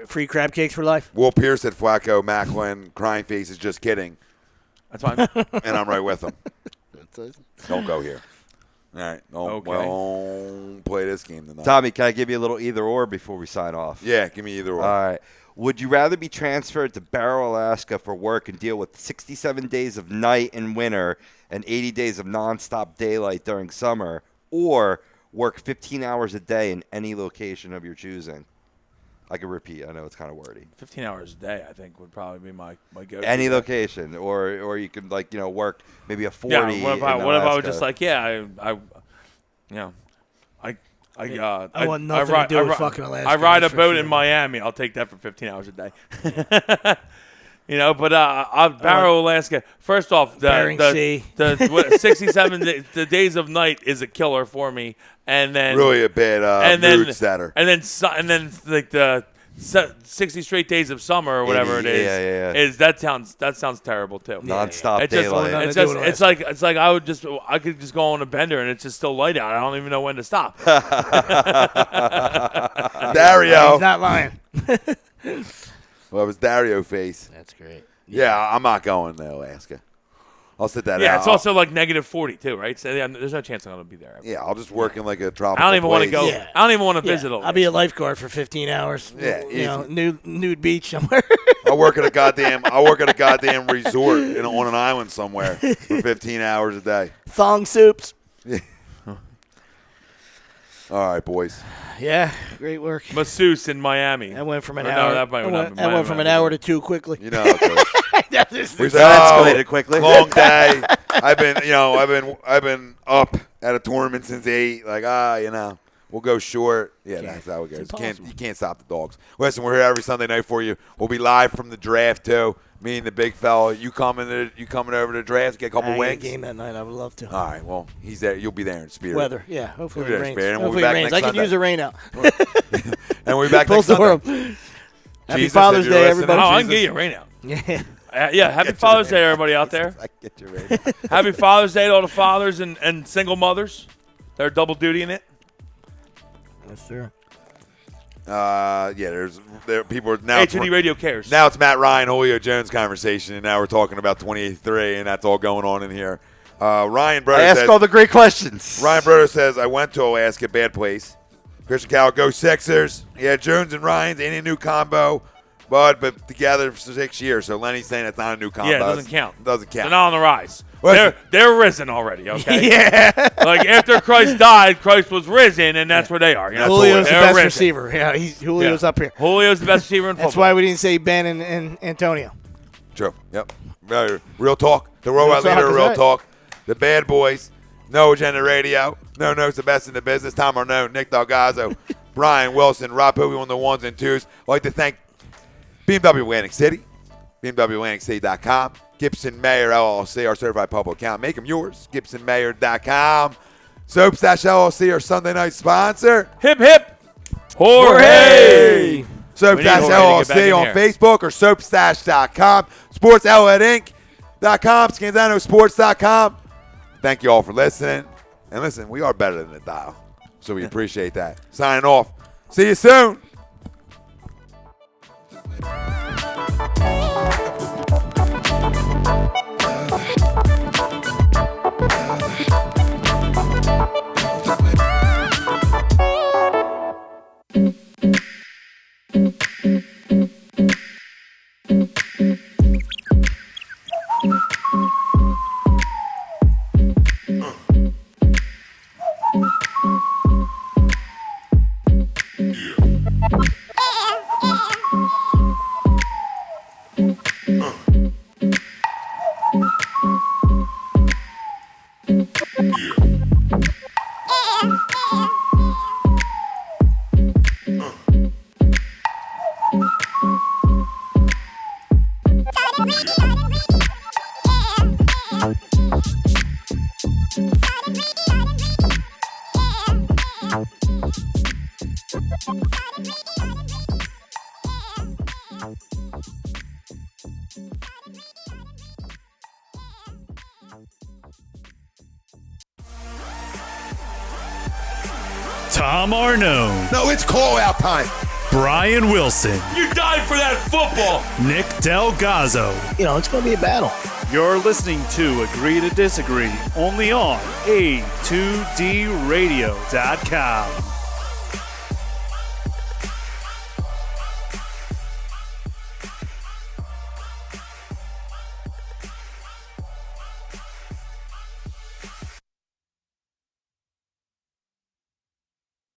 [SPEAKER 4] free crab cakes for life.
[SPEAKER 2] Will Pierce said Flacco, Macklin, crying face is just kidding.
[SPEAKER 3] That's fine.
[SPEAKER 2] And I'm right with him. Don't go here. All right.
[SPEAKER 3] Okay.
[SPEAKER 2] Don't play this game tonight.
[SPEAKER 5] Tommy, can I give you a little either or before we sign off?
[SPEAKER 2] Yeah, give me either or.
[SPEAKER 5] All right. Would you rather be transferred to Barrow, Alaska for work and deal with 67 days of night in winter and 80 days of nonstop daylight during summer, or work 15 hours a day in any location of your choosing? I can repeat. I know it's kind of wordy.
[SPEAKER 3] 15 hours a day, I think, would probably be my go-to.
[SPEAKER 5] Any location, or you could work maybe a 40.
[SPEAKER 3] Yeah. What if I was
[SPEAKER 5] Alaska.
[SPEAKER 3] just like, I
[SPEAKER 4] want nothing to do with fucking Alaska.
[SPEAKER 3] I ride a
[SPEAKER 4] that's for
[SPEAKER 3] boat
[SPEAKER 4] sure.
[SPEAKER 3] in Miami. I'll take that for 15 hours a day. Barrow, Alaska. First off,
[SPEAKER 4] Bering Sea.
[SPEAKER 3] the 67 the days of night is a killer for me, and then
[SPEAKER 2] Really a bad mood setter.
[SPEAKER 3] and then like the 60 straight days of summer or whatever it is.
[SPEAKER 5] Yeah.
[SPEAKER 3] Is that sounds terrible too.
[SPEAKER 5] Nonstop
[SPEAKER 3] It's just,
[SPEAKER 5] daylight.
[SPEAKER 3] it's like I could just go on a bender and it's just still light out. I don't even know when to stop.
[SPEAKER 2] Dario.
[SPEAKER 4] He's not lying.
[SPEAKER 2] Well, it was Dario face.
[SPEAKER 4] That's great.
[SPEAKER 2] Yeah, I'm not going to Alaska. I'll sit that out.
[SPEAKER 3] Yeah, it's also like negative 40 too, right? So there's no chance I'm going to be there.
[SPEAKER 2] Yeah, I'll just work in like a tropical
[SPEAKER 3] I don't even want to
[SPEAKER 2] place.
[SPEAKER 3] go.
[SPEAKER 4] Yeah.
[SPEAKER 3] I don't even want to visit.
[SPEAKER 4] I'll be a lifeguard for 15 hours.
[SPEAKER 2] Yeah,
[SPEAKER 4] you know, nude beach somewhere.
[SPEAKER 2] I'll work at a goddamn resort on an island somewhere for 15 hours a day.
[SPEAKER 4] Thong soups.
[SPEAKER 2] All right, boys.
[SPEAKER 4] Yeah, great work.
[SPEAKER 3] masseuse in Miami.
[SPEAKER 4] I went from an
[SPEAKER 3] Or
[SPEAKER 4] hour.
[SPEAKER 3] No, that might not be
[SPEAKER 4] I went from an hour to 2 quickly.
[SPEAKER 2] You know, how it goes. We say,
[SPEAKER 5] escalated quickly.
[SPEAKER 2] Long day. I've been up at a tournament since 8. Like, we'll go short. Yeah, that's how it goes. You can't stop the dogs. Listen, we're here every Sunday night for you. We'll be live from the draft too. Me and the big fella. You coming over to the draft? Get a couple
[SPEAKER 4] I got a
[SPEAKER 2] wings.
[SPEAKER 4] game that night. I would love to.
[SPEAKER 2] All right. Well, he's there. You'll be there in spirit.
[SPEAKER 4] Weather. Yeah. Hopefully
[SPEAKER 2] You'll
[SPEAKER 4] it
[SPEAKER 2] be there in
[SPEAKER 4] rains.
[SPEAKER 2] spirit, and we'll be
[SPEAKER 4] Hopefully it
[SPEAKER 2] back
[SPEAKER 4] rains.
[SPEAKER 2] next
[SPEAKER 4] I could
[SPEAKER 2] Sunday.
[SPEAKER 4] use a rain out.
[SPEAKER 2] And we'll be back
[SPEAKER 4] Full
[SPEAKER 2] next Sunday.
[SPEAKER 4] storm. Happy
[SPEAKER 2] Jesus,
[SPEAKER 4] Father's
[SPEAKER 2] if you're
[SPEAKER 4] Day,
[SPEAKER 2] listening,
[SPEAKER 4] everybody.
[SPEAKER 3] Oh, I can
[SPEAKER 2] Jesus.
[SPEAKER 3] get you right now.
[SPEAKER 4] Yeah.
[SPEAKER 3] Happy Father's Day, everybody out there.
[SPEAKER 5] I get you right.
[SPEAKER 3] Happy Father's Day to all the fathers and single mothers. They're double dutying it.
[SPEAKER 4] Yes, sir.
[SPEAKER 2] There people are now.
[SPEAKER 3] HOD Radio cares.
[SPEAKER 2] Now it's Matt Ryan, Julio Jones conversation, and now we're talking about 28-3, and that's all going on in here. Ryan
[SPEAKER 5] I
[SPEAKER 2] Broder
[SPEAKER 5] ask
[SPEAKER 2] says,
[SPEAKER 5] all the great questions.
[SPEAKER 2] Ryan Broder says, I went to Alaska, bad place. Christian Cowell, go Sixers. Yeah, Jones and Ryan's ain't a new combo, but together for 6 years. So Lenny's saying it's not a new combo.
[SPEAKER 3] Yeah, it doesn't count.
[SPEAKER 2] It doesn't count.
[SPEAKER 3] They're not on the rise.
[SPEAKER 2] Listen.
[SPEAKER 3] They're risen already, okay?
[SPEAKER 4] Yeah.
[SPEAKER 3] Like, after Christ died, Christ was risen, and that's where they are. You know?
[SPEAKER 4] Julio's the
[SPEAKER 3] They're
[SPEAKER 4] best
[SPEAKER 3] risen.
[SPEAKER 4] receiver. Yeah, Julio's
[SPEAKER 3] Yeah.
[SPEAKER 4] up here.
[SPEAKER 3] Julio's the best receiver in football.
[SPEAKER 4] That's why we didn't say Ben and Antonio.
[SPEAKER 2] True. Yep. Real talk. The robot
[SPEAKER 4] Real talk
[SPEAKER 2] leader,
[SPEAKER 4] is
[SPEAKER 2] real
[SPEAKER 4] right.
[SPEAKER 2] talk. The bad boys. No Agenda Radio. No Notes the best in the business. Tom Arnott, Nick Delgazzo, Brian Wilson, Rob Hoovey on the ones and twos. I'd like to thank BMW Atlantic City, BMWAtlanticCity.com, Gibson Mayer LLC, our certified public account. Make them yours. GibsonMayer.com. Soapstash LLC, our Sunday night sponsor.
[SPEAKER 3] Hip, hip. Jorge.
[SPEAKER 2] Soapstash
[SPEAKER 3] We need Jorge to get back
[SPEAKER 2] LLC
[SPEAKER 3] in
[SPEAKER 2] on
[SPEAKER 3] here.
[SPEAKER 2] Facebook or soapstash.com. SportsOutletInc.com. ScanzanoSports.com. Thank you all for listening. And listen, we are better than the dial, so we appreciate that. Signing off. See you soon.
[SPEAKER 1] Tom Arnone,
[SPEAKER 2] No, it's call-out time.
[SPEAKER 1] Brian Wilson,
[SPEAKER 3] You died for that football.
[SPEAKER 1] Nick Delgazzo.
[SPEAKER 9] It's going to be a battle.
[SPEAKER 1] You're listening to Agree to Disagree, only on A2DRadio.com.